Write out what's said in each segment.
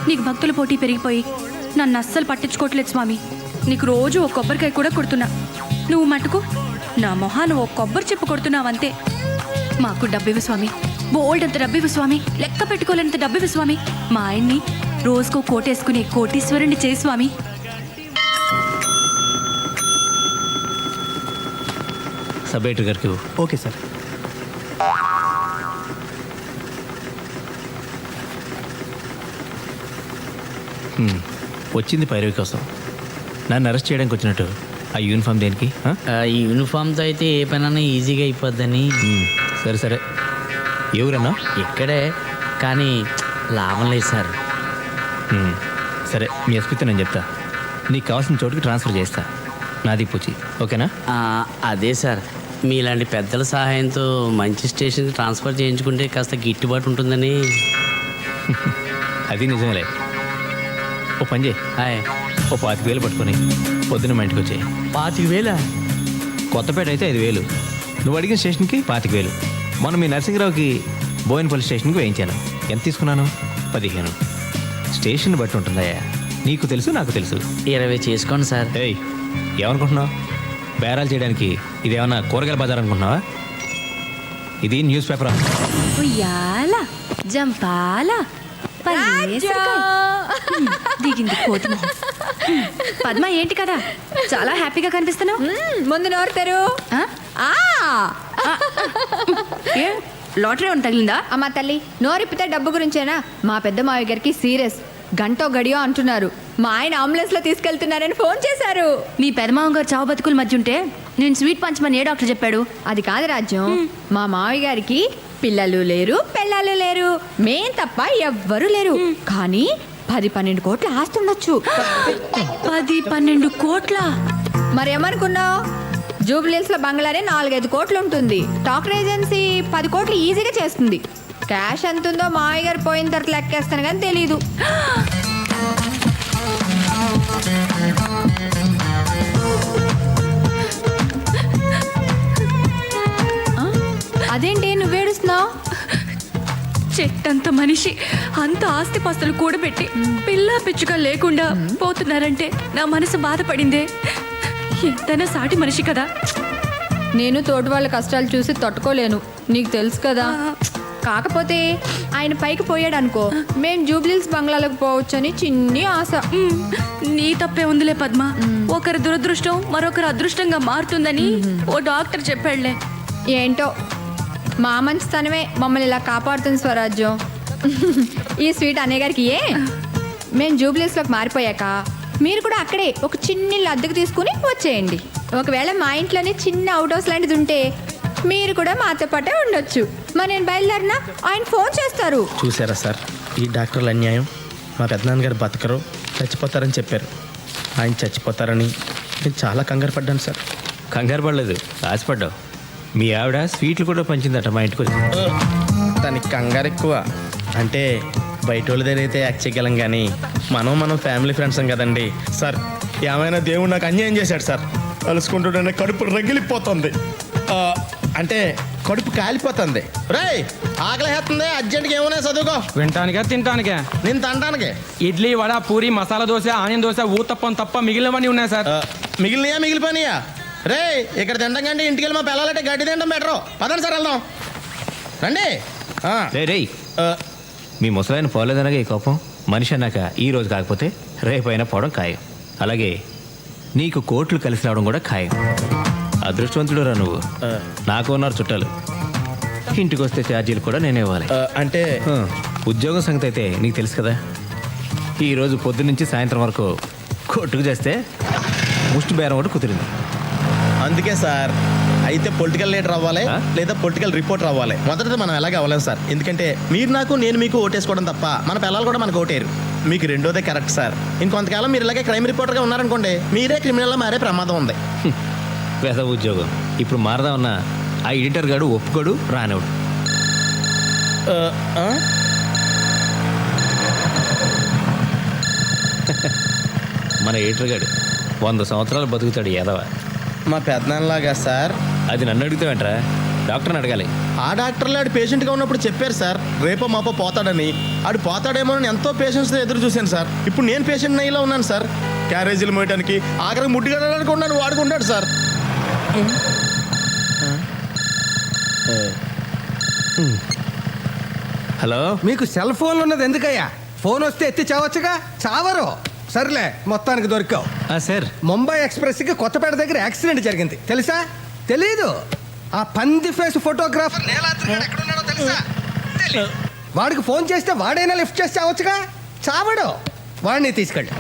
నీకు భక్తుల పోటీ పెరిగిపోయి నన్ను అస్సలు పట్టించుకోవట్లేదు స్వామి. నీకు రోజు ఒక కొబ్బరికాయ కూడా కొడుతున్నా. నువ్వు మటుకు నా మొహాను ఓ కొబ్బరి చెప్పు కొడుతున్నావంతే. మాకు డబ్బివ్వు స్వామి, బోల్డ్ అంత డబ్బివ్వు స్వామి, లెక్క పెట్టుకోలేనంత డబ్బివ్వు స్వామి. మా ఆయన్ని రోజుకో కోటేసుకునే కోటీశ్వరుణ్ణి చేయి స్వామి. సబ్ ఎడిటర్ గారికి. Okay sir. వచ్చింది పైరవి కోసం. నన్ను అరెస్ట్ చేయడానికి వచ్చినట్టు ఆ యూనిఫామ్ దేనికి? ఈ యూనిఫామ్తో అయితే ఏ పనైనా ఈజీగా అయిపోద్దని. సరే సరే, ఎవరన్నా? ఇక్కడే, కానీ లాభం లేదు సార్. సరే, మీ ఎస్పీతో నేను చెప్తా. నీకు కావాల్సిన చోటుకి ట్రాన్స్ఫర్ చేస్తా. నాది పూచి, ఓకేనా? అదే సార్, మీలాంటి పెద్దల సహాయంతో మంచి స్టేషన్కి ట్రాన్స్ఫర్ చేయించుకుంటే కాస్త గిట్టుబాటు ఉంటుందని. అది నిజమేలే. ఓ పని చేయి, హాయ్. ఓ 25,000 పట్టుకొని పొద్దున్న మా ఇంటికి వచ్చాయి. 25,000? కొత్తపేట అయితే 5,000. నువ్వు అడిగిన స్టేషన్కి 25,000. మొన్న మీ నరసింహరావుకి బోయినపల్లి స్టేషన్కి వేయించాను. ఎంత తీసుకున్నాను? 15. స్టేషన్ బట్టి ఉంటుందయ్యా. నీకు తెలుసు, నాకు తెలుసు. 20 చేసుకోండి సార్. ఏయ్, ఏమనుకుంటున్నావు? బేరాలు చేయడానికి ఇదేమన్నా కూరగాయల బజార్ అనుకుంటున్నావా? ఇది న్యూస్ పేపర్. ఉయ్యాల జంపాల దిగింది కోతి మొహం. పద్మ, ఏంటి కదా చాలా హ్యాపీగా కనిపిస్తున్నావు? ముందు నోరు తెరు. లాటరీ ఉంది తగిలిందా? అమ్మా తల్లి, నోరిప్పితే డబ్బు గురించేనా? మా పెద్ద మావయ్య గారికి సీరియస్, గంటో గడియో అంటున్నారు. మా ఆయన అంబులెన్స్ లో తీసుకెళ్తున్నారని ఫోన్ చేశారు. మీ పెదమావ గారు చావు బతుకుల మధ్య ఉంటే నేను స్వీట్ పంచమని ఏ డాక్టర్ చెప్పాడు? అది కాదు రాజ్యం, మా మావయ్య గారికి పిల్లలు లేరు, పెళ్ళాలు లేరు, మేం తప్ప ఎవ్వరూ లేరు. కానీ 10-12 కోట్ల ఆస్తి ఉండొచ్చు. 10-12 కోట్ల? మరేమనుకున్నావు? జూబ్లీహిల్స్ లో బంగ్లానే 4-5 కోట్లు ఉంటుంది. టాకర్ ఏజెన్సీ 10 కోట్లు ఈజీగా చేస్తుంది. క్యాష్ ఎంత ఉందో మావయ్య గారు పోయిన తర్వాత లెక్కేస్తాను కానీ తెలీదు. అదేంటి నువ్వేడుస్తున్నావు? చెట్టంత మనిషి అంత ఆస్తిపాస్తులు కూడబెట్టి పిల్ల పిచ్చుగా లేకుండా పోతున్నారంటే నా మనసు బాధపడిందే. ఎంతైనా సాటి మనిషి కదా. నేను తోటి వాళ్ళ కష్టాలు చూసి తట్టుకోలేను, నీకు తెలుసు కదా. కాకపోతే ఆయన పైకి పోయాడు అనుకో, మేము జూబ్లీహిల్స్ బంగ్లాలకు పోవచ్చని చిన్ని ఆశ. నీ తప్పే ఉందిలే పద్మ. ఒకరి దురదృష్టం మరొకరు అదృష్టంగా మారుతుందని ఓ డాక్టర్ చెప్పాడులే. ఏంటో మా మంచితనమే మమ్మల్ని ఇలా కాపాడుతుంది స్వరాజ్యం. ఈ స్వీట్ అన్నయ్య గారికి మేము జూబ్లీహిల్స్లోకి మారిపోయాక మీరు కూడా అక్కడే ఒక చిన్న ఇల్లు అద్దెకు తీసుకుని వచ్చేయండి. ఒకవేళ మా ఇంట్లోనే చిన్న అవుట్ హౌస్ లాంటిది ఉంటే మీరు కూడా మాతో పాటే ఉండొచ్చు. మరి నేను బయలుదేరినా ఆయన ఫోన్ చేస్తారు. చూసారా సార్, ఈ డాక్టర్ల అన్యాయం. మా పెద్దనాన్నగారు బతకరు, చచ్చిపోతారని చెప్పారు. ఆయన చచ్చిపోతారని నేను చాలా కంగారు పడ్డాను సార్. కంగారు పడలేదు, ఆశపడ్డావు. మీ ఆవిడ స్వీట్లు కూడా పంచిందట మా ఇంటికి వచ్చి. దానికి కంగారు ఎక్కువ. అంటే బయట వాళ్ళదైతే యాక్ట్ చేయగలం, కానీ మనం ఫ్యామిలీ ఫ్రెండ్స్ కదండి సార్. ఏమైనా దేవుడు నాకు అన్యాయం చేశాడు సార్. కలుసుకుంటుంటే కడుపు రగిలిపోతుంది. అంటే కడుపు కాలిపోతుంది. రేయ్, ఆకలిస్తుంది, అర్జెంట్గా ఏమైనా చదువుకో. వింటానికా తింటానికా? నేను తినడానికి ఇడ్లీ, వడ, పూరి, మసాలా దోశ, ఆనియన్ దోశ, ఊతప్పం తప్ప మిగిలినవన్నీ ఉన్నాయి సార్. మిగిలినయా? మిగిలిపోయినాయా? రే, ఇక్కడ తినడం కంటే ఇంటికి వెళ్ళి మా పిల్లలంటే గడ్డి తినడం బెటరు. పదండి సార్, వెళ్దాం రండి. రే, మీ ముసలాయన పోలేదనగా ఈ కోపం. మనిషి అన్నాక ఈ రోజు కాకపోతే రేపైనా పోవడం ఖాయం. అలాగే నీకు కోట్లు కలిసి రావడం కూడా ఖాయం. అదృష్టవంతుడు రా నువ్వు. నాకు ఉన్నారు చుట్టాలు. ఇంటికి వస్తే ఛార్జీలు కూడా నేనే ఇవ్వాలి. అంటే ఉద్యోగం సంగతి అయితే నీకు తెలుసు కదా. ఈరోజు పొద్దున్న నుంచి సాయంత్రం వరకు కొట్టుకు చేస్తే ముష్టి బేరం ఒకటి కుదిరింది. అందుకే సార్, అయితే పొలిటికల్ లీడర్ అవ్వాలి లేదా పొలిటికల్ రిపోర్టర్ అవ్వాలి. మొదటిది మనం ఎలాగ అవ్వలేం సార్. ఎందుకంటే మీరు నాకు, నేను మీకు ఓటేసుకోవడం తప్ప మన పిల్లలు కూడా మనకు ఓటేరు. మీకు రెండోదే కరెక్ట్ సార్. ఇంకొంతకాలం మీరు ఇలాగే క్రైమ్ రిపోర్టర్గా ఉన్నారనుకోండి, మీరే క్రిమినల్గా మారే ప్రమాదం ఉంది. పెద్ద ఉద్యోగం ఇప్పుడు మారదామన్నా ఆ ఎడిటర్ గాడు ఒప్పుకోడు, రానివాడు. మన ఎడిటర్ గాడు 100 సంవత్సరాలు బతుకుతాడు యాదవ. మా పెద్దనాన్నలాగా సార్. అది నన్ను అడుగుతావేంట్రా? డాక్టర్ని అడగాలి. ఆ డాక్టర్లు ఆడు పేషెంట్గా ఉన్నప్పుడు చెప్పారు సార్ రేపో మాపో పోతాడని. ఆడు పోతాడేమో అని ఎంతో పేషెంట్స్తో ఎదురు చూశాను సార్. ఇప్పుడు నేను పేషెంట్ అయ్యేలా ఉన్నాను సార్. క్యారేజీలు మోయడానికి ఆఖరికి ముడ్డి కట్టడానికి ఉన్నాను వాడుకుంటాడు సార్. హలో. మీకు సెల్ ఫోన్ ఉన్నది ఎందుకయ్యా? ఫోన్ వస్తే ఎత్తి చావచ్చుగా. చావరు. సర్లే, మొత్తానికి దొరికావు. సార్, ముంబై ఎక్స్ప్రెస్కి కొత్తపేట దగ్గర యాక్సిడెంట్ జరిగింది. తెలుసా? తెలీదు. ఆ పంది ఫేస్ ఫోటోగ్రాఫర్ నీలాద్రి గాడు ఎక్కడున్నాడో తెలుసా? తెలీదు. వాడికి ఫోన్ చేస్తే వాడైనా లిఫ్ట్ చేసి చావచ్చుగా. చావడు. వాడిని తీసుకెళ్ళి.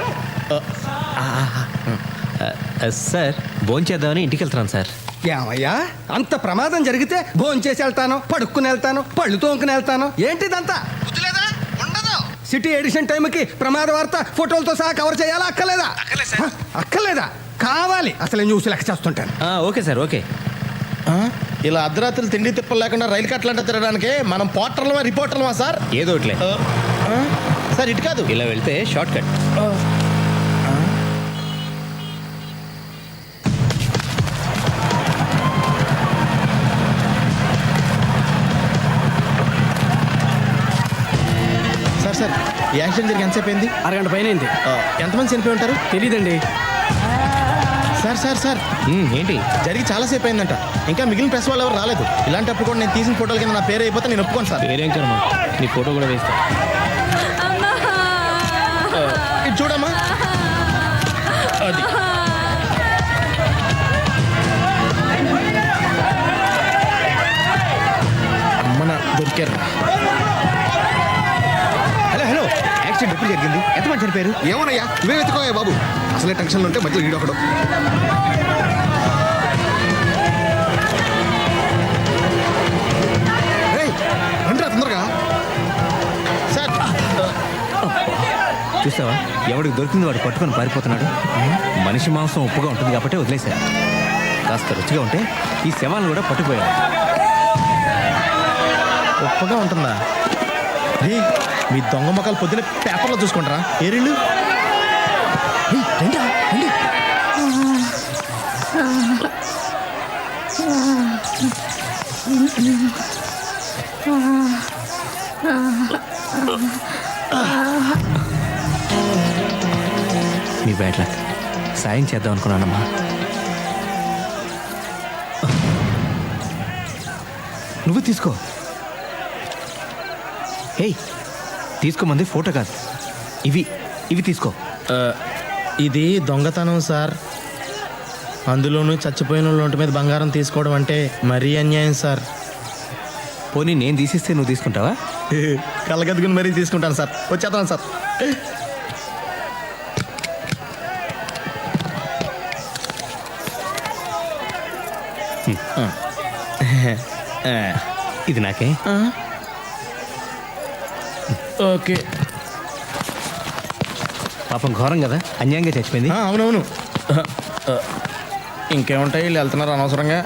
సార్ భోంచేద్దామని ఇంటికి వెళ్తున్నాను సార్. ఏమయ్యా, అంత ప్రమాదం జరిగితే భోంచేసి వెళ్తాను, పడుక్కుని వెళ్తాను, పళ్ళు తోముకుని వెళ్తాను. ఏంటిదంతా? బుద్ధిలేదా? ఉండదు. సిటీ ఎడిషన్ టైంకి ప్రమాద వార్త ఫోటోలతో సహా కవర్ చేయాలా? అక్కర్లేదా? అక్కర్లేదా? కావాలి. అసలు న్యూస్ లెక్క చేస్తుంటాను. Okay sir, okay. ఇలా అర్ధరాత్రులు తిండి తిప్పలు లేకుండా రైలు కట్టలంటే తిరగడానికి మనం పోర్టర్లమా రిపోర్టర్లమా సార్? ఏదో ఒకట్లే. సార్ ఇటు కాదు, ఇలా వెళ్తే షార్ట్ కట్. సార్ సార్ ఈ యాక్సిడెంట్ జరిగి ఎంతసేపు అయింది? అరగంట పైన అయింది. ఎంతమంది చనిపోయి ఉంటారు? తెలీదండి. సార్ సార్ సార్ ఏంటి? జరిగి చాలాసేపు అయిందంట. ఇంకా మిగిలిన ప్రెస్ వాళ్ళు ఎవరు రాలేదు. ఇలాంటప్పుడు కూడా నేను తీసిన ఫోటోల కింద నా పేరు అయిపోతే నేను ఒప్పుకోను సార్. పేరేం కర్మ, నీ ఫోటో కూడా వేస్తా. ఇది చూడమ్మా. అది అమ్మన దొరికారు. హలో హలో, యాక్సిడెంట్ ఎప్పుడు జరిగింది? ఎంతమంది చనిపోయారు? ఏమోనయ్యా, నువ్వే వెతుకోయా బాబు. అసలే టెన్షన్లు ఉంటే మధ్యలో ఈడొకడు. రేయ్, రండిరా తొందరగా. సార్ చూసావా, ఎవడికి దొరికింది వాడు పట్టుకొని పారిపోతున్నాడు. మనిషి మాంసం ఉప్పుగా ఉంటుంది కాబట్టి వదిలేశారు. కాస్త రుచిగా ఉంటే ఈ శవాలను కూడా పట్టుకుపోయారు. ఉప్పగా ఉంటుందా? రే, మీ దొంగ మొక్కలు పొద్దున పేపర్లో చూసుకుంటారా? ఏరిళ్ళు రండి. మీ బ్యాడ్ లక్. సాయం చేద్దాం అనుకున్నానమ్మా. నువ్వు తీసుకో. ఏయ్, తీసుకోమంది ఫోటో కాదు, ఇవి తీసుకో. ఇది దొంగతనం సార్. అందులోనూ చచ్చిపోయిన వాళ్ళ ఒంటి మీద బంగారం తీసుకోవడం అంటే మరీ అన్యాయం సార్. పోనీ నేను తీసిస్తే నువ్వు తీసుకుంటావా? కళ్ళగద్దుకుని మరీ తీసుకుంటాను సార్. వచ్చేస్తాను సార్. ఇది నాకే. ఓకే. పాపం ఘోరం కదా, అన్యాయంగా చచ్చిపోయింది. అవునవును. ఇంకేముంటాయి, వీళ్ళు వెళ్తున్నారు అనవసరంగా.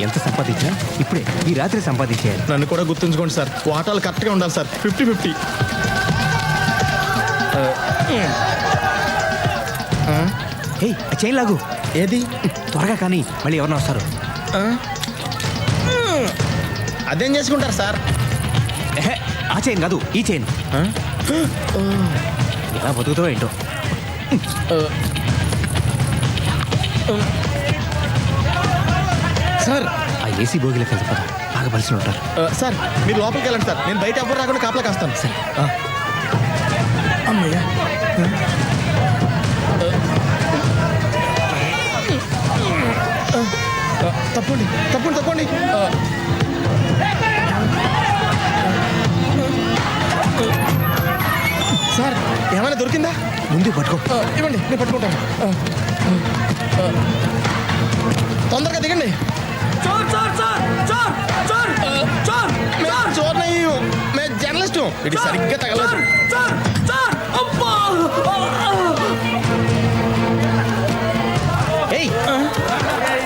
ఎంత సంపాదించినా ఇప్పుడే ఈ రాత్రి సంపాదించేయాలి. నన్ను కూడా గుర్తుంచుకోండి సార్. వాటాలు కరెక్ట్గా ఉండాలి సార్. 50-50. ఏయ్, చైన్ లాగు. ఏది? త్వరగా కానీ మళ్ళీ ఎవరన్నా వస్తారు. అదేం చేసుకుంటారు సార్? ఎహే, ఆ చైన్ కాదు, ఈ చైన్. ఎలా బతుకుతావో ఏంటో. సార్ ఆ ఏసీ బోగిలోకి వెళ్ళిపోతా, బాగా బలిసి ఉంటారు. సార్ మీరు లోపలికి వెళ్ళండి సార్. నేను బయట ఎవరు రాకుండా కాపలా కాస్తాను. సరే. అమ్మయ్యా. తప్పండి తప్పండి తప్పండి. సార్ ఏమైనా దొరికిందా? ముందు పట్టుకో. ఇవ్వండి, నేను పట్టుకుంటాను. తొందరగా దిగండి. చోర్ మే జర్నలిస్ట్. ఇది సరిగ్గా తగలదు. ఏయ్,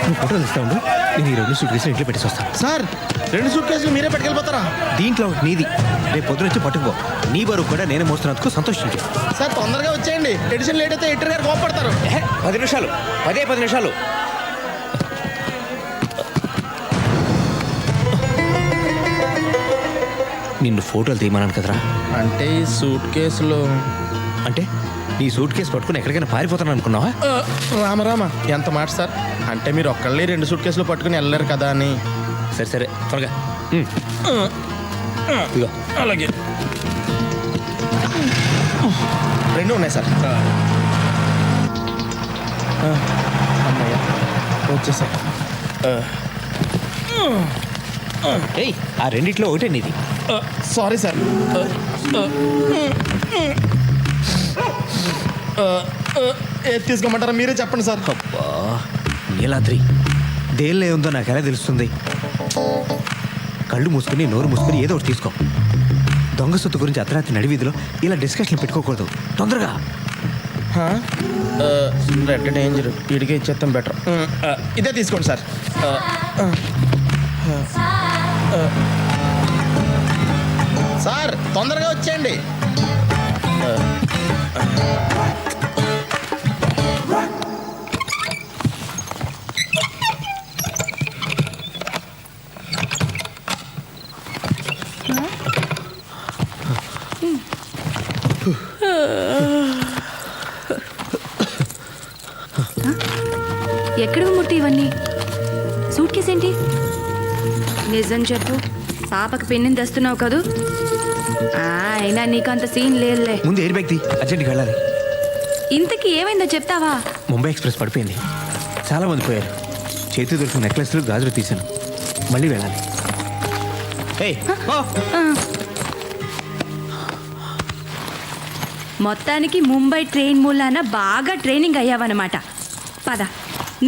నువ్వు ఫోటోలు ఇస్తా ఉండు, నేను ఈ 2 సూట్ కేసులు ఇంట్లో పెట్టేసి వస్తాను. సార్ 2 సూట్ కేసులు మీరే పట్టుకెళ్ళిపోతారా? దీంట్లో ఒకటి నీది, రేపు పొద్దున వచ్చి పట్టుకో. నీ బరువు కూడా నేను మోస్తున్నందుకు సంతోషించు. సార్ తొందరగా వచ్చేయండి. ఎడిషన్ లేట్ అయితే ఎడిటర్ గారు కోపడతారు. 10 నిమిషాలు, 10 నిమిషాలు. నిన్ను ఫోటోలు తీయమన్నాను కదరా. అంటే ఈ సూట్ కేసులో అంటే నీ సూట్ కేసు పట్టుకుని ఎక్కడికైనా పారిపోతాను అనుకున్నావా? రామరామ ఎంత మాట సార్. అంటే మీరు ఒక్కళ్ళే 2 సూట్ కేసులు పట్టుకుని వెళ్ళలేరు కదా అని. సరే సరే త్వరగా. ఇదిగో. అలాగే 2 ఉన్నాయి సార్. అమ్మయ్య వచ్చేసా. ఏయ్, ఆ రెండిట్లో ఒకటే నీది. Sorry sir. ఏది తీసుకోమంటారా మీరే చెప్పండి సార్. అబ్బా నీలాద్రి, దేనిలో ఉందో నాకు ఎలా తెలుస్తుంది? కళ్ళు మూసుకుని నోరు మూసుకుని ఏదో ఒకటి తీసుకో. దొంగ సొత్తు గురించి అర్ధరాత్రి నడివీధిలో ఇలా డిస్కషన్ పెట్టుకోకూడదు. తొందరగా. రెడ్ డేంజర్, వీడికే ఇచ్చేస్తాం బెటర్. ఇదే తీసుకోండి సార్. సార్ తొందరగా వచ్చేయండి. ఎక్కడ మూర్తి ఇవన్నీ? సూట్ కేసు ఏంటి? నిజం చెప్పు, పాపకు పెన్నిని తెస్తున్నావు కదూ? అయినా నీకంత సీన్ లేదులే. ముందు ఎయిర్ బ్యాగ్ తీ, అర్జెంట్గా వెళ్ళాలి. ఇంతకీ ఏమైందో చెప్తావా? ముంబై ఎక్స్ప్రెస్ పడిపోయింది, చాలా మంది పోయారు. చేతి దొరికిన నెక్లెస్లు గాజులు తీశాను. మళ్ళీ వెళ్ళాలి. ఏయ్, ఓ! మొత్తానికి ముంబై ట్రైన్ మూలాన బాగా ట్రైనింగ్ అయ్యావన్నమాట. పద,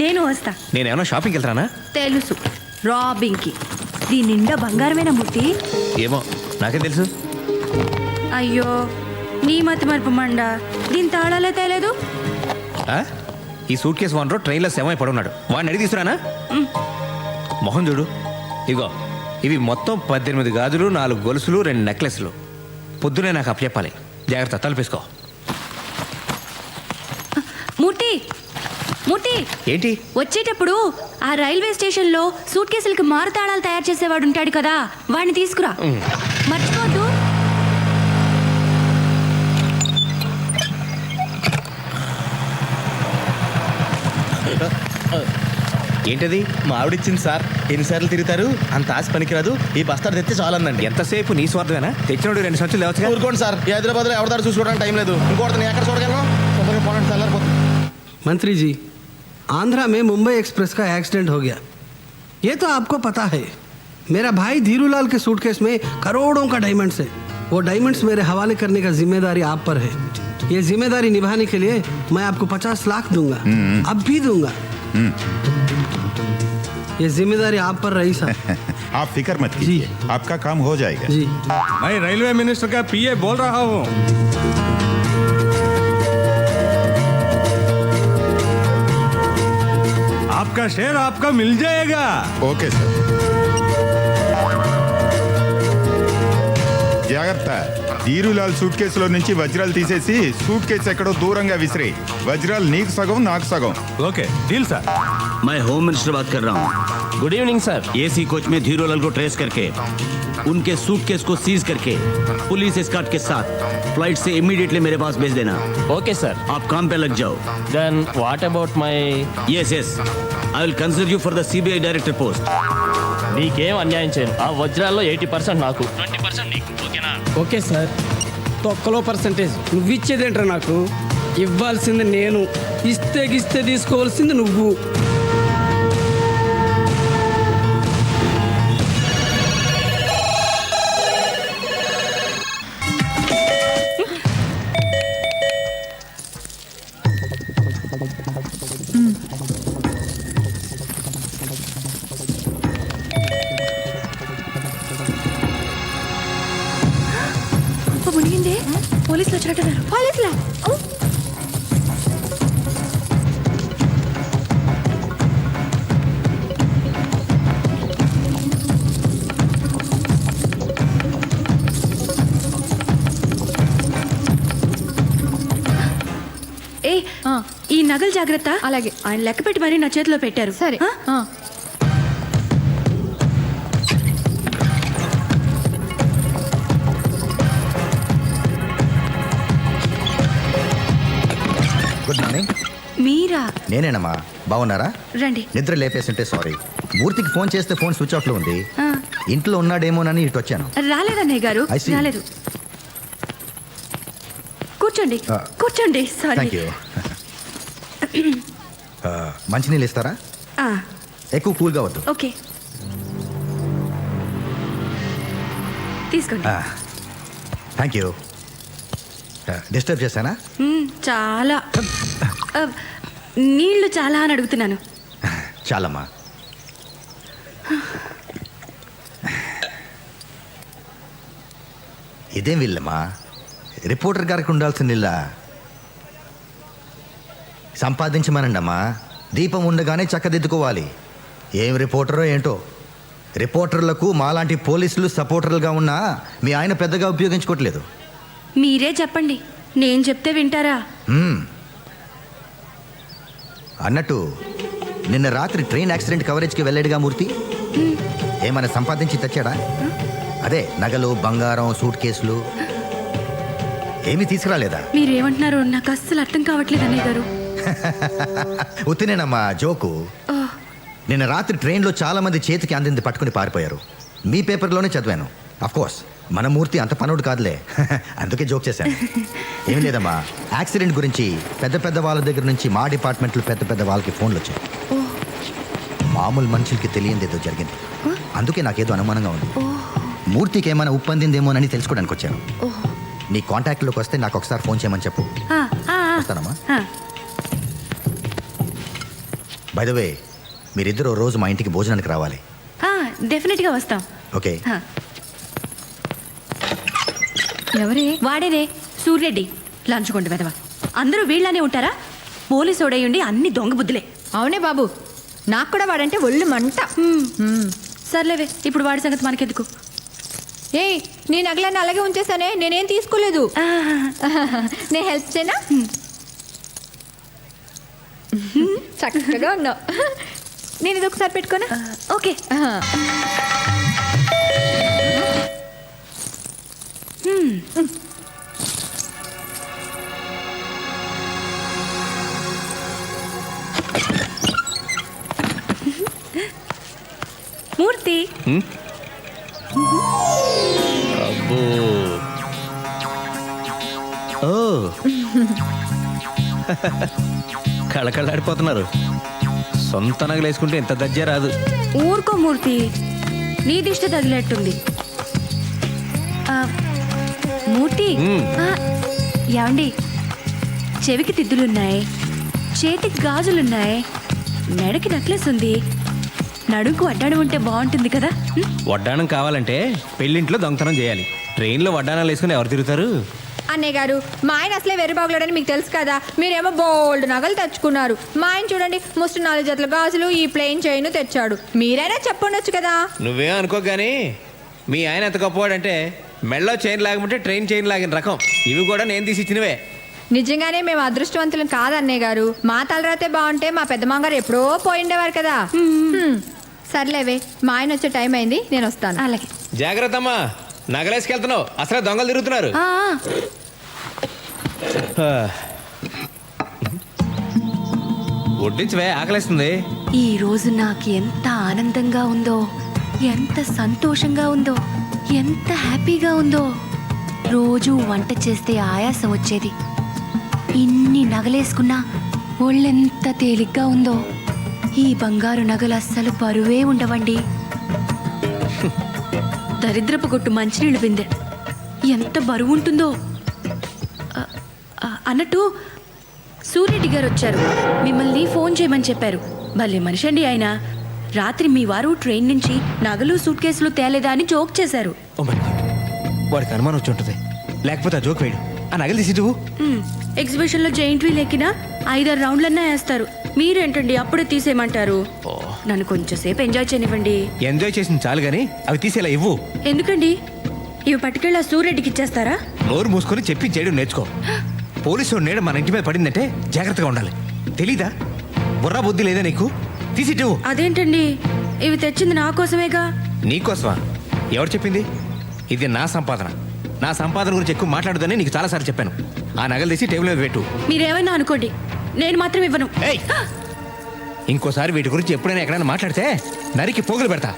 నేను వస్తా. నేనేమన్నా షాపింగ్కి వెళ్తానా? తెలుసు, రాబింగ్కి. దీని నిండా బంగారమేనా మూర్తి? ఏమో, నాకేం తెలుసు. అయ్యో, నీ మతి మరుపు మండ. దీని తాళాలే తేలేదు. ఆ? ఈ సూట్ కేసు ఓనరు ట్రైన్లో శవమై పడున్నాడు. వాడిని అడిగి తీసుకురానా? మొహం చూడు. ఇగో, ఇవి మొత్తం 18 గాజులు, 4 గొలుసులు, 2 నెక్లెస్లు. పొద్దునే నాకు అప్పచెప్పాలి. జాగ్రత్త, తలపేసుకో. మూర్తి, మూర్తి, ఏంటి? వచ్చేటప్పుడు ఆ రైల్వే స్టేషన్లో సూట్ కేసులకి మారు తాళాలు తయారు చేసేవాడు ఉంటాడు కదా, వాడిని తీసుకురా. మర్చిపోద్దు. ఏంటది? మా ఆవిడిచ్చింది సార్. ఎన్నిసార్లు తిరుగుతారు? అంత ఆశ పనికిరాదు. ఈ బస్తాడు తెస్తే చాలందండి. ఎంతసేపు నీ స్వార్థమేనా? తెచ్చినోడు 2 సంచులు లేవచ్చుగా. ఊరుకోండి సార్. ఈ హైదరాబాద్లో ఎవరిదారు చూసుకోవడానికి టైం లేదు. ఇంకోటి నేను ఎక్కడ చూడగలను? తొందరగా పోనండి, చల్లారిపోతుంది. मंत्री जी, आंध्रा में मुंबई एक्सप्रेस का एक्सीडेंट हो गया। ये तो आपको पता है। मेरा भाई धीरूलाल के सूटकेस में करोड़ों का डायमंड्स है। वो डायमंड्स मेरे हवाले करने का जिम्मेदारी आप पर है। ये जिम्मेदारी निभाने के लिए मैं आपको 50 लाख दूंगा, अब भी दूंगा। ये जिम्मेदारी आप पर रही सर। आप फिक्र मत कीजिए, आपका काम हो जाएगा। जी, मैं रेलवे मिनिस्टर का पीए बोल रहा हूँ. आपका शेयर आपका मिल जाएगा. Okay sir. జాగ్రత్త. ధీరులాల్ సూట్ కేసులో నుంచి వజ్రాలు తీసేసి సూట్ కేసు ఎక్కడో దూరంగా విసిరే. వజ్రాలు నీకు సగం, నాకు సగం. Okay, deal sir. मैं होम मिनिस्टर बात कर रहा हूँ। Good evening sir. AC coach में धीरूलाल को ट्रेस करके उनके सूटकेस को सीज करके पुलिस एस्कॉर्ट के साथ फ्लाइट से इमीडिएटली मेरे पास भेज देना। Okay sir. आप काम पे लग जाओ। Then what about my? Yes yes, I will consider you for the CBI director post. నీకేం అన్యాయం చేయను. ఆ వజ్రాల్లో 80% నాకు, 20% నీకు. ఓకేనా? Okay sir. తొక్కలో పర్సంటేజ్ నువ్వు ఇచ్చేదేంట్రా? నాకు ఇవ్వాల్సింది నేను, ఇస్తే తీసుకోవాల్సింది నువ్వు. మునిగిందే. పోలీసులు వచ్చినట్టున్నారు. పోలీసులా? ఏ, ఈ నగలు జాగ్రత్త. అలాగే. ఆయన లెక్క పెట్టి మరీ నా చేతిలో పెట్టారు. సరే. ఆ? Good morning. మీరా? నేనేనమ్మా. బాగున్నారా? రండి. నిద్ర లేపేస్తుంటే సారీ. మూర్తికి ఫోన్ చేస్తే ఫోన్ స్విచ్ ఆఫ్లో ఉంది. ఆ, ఇంట్లో ఉన్నాడేమోనని ఇటు వచ్చాను. రాలేదన్నయ్య గారు, I see. రాలేదు. కూర్చోండి, ఆ. కూర్చోండి. సారీ. Thank you. మంచినీళ్ళు ఇస్తారా? ఆ, ఎక్కువ కూల్గా వద్దు. ఓకే, తీసుకోండి. Thank you. డిస్టర్బ్ చేశానా? చాలా నీళ్లు చాలా అని అడుగుతున్నాను. చాలమ్మా. ఇదేం వీళ్ళమ్మా, రిపోర్టర్ గారికి ఉండాల్సిన ఇల్లా? సంపాదించమనండి అమ్మా. దీపం ఉండగానే చక్కదిద్దుకోవాలి. ఏం రిపోర్టరో ఏంటో. రిపోర్టర్లకు మాలాంటి పోలీసులు సపోర్టర్లుగా ఉన్నా మీ ఆయన పెద్దగా ఉపయోగించుకోవట్లేదు. మీరే చెప్పండి, నేను చెప్తే వింటారా? అన్నట్టు నిన్న రాత్రి ట్రైన్ యాక్సిడెంట్ కవరేజ్కి వెళ్ళాడుగా మూర్తి. ఏమైనా సంపాదించి తెచ్చాడా? అదే నగలు, బంగారం, సూట్ కేసులు ఏమీ తీసుకురాలేదా? మీరేమంటున్నారో నాకు అస్సలు అర్థం కావట్లేదు అన్నయ్య గారు. ఉత్తినేనమ్మా, జోకు. ఆ, నిన్న రాత్రి ట్రైన్లో చాలా మంది చేతికి అందింది పట్టుకుని పారిపోయారు. మీ పేపర్లోనే చదివాను. కోర్స్ మన మూర్తి అంత పనుడు కాదులే. అందుకే జోక్ చేశాను. ఏం లేదమ్మా, యాక్సిడెంట్ గురించి పెద్ద పెద్ద వాళ్ళ దగ్గర నుంచి మా డిపార్ట్మెంట్లో పెద్ద పెద్ద వాళ్ళకి ఫోన్లు వచ్చాయి. మామూలు మనుషులకి తెలియంది ఏదో జరిగింది. అందుకే నాకేదో అనుమానంగా ఉంది. మూర్తికి ఏమైనా ఉప్పందిందేమోనని తెలుసుకోవడానికి వచ్చాను. నీ కాంటాక్ట్లోకి వస్తే నాకు ఒకసారి ఫోన్ చేయమని చెప్పు. ఆ, ఆ, వస్తానమ్మా. ఆ. బై ద వే, మీరిద్దరూ రోజు మా ఇంటికి భోజనానికి రావాలి. డెఫినెట్గా వస్తాం. ఓకే. ఆ. ఎవరే? వాడేనే సూర్యరెడ్డి, లంచ్ కొండ వెదవ. అందరూ వీళ్ళనే ఉంటారా? పోలీసు ఓడయ్యుండి అన్ని దొంగ బుద్ధులే. అవునే బాబు, నాకు కూడా వాడంటే ఒళ్ళు మంట. సర్లేవే, ఇప్పుడు వాడి సంగతి మనకెందుకు. ఏయ్, నీ నగలన్నీ అలాగే ఉంచేసానే, నేనేం తీసుకోలేదు. నేను హెల్ప్ చేయనా? చక్కగా ఉన్నావు. నేను ఇది ఒకసారి పెట్టుకోనా? ఓకే. మూర్తి, అబ్బో. ఓ. కళకళలాడిపోతున్నారు. సొంత నగలు వేసుకుంటే ఎంత దజ్జే రాదు. ఊరుకో మూర్తి, నీ దిష్టి తగిలేట్టుంది. ఆ, మూర్తి, ఏమండి, చెవికి తిద్దులున్నాయి, చేతికి గాజులున్నాయి, మెడకి నెక్లెస్ ఉంది, నడుకు వడ్డాణం ఉంటే బాగుంటుంది కదా. వడ్డాణం కావాలంటే పెళ్ళింట్లో దొంగతనం చేయాలి. ట్రైన్లో వడ్డాణాలు వేసుకుని ఎవరు తిరుగుతారు? అన్నయ్య గారు, మా ఆయన అసలే వెర్రిబాగులాడని మీకు తెలుసు కదా. మీరేమో బోల్డ్ నగలు తెచ్చుకున్నారు. మా ఆయన చూడండి, ముస్టు 4 జతల గాజులు, ఈ ప్లెయిన్ చైన్ తెచ్చాడు. మీరైనా చెప్పండొచ్చు కదా. నువ్వేం అనుకో కానీ మీ ఆయన ఎంత గొప్పవాడంటే మెళ్ళో చైన్ లాగమంటే ట్రైన్ చైన్ లాగిన రకం. ఇవి కూడా నేను తీసి ఇచ్చినవే. నిజంగానే మేము అదృష్టవంతులం కాదు అన్నయ్య గారు. మా తలరాతే బాగుంటే మా పెద్ద మామగారు ఎప్పుడో పోయిండేవారు కదా. సర్లేవే, మా ఆయన వచ్చే టైం అయింది, నేను వస్తాను. అలాగే. జాగ్రత్త అమ్మా, నగలేసుకెళ్తున్నావు, అసలే దొంగలు తిరుగుతున్నారు. ఆ, వడ్డించవే, ఆకలేస్తుంది. ఈ రోజు నాకు ఎంత ఆనందంగా ఉందో, ఎంత సంతోషంగా ఉందో, ఎంత హ్యాపీగా ఉందో. రోజు వంట చేస్తే ఆయాసం వచ్చేది. ఇన్ని నగలేసుకున్నా ఒళ్ళెంత తేలిగ్గా ఉందో. ఈ బంగారు నగలు అస్సలు బరువే ఉండవండి. దరిద్రపు కొట్టు మంచినీళ్ళు బిందె ఎంత బరువు ఉంటుందో. అన్నట్టు సూర్యరెడ్డి గారు వచ్చారు, మిమ్మల్ని ఫోన్ చేయమని చెప్పారు. భలే మనిషి అండి ఆయన. రాత్రి మీ వారు ట్రైన్ నుంచి నగలు, సూట్ కేసులు తేలేదా అని జోక్ చేశారు. ఓ మై గాడ్, వాడికి అనుమానం వచ్చి ఉంటుంది. లేకపోతే ఆ జోక్ వేయడు. ఆ నగలు తీసి నువ్వు ఎగ్జిబిషన్లో జైంట్ వీల్ ఎక్కినా 5-6 రౌండ్లన్నా వేస్తారు. మీరేంటండి అప్పుడే తీసేయమంటారు? నన్ను కొంచెంసేపు ఎంజాయ్ చేయనివ్వండి. ఎంజాయ్ చేసింది చాలు కానీ అవి తీసేలా ఇవ్వు. ఎందుకండి? ఇవి పట్టుకెళ్ళి ఆ సూర్యరెడ్డికి ఇచ్చేస్తారా? నోరు మూసుకొని చెప్పి చేయడం నేర్చుకో. పోలీసు నీడ మన ఇంటి మీద పడిందంటే జాగ్రత్తగా ఉండాలి. తెలీదా? బుర్రా బుద్ధి లేదా నీకు? తీసిట్టు. అదేంటండి, ఇవి తెచ్చింది నా కోసమేగా. నీకోసమా? ఎవరు చెప్పింది? ఇది నా సంపాదన. నా సంపాదన గురించి ఎక్కువ మాట్లాడదని నీకు చాలాసార్లు చెప్పాను. ఆ నగలు తీసి టేబుల్ మీద పెట్టు. మీరేమైనా అనుకోండి, నేను మాత్రం ఇవ్వను. ఏయ్! ఇంకోసారి వీటి గురించి ఎప్పుడైనా ఎక్కడైనా మాట్లాడితే నరికి పోగులు పెడతా.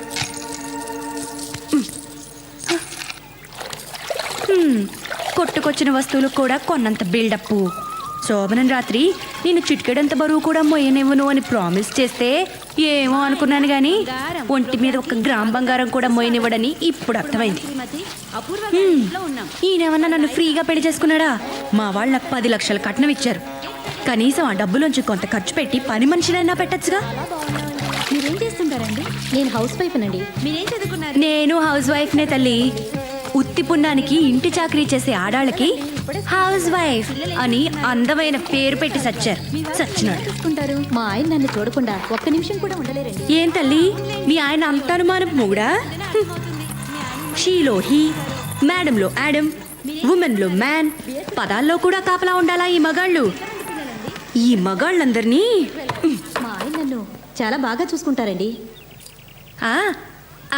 కొట్టుకొచ్చిన వస్తువులు కూడా కొన్నంత బిల్డప్. శోభనం రాత్రి నేను చిటికెడంత బరువు కూడా మొయ్యనివ్వను అని ప్రామిస్ చేస్తే ఏమో అనుకున్నాను గాని ఒంటి మీద 1 గ్రామ్ బంగారం కూడా మొయ్యనివ్వడని ఇప్పుడు అర్థమైంది. ఈయనేమన్నా నన్ను ఫ్రీగా పెళ్లి చేసుకున్నాడా? మా వాళ్ళు నాకు 10 లక్షల కట్నం ఇచ్చారు. కనీసం ఆ డబ్బులోంచి కొంత ఖర్చు పెట్టి పని మనిషినైనా పెట్టచ్చుగా. మీరేం చేస్తుంటారండి? నేను హౌస్ వైఫ్ నండి. మీరేం చదువుకున్నారు? నేను హౌస్ వైఫ్నే తల్లి. ఉత్తి పుణ్యానికి ఇంటి చాకరీ చేసే ఆడాళ్ళకి హౌస్ వైఫ్ అని అందమైన పేరు పెట్టి సచ్చినాడు. చూసుకుంటారు. మా ఆయన నన్ను చూడకుండా 1 నిమిషం కూడా ఉండలేరండి. ఏం తల్లి, మీ ఆయన అంత అనుమానం మూడా? షీలో హీ, మేడంలో యాడమ్, ఉమెన్లో మ్యాన్, పదాల్లో కూడా కాపలా ఉండాలా ఈ మగాళ్ళు? ఈ మగాళ్ళందరినీ మా ఆయన నన్ను చాలా బాగా చూసుకుంటారండి.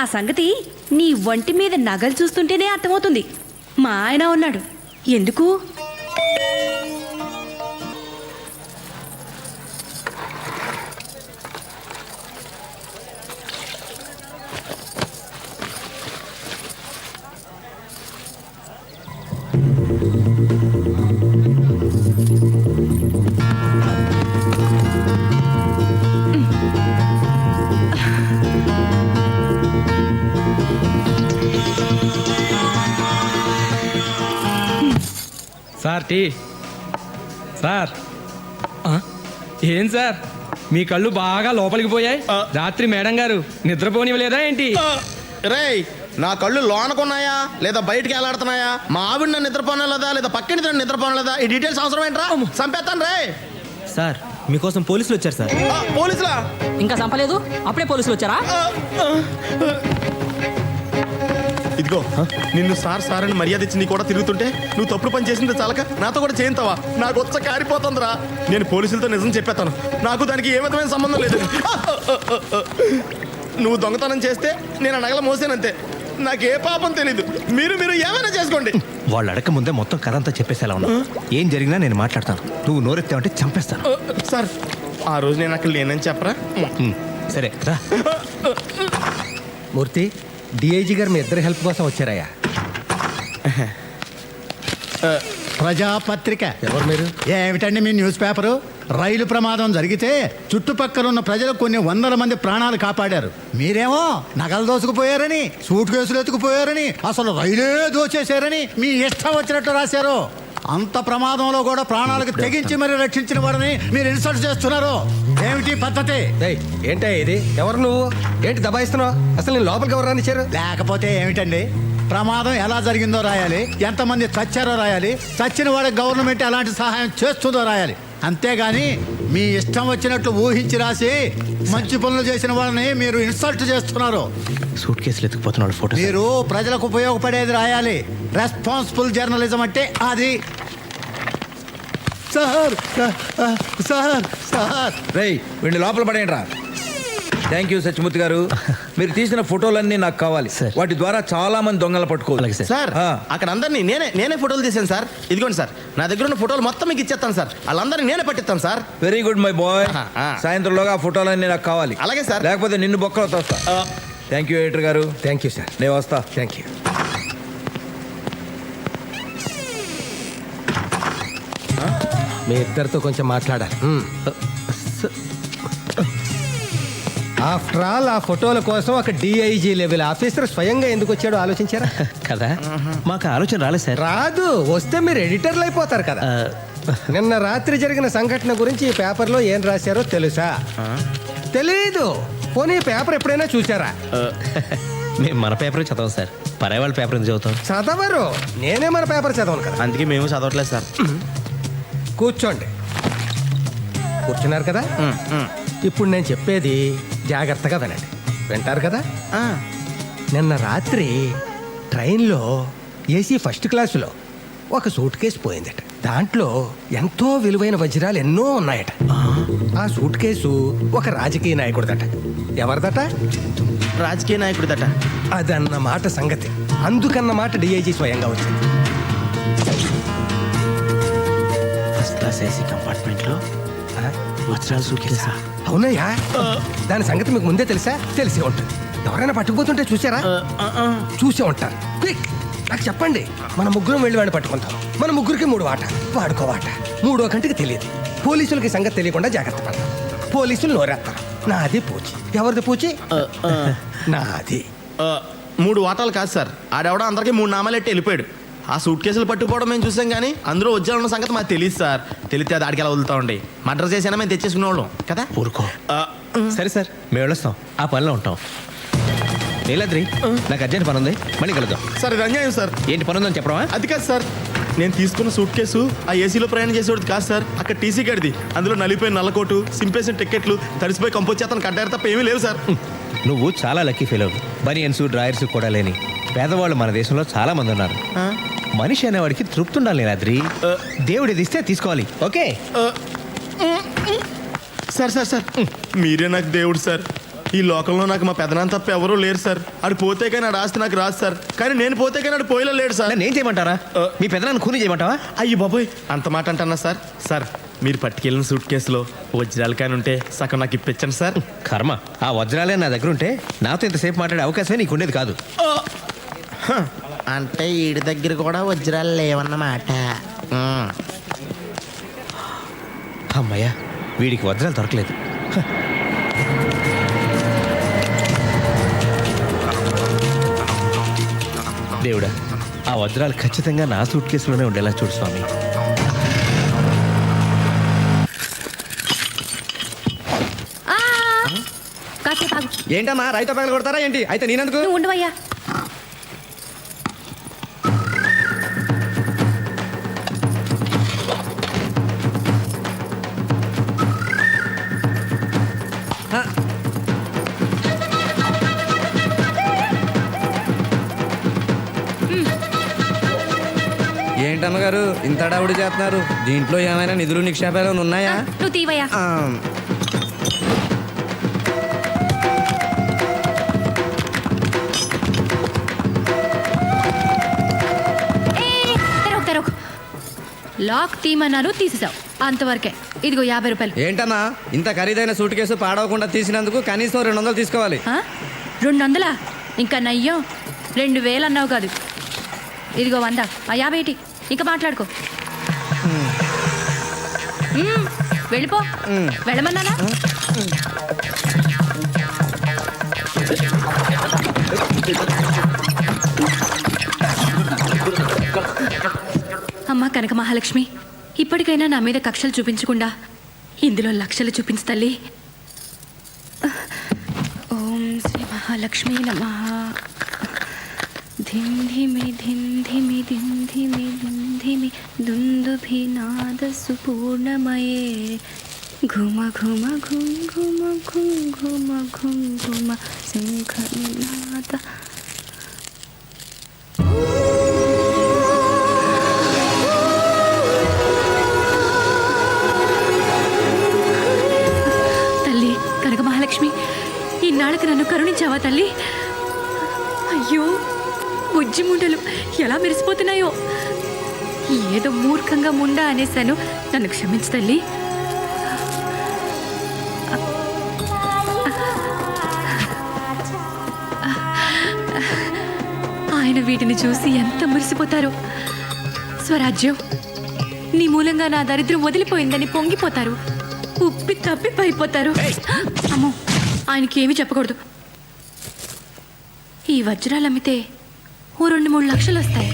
ఆ సంగతి నీ ఒంటి మీద నగలు చూస్తుంటేనే అర్థమవుతుంది. మా ఆయన ఉన్నాడు. ఎందుకు? Sir tea. సార్ ఏం సార్ మీ కళ్ళు బాగా లోపలికి పోయాయి? రాత్రి మేడం గారు నిద్రపోనివ్వలేదా ఏంటి? రేయ్, నా కళ్ళు లోనకున్నాయా లేదా బయటికి వెళ్ళాడుతున్నాయా? మా ఆవిడ నన్ను నిద్రపోనలేదా లేదా పక్కన నిద్రపోనలేదా? ఈ డీటెయిల్స్ అవసరం ఏంట్రా? చంపేస్తాను రే. సార్ మీకోసం పోలీసులు వచ్చారు సార్. పోలీసులా? ఇంకా చంపలేదు, అప్పుడే పోలీసులు వచ్చారా? ఇదిగో నిన్ను సార్ సార్ అని మర్యాద ఇచ్చి నీ కూడా తిరుగుతుంటే నువ్వు తప్పుడు పని చేసింది చాలక నాతో కూడా చేయింతావా? నాకు వచ్చ కారిపోతుందిరా. నేను పోలీసులతో నిజం చెప్పేస్తాను. నాకు దానికి ఏ విధమైన సంబంధం లేదు. నువ్వు దొంగతనం చేస్తే నేను నగల మోసానంతే. నాకే పాపం తెలీదు. మీరు ఏమైనా చేసుకోండి. వాళ్ళు అడగ ముందే మొత్తం కథ అంతా చెప్పేసేలా ఉన్నా. ఏం జరిగినా నేను మాట్లాడతాను. నువ్వు నోరెత్తావంటే చంపేస్తాను. సార్ ఆ రోజు నేను అక్కడ లేనని చెప్పరా? సరే రా. మూర్తి, డిఐజీ గారు మీ ఇద్దరి హెల్ప్ కోసం వచ్చారయ్యా. ప్రజాపత్రిక. ఎవరు మీరు? ఏమిటండి మీ న్యూస్ పేపరు? రైలు ప్రమాదం జరిగితే చుట్టుపక్కల ఉన్న ప్రజలు కొన్ని 100 మంది ప్రాణాలు కాపాడారు. మీరేమో నగలు దోసుకుపోయారని, సూట్ కేసులు ఎత్తుకుపోయారని, అసలు రైలే దోచేశారని మీ ఇష్టం వచ్చినట్టు రాశారు. అంత ప్రమాదంలో కూడా ప్రాణాలకు తెగించి మరి రక్షించిన వారిని మీరు ఇన్సల్ట్ చేస్తున్నారు. ఏమిటి పద్ధతి? ఏంటా ఇది? ఎవరు నువ్వు? ఏంటి దబాయిస్తున్నావు? అసలు నేను లోపలికి ఎవరు రానిచ్చారు? లేకపోతే ఏమిటండి? ప్రమాదం ఎలా జరిగిందో రాయాలి, ఎంతమంది చచ్చారో రాయాలి, చచ్చిన వాడికి గవర్నమెంట్ ఎలాంటి సహాయం చేస్తుందో రాయాలి. అంతేగాని మీ ఇష్టం వచ్చినట్లు ఊహించి రాసి మంచి పనులు చేసిన వాళ్ళని మీరు ఇన్సల్ట్ చేస్తున్నారు. సూట్ కేసులు ఎత్తుకుపోతున్నాడు ఫోటో. మీరు ప్రజలకు ఉపయోగపడేది రాయాలి. రెస్పాన్సిబుల్ జర్నలిజం అంటే అది. సార్ సార్ సార్ రేయ్ వీడిని లోపల పడేయండి రా. థ్యాంక్ యూ సత్యమూర్తి గారు. మీరు తీసిన ఫోటోలన్నీ నాకు కావాలి. వాటి ద్వారా చాలా మంది దొంగలు పట్టుకోవాలి. సార్ అక్కడ అందరినీ నేనే ఫోటోలు తీసాను సార్. ఇదిగోండి సార్, నా దగ్గర ఉన్న ఫోటోలు మొత్తం మీకు ఇచ్చేస్తాను సార్. వాళ్ళందరినీ నేనే పట్టిస్తాను sir. Very good my boy. సాయంత్రంలోగా ఆ ఫోటోలన్నీ నాకు కావాలి. అలాగే సార్. లేకపోతే నిన్ను బొక్కలో తోస్తా. థ్యాంక్ యూ ఎడిటర్ గారు. Thank you sir. నేను వస్తా. Thank you. మీ ఇద్దరితో కొంచెం మాట్లాడాలి. ఆఫ్టర్ ఆల్ ఆ ఫోటోల కోసం ఒక డిఐజీ లెవెల్ ఆఫీసర్ స్వయంగా ఎందుకు వచ్చాడో ఆలోచించారా? కదా మాకు ఆలోచన రాలేదు సార్. రాదు, వస్తే మీరు ఎడిటర్లు అయిపోతారు కదా. నిన్న రాత్రి జరిగిన సంఘటన గురించి ఈ పేపర్లో ఏం రాశారో తెలుసా? తెలీదు. పోనీ పేపర్ ఎప్పుడైనా చూసారా? మేము మన పేపర్ చదవం సార్. పరాయి వాళ్ళ పేపర్ ఎందుకు చదువుతాం? చదవరు. నేనే మన పేపర్ చదవను కదా. అందుకే మేము చదవట్లేదు సార్. కూర్చోండి. కూర్చున్నారు కదా. ఇప్పుడు నేను చెప్పేది జాగ్రత్తగా వినండి. వింటారు కదా? నిన్న రాత్రి ట్రైన్లో ఏసీ ఫస్ట్ క్లాసులో ఒక సూట్ కేసు పోయిందట. దాంట్లో ఎంతో విలువైన వజ్రాలు ఎన్నో ఉన్నాయట. ఆ సూట్ కేసు ఒక రాజకీయ నాయకుడిదట. ఎవరిదట? రాజకీయ నాయకుడిదట. అదన్నమాట సంగతి. అందుకన్నమాట డిఐజీ స్వయంగా వచ్చింది. ఫస్ట్ క్లాస్ ఏసీ కంపార్ట్మెంట్లో వజ్రాల సూట్ కేసా? అవునయ్యా దాని సంగతి మీకు ముందే తెలుసా? తెలిసే ఉంటుంది. ఎవరైనా పట్టుకుపోతుంటే చూసారా? చూసే ఉంటారు. క్విక్ నాకు చెప్పండి, మన ముగ్గురం వెళ్ళి వాడిని పట్టుకుంటాం. మన ముగ్గురికి 3 వాట, వాడుకో వాట. 3వ కంటికి తెలియదు. పోలీసులకి సంగతి తెలియకుండా జాగ్రత్త పడతాం. పోలీసులు నోరేస్తారు. నాది పూచి. ఎవరిది పూచి? నాది. 3 వాటాలు కాదు సార్, ఆడెవడో అందరికీ 3 నామాలు ఎట్టి వెళ్ళిపోయాడు. ఆ సూట్ కేసులు పట్టుకుపోవడం మేము చూసాం కానీ అందులో వజ్రాలు ఉన్న సంగతి మాకు తెలియదు సార్. తెలిస్తే అది ఆడికి ఎలా వదులుతామండి. మర్డర్ చేసినా మేము తెచ్చేసుకునే వాళ్ళం కదా. ఊరుకో. సరే సార్, మేము వెళ్ళొస్తాం. ఆ పనిలో ఉంటాం. నీలాద్రి, నాకు అర్జెంట్ పని ఉంది, మళ్ళీ కలుద్దాం. సార్ ఇది అన్యాయం సార్. ఏంటి పని ఉందని చెప్పడమా? అది కాదు సార్, నేను తీసుకున్న సూట్ కేసు ఆ ఏసీలో ప్రయాణం చేసేవాడు కాదు సార్. అక్కడ టీసీ గడిది. అందులో నలిపోయిన నల్లకోటు, సింపేసిన టికెట్లు, తడిసిపోయి కంపోజ్ చేతను కట్టారు తప్ప ఏమీ లేవు సార్. నువ్వు చాలా లక్కీ ఫీల్ అవ్వు. బనియన్స్ డ్రాయర్స్ కూడా లేని పేదవాళ్ళు మన దేశంలో చాలా మంది ఉన్నారు. మనిషి అనేవాడికి తృప్తి ఉండాలి నీలాద్రి. దేవుడు ఇది ఇస్తే తీసుకోవాలి. ఓకే సార్ సార్ సార్ మీరే నాకు దేవుడు సార్. ఈ లోకంలో నాకు మా పెదనాన్న తప్ప ఎవరూ లేరు సార్. ఆడు పోతే కానీ ఆడు ఆస్తి నాకు రాదు సార్. కానీ నేను పోతే కానీ ఆడు పోయిలో లేడు సార్. నేను చేయమంటారా? మీ పెదనాన్ని కూని చేయమంటావా? అయ్యి బాబోయ్, అంత మాట అంటున్నా సార్. సార్ మీరు పట్టుకెళ్ళిన సూట్ కేసులో వజ్రాలు కానీ ఉంటే సగం నాకు ఇప్పించండి సార్. కర్మ, ఆ వజ్రాలే నా దగ్గర ఉంటే నాతో ఇంతసేపు మాట్లాడే అవకాశమే నీకు ఉండేది కాదు. అంటే ఈడి దగ్గర కూడా వజ్రాలు లేవన్నమాట. అమ్మయ్యా, వీడికి వజ్రాలు దొరకలేదు. దేవుడా, ఆ వజ్రాలు ఖచ్చితంగా నా సూట్ కేసులోనే ఉండేలా చూడు స్వామి. ఏంటమ్మా రైతు పగలు కొడతారా ఏంటి? అయితే నేనెందుకు? ఉండవయ్యా. ఏంటమ్మగారు ఇంత హడావుడి చేస్తున్నారు? దీంట్లో ఏమైనా నిధులు నిక్షేపాలు ఉన్నాయా? నువ్వు తీవయ్యా. లాక్ తీమన్నాను, తీసేసావు. అంతవరకే. ఇదిగో 50 రూపాయలు. ఏంటమ్మా ఇంత ఖరీదైన సూట్ కేసు పాడవకుండా తీసినందుకు కనీసం 200 తీసుకోవాలి. 200? ఇంకా నయ్యం 2000 అన్నావు కాదు. ఇదిగో 100. ఆ 50 ఏంటి? ఇంకా మాట్లాడుకో. వెళ్ళిపో. వెళ్ళమన్నానా? అమ్మా కనక మహాలక్ష్మి, ఇప్పటికైనా నా మీద కక్షలు చూపించకుండా ఇందులో లక్షలు చూపించు తల్లి. ఓం శ్రీ మహాలక్ష్మి నమః. ధిం ధిమి ధిం ధిమి ధిం ధిమి ధిం ధిమి దుందుభినాద సుపూర్ణమయే ఘుమ ఘుమ ఘుం ఘుమ ఘుం ఘుమ ఘుం ఘుమ శంఖనాద. తల్లి కనక మహాలక్ష్మి, ఇన్నాళ్ళకి నన్ను కరుణించావా తల్లి? అయ్యో, బుజ్జి ముండలు ఎలా మెరిసిపోతున్నాయో. ఏదో మూర్ఖంగా ముండా అనేసాను, నన్ను క్షమించు తల్లి. ఆయన వీటిని చూసి ఎంత మురిసిపోతారో. స్వరాజ్యం, నీ మూలంగా నా దరిద్రం వదిలిపోయిందని పొంగిపోతారు. ఉప్పి తప్పి పడిపోతారు. అమ్మో, ఆయనకి ఏమీ చెప్పకూడదు. ఈ వజ్రాలు అమ్మితే ఓ 2-3 లక్షలు వస్తాయి.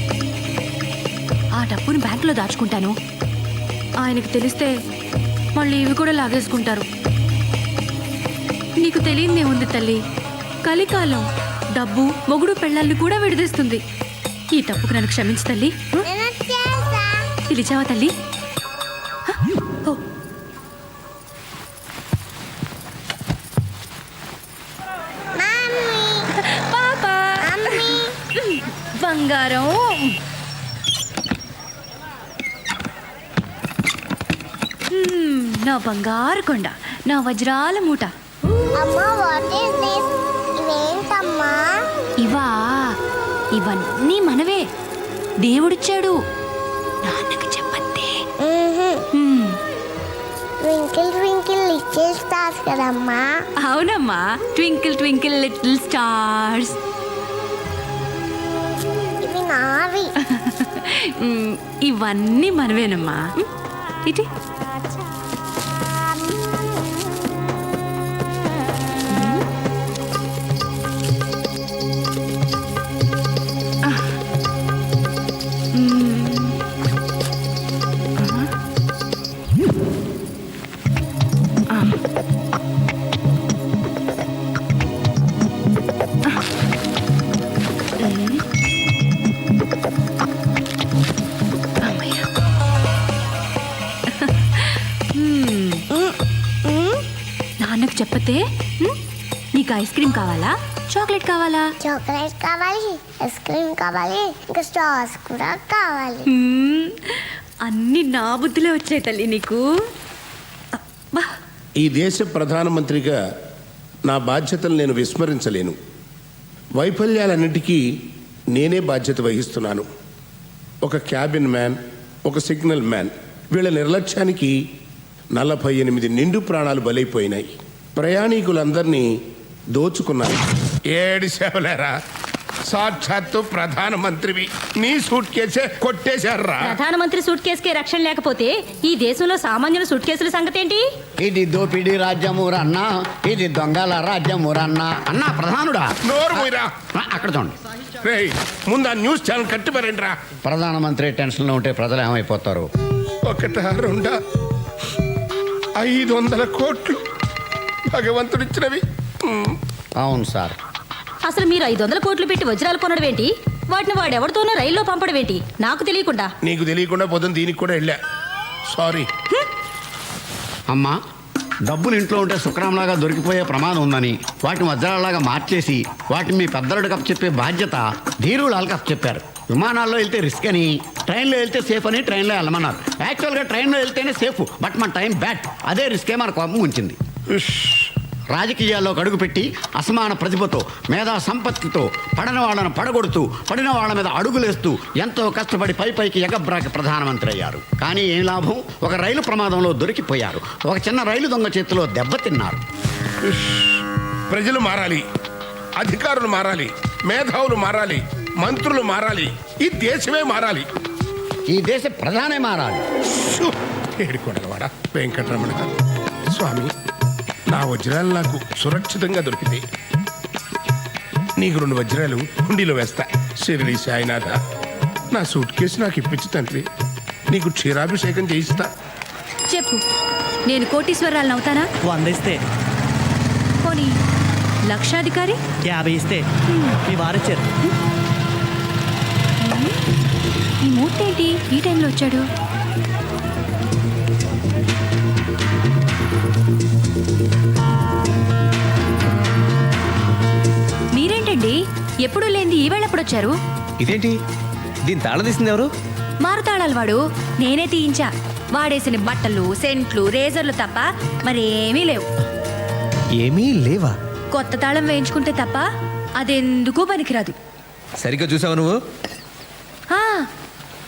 ఆ డబ్బుని బ్యాంకులో దాచుకుంటాను. ఆయనకు తెలిస్తే మళ్ళీ ఇవి కూడా లాగేసుకుంటారు. నీకు తెలియదే ఉంది తల్లి, కలికాలం డబ్బు మొగుడు పెళ్ళాలను కూడా విడదీస్తుంది. ఈ తప్పుకు నన్ను క్షమించు తల్లి. పిలిచావా తల్లి? పాపా, బంగారం. నా బంగారు కొండ, నా వజ్రాల మూట. ఇవా, ఇవన్నీ మనవే, దేవుడిచ్చాడు. నాన్నకి చెప్పండి. ట్వింకిల్ ట్వింకిల్ స్టార్స్ కదమ్మా. అవునమ్మా, ట్వింకిల్ ట్వింకిల్ లిటిల్ స్టార్స్. ఇవి నావి. ఇవన్నీ మనవేనమ్మా. ఇటీ నాన్నకు చెప్పతే నీకు ఐస్ క్రీమ్ కావాలా, చాక్లెట్ కావాలా? చాక్లెట్ కావాలి, ఐస్ క్రీమ్ కావాలి, ఇంకా స్టార్స్ కూడా కావాలి. అన్ని నా బుద్ధిలో వచ్చాయి తల్లి నీకు. ఈ దేశ ప్రధానమంత్రిగా నా బాధ్యతలు నేను విస్మరించలేను. వైఫల్యాలన్నిటికీ నేనే బాధ్యత వహిస్తున్నాను. ఒక క్యాబిన్ మ్యాన్, ఒక సిగ్నల్ మ్యాన్, వీళ్ళ నిర్లక్ష్యానికి 48 నిండు ప్రాణాలు బలైపోయినాయి. ప్రయాణికులందరినీ దోచుకున్నారు. ఏడిసేవలేరా, సాక్షాత్తు ప్రధానమంత్రివి, నీ సూట్ కేసే కొట్టేశారా? ప్రధానమంత్రి సూట్ కేసుకే రక్షణ లేకపోతే ఈ దేశంలో సామాన్యుల సూట్ కేసుల సంగతి ఏంటి? ఇది దోపిడీ రాజ్యమురన్నా, ఇది దొంగల రాజ్యమురన్నా. అన్నా ప్రధానుడా, నోరు పోయిరా. అక్కడ చూడండి. రేయ్, ముందు ఆ న్యూస్ ఛానల్ కట్టిపారండిరా. ప్రధానమంత్రి టెన్షన్లో ఉంటే ప్రజలు ఏమైపోతారు? 1, 2, 500 కోట్లు భగవంతుడిచ్చినవి. అవును సార్. అసలు మీరు 500 కోట్లు పెట్టి వజ్రాలు కొనడం ఏంటి? వాటిని వాడెవరితోనో రైల్లో పంపడం ఏంటి? నాకు తెలియకుండా. నీకు తెలియకుండా పొద్దున దీనికి కూడా వెళ్ళా. సారీ. అమ్మా, డబ్బులు ఇంట్లో ఉంటే శుక్రంలాగా దొరికిపోయే ప్రమాదం ఉందని వాటిని వజ్రాలలాగా మార్చేసి వాటిని మీ పెద్దలకు అప్పచెప్పే బాధ్యత ధీరులాలకు అప్పచెప్పారు. విమానాల్లో వెళ్తే రిస్క్ అని, ట్రైన్లో వెళ్తే సేఫ్ అని ట్రైన్లో వెళ్ళమన్నారు. యాక్చువల్గా ట్రైన్లో వెళ్తేనే సేఫ్, బట్ మన టైం బ్యాడ్. అదే రిస్కే మన కోపం ఉంచింది. రాజకీయాల్లో అడుగుపెట్టి అసమాన ప్రతిభతో, మేధా సంపత్తితో పడని వాళ్ళను పడగొడుతూ, పడిన వాళ్ళ మీద అడుగులేస్తూ ఎంతో కష్టపడి పైకి ఎగబ్రాకి ప్రధానమంత్రి అయ్యారు. కానీ ఏం లాభం? ఒక రైలు ప్రమాదంలో దొరికిపోయారు. ఒక చిన్న రైలు దొంగ చేతిలో దెబ్బతిన్నారు. ప్రజలు మారాలి, అధికారులు మారాలి, మేధావులు మారాలి, మంత్రులు మారాలి, ఈ దేశమే మారాలి. ఈ దేశ ప్రధానే మారాలి. ఏడుకొండలవాడ వెంకటరమణ స్వామి, నా వజ్రాలు నాకు సురక్షితంగా దొరికితే నీకు 2 వజ్రాలు హుండీలో వేస్తా. శిరిడి సాయినాథ, నా సూట్ కేసు నాకు ఇప్పించు తండ్రి, నీకు క్షీరాభిషేకం చేయిస్తా. చెప్పు, నేను కోటీశ్వరాలను అవుతానా? 100 ఇస్తే. పోనీ లక్షాధికారి? 50 ఇస్తే. మీ వారిచ్చారు. ఈ మూర్తి ఏంటి ఈ టైంలో వచ్చాడు? మీరేంటండి ఎప్పుడు లేనిది ఈ వేళ ఎప్పుడు వచ్చారు? ఇదేంటి, దీని తాళం తీసింది ఎవరు? మారుతాళాలు వాడు, నేనే తీయించా. వాడేసిన బట్టలు, సెంట్లు, రేజర్లు తప్ప మరేమీ లేవు. ఏమీ లేవా? కొత్త తాళం వేయించుకుంటే తప్ప అదెందుకూ పనికిరాదు. సరిగ్గా చూసావు నువ్వు?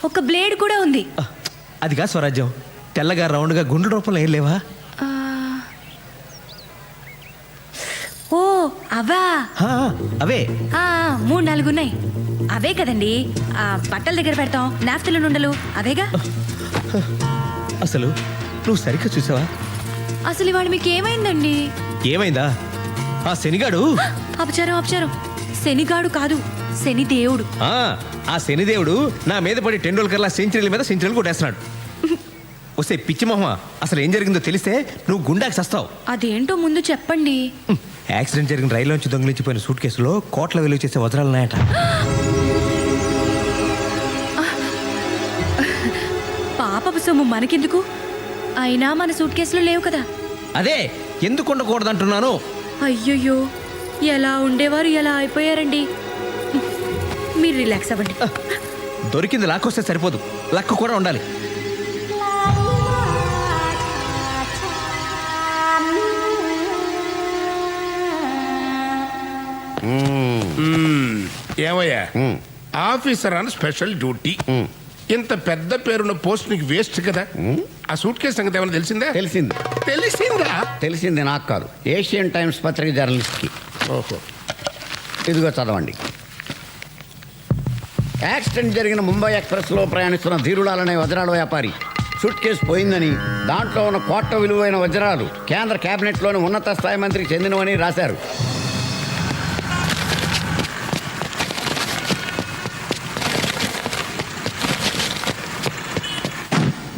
ఒక బ్లేడ్ కూడా ఉంది. అది కాదు స్వరాజ్యం, తెల్లగా రౌండ్గా గుండ్ల రూపంలో ఏం లేవా? ఓ అవా? అవే 3-4 ఉన్నాయి. అవే కదండి, బట్టల దగ్గర పెడతాం, నాఫ్తల నుండలు అవేగా. అసలు నువ్వు సరిగ్గా చూసావా? అసలు ఇవాళ మీకు ఏమైందండి? ఏమైందా? ఆ శనిగాడు. అపచారం. శనిగాడు కాదు, శనిదేవుడు. ఆ శనిదేవుడు నా మీద పడి టెండూల్కర్లా సెంచరీల మీద సెంచరీలు కొట్టేస్తున్నాడు. వస్తే పిచ్చి మొహమ, అసలు ఏం జరిగిందో తెలిస్తే నువ్వు గుండాకి సస్తావు. అదేంటో ముందు చెప్పండి. యాక్సిడెంట్ జరిగిన రైల్లోంచి దొంగిలించిపోయిన సూట్ కేసులో కోట్ల విలువ చేసే వజ్రాలున్నాయట. పాపపు సొమ్ము మనకెందుకు? అయినా మన సూట్ కేసులో లేవు కదా. అదే ఎందుకు ఉండకూడదంటున్నాను. అయ్యయ్యో, ఎలా ఉండేవారు ఎలా అయిపోయారండి. మీరు రిలాక్స్ అవ్వండి. దొరికింది లాక్కొస్తే సరిపోదు, లక్ కూడా ఉండాలి. ఏమయ్యా, ఆఫీసర్ అని స్పెషల్ డ్యూటీ. ఇంత పెద్ద పేరున్న పోస్ట్ నీకు వేస్ట్ కదా. ఆ సూట్ కేసు సంగతి ఏమైనా తెలిసిందా? తెలిసిందా? తెలిసింది నాకు కాదు, ఏషియన్ టైమ్స్ పత్రిక జర్నలిస్ట్కి. ఓహో, ఇదిగో చదవండి. యాక్సిడెంట్ జరిగిన ముంబై ఎక్స్ప్రెస్లో ప్రయాణిస్తున్న ధీరులాలనే వజ్రాల వ్యాపారి సూట్ కేసు పోయిందని, దాంట్లో ఉన్న కోట్ల విలువైన వజ్రాలు కేంద్ర కేబినెట్లోని ఉన్నత స్థాయి మంత్రికి చెందినవని రాశారు.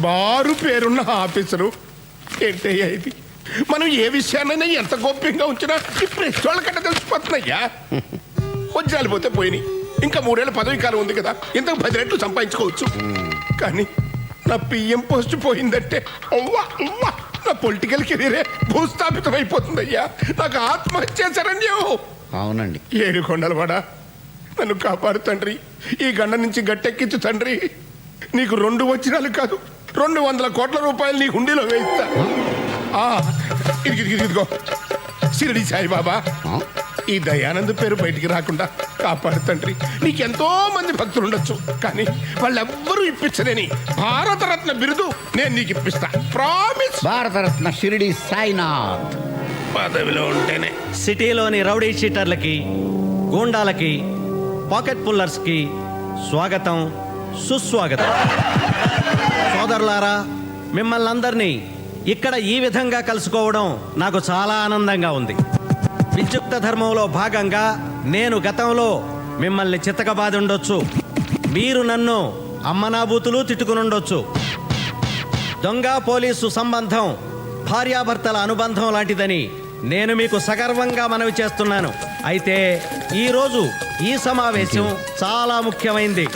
బారు పేరున్న ఆఫీసరు ఏంటయ్యా ఇది? మనం ఏ విషయాన్నైనా ఎంత గోప్యంగా ఉంచినా ఈ ప్రెస్ వాళ్ళకంటే తెలిసిపోతున్నాయ్యా. వజ్రాలు పోతే పోయినాయి, ఇంకా 3 ఏళ్ళ పదవి కాలం ఉంది కదా, ఇంతకు 10 రెట్లు సంపాదించుకోవచ్చు. కానీ నా పిఎం పోస్ట్ పోయిందంటే అవ్వా అవ్వా, నా పొలిటికల్ కెరీరే భూస్థాపితం అయిపోతుందయ్యా. నాకు ఆత్మహత్య శరణ్యం. అవునండి. ఏడుకొండలవాడా, నన్ను కాపాడు తండ్రి, ఈ గండ నుంచి గట్టెక్కించు తండ్రి. నీకు 2 వజ్రాలు కాదు, 200 కోట్ల రూపాయలు నీ హుండీలో వేయిస్తా. ఇదిగో షిరిడి సాయిబాబా, ఈ దయానంద్ పేరు బయటికి రాకుండా కాపాడు తండ్రి. నీకెంతో మంది భక్తులు ఉండొచ్చు, కానీ వాళ్ళెవ్వరూ ఇప్పించలేని భారతరత్న బిరుదు నేను నీకు ఇప్పిస్తా. ప్రామిస్. భారతరత్న షిరిడి సాయినాథ్. పదవిలో ఉంటేనే సిటీలోని రౌడీ షీటర్లకి, గూండాలకి, పాకెట్ పుల్లర్స్కి స్వాగతం, సుస్వాగతం. సోదరులారా, మిమ్మల్ని అందరినీ ఇక్కడ ఈ విధంగా కలుసుకోవడం నాకు చాలా ఆనందంగా ఉంది. విద్యుక్త ధర్మంలో భాగంగా నేను గతంలో మిమ్మల్ని చితకబాది ఉండొచ్చు, మీరు నన్ను అమ్మనాబూతులు తిట్టుకునుండొచ్చు. దొంగ పోలీసు సంబంధం భార్యాభర్తల అనుబంధం లాంటిదని నేను మీకు సగర్వంగా మనవి చేస్తున్నాను. అయితే ఈరోజు ఈ సమావేశం చాలా ముఖ్యమైంది.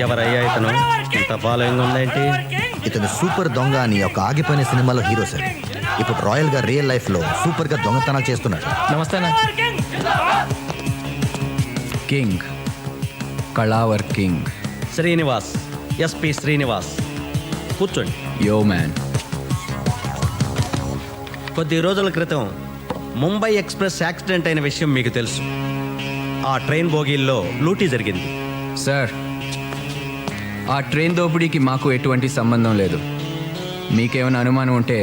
ఎవరయ్యా ఇతను? ఇంత ఫాలోయింగ్ ఉందేంటి? ఇతను సూపర్ దొంగ అని ఒక ఆగిపోయిన సినిమాలో హీరో సార్. ఇప్పుడు రాయల్ గా రియల్ లైఫ్ లో సూపర్ గా దొంగతనాలు చేస్తున్నాడు. నమస్తే. కింగ్, కళావర్ కింగ్ శ్రీనివాస్, ఎస్పి శ్రీనివాస్. కూర్చోండి. Yo man. కొద్ది రోజుల క్రితం ముంబై ఎక్స్ప్రెస్ యాక్సిడెంట్ అయిన విషయం మీకు తెలుసు. ఆ ట్రైన్ బోగీల్లో లూటీ జరిగింది. సార్, ఆ ట్రైన్ దోపిడీకి మాకు ఎటువంటి సంబంధం లేదు. మీకేమైనా అనుమానం ఉంటే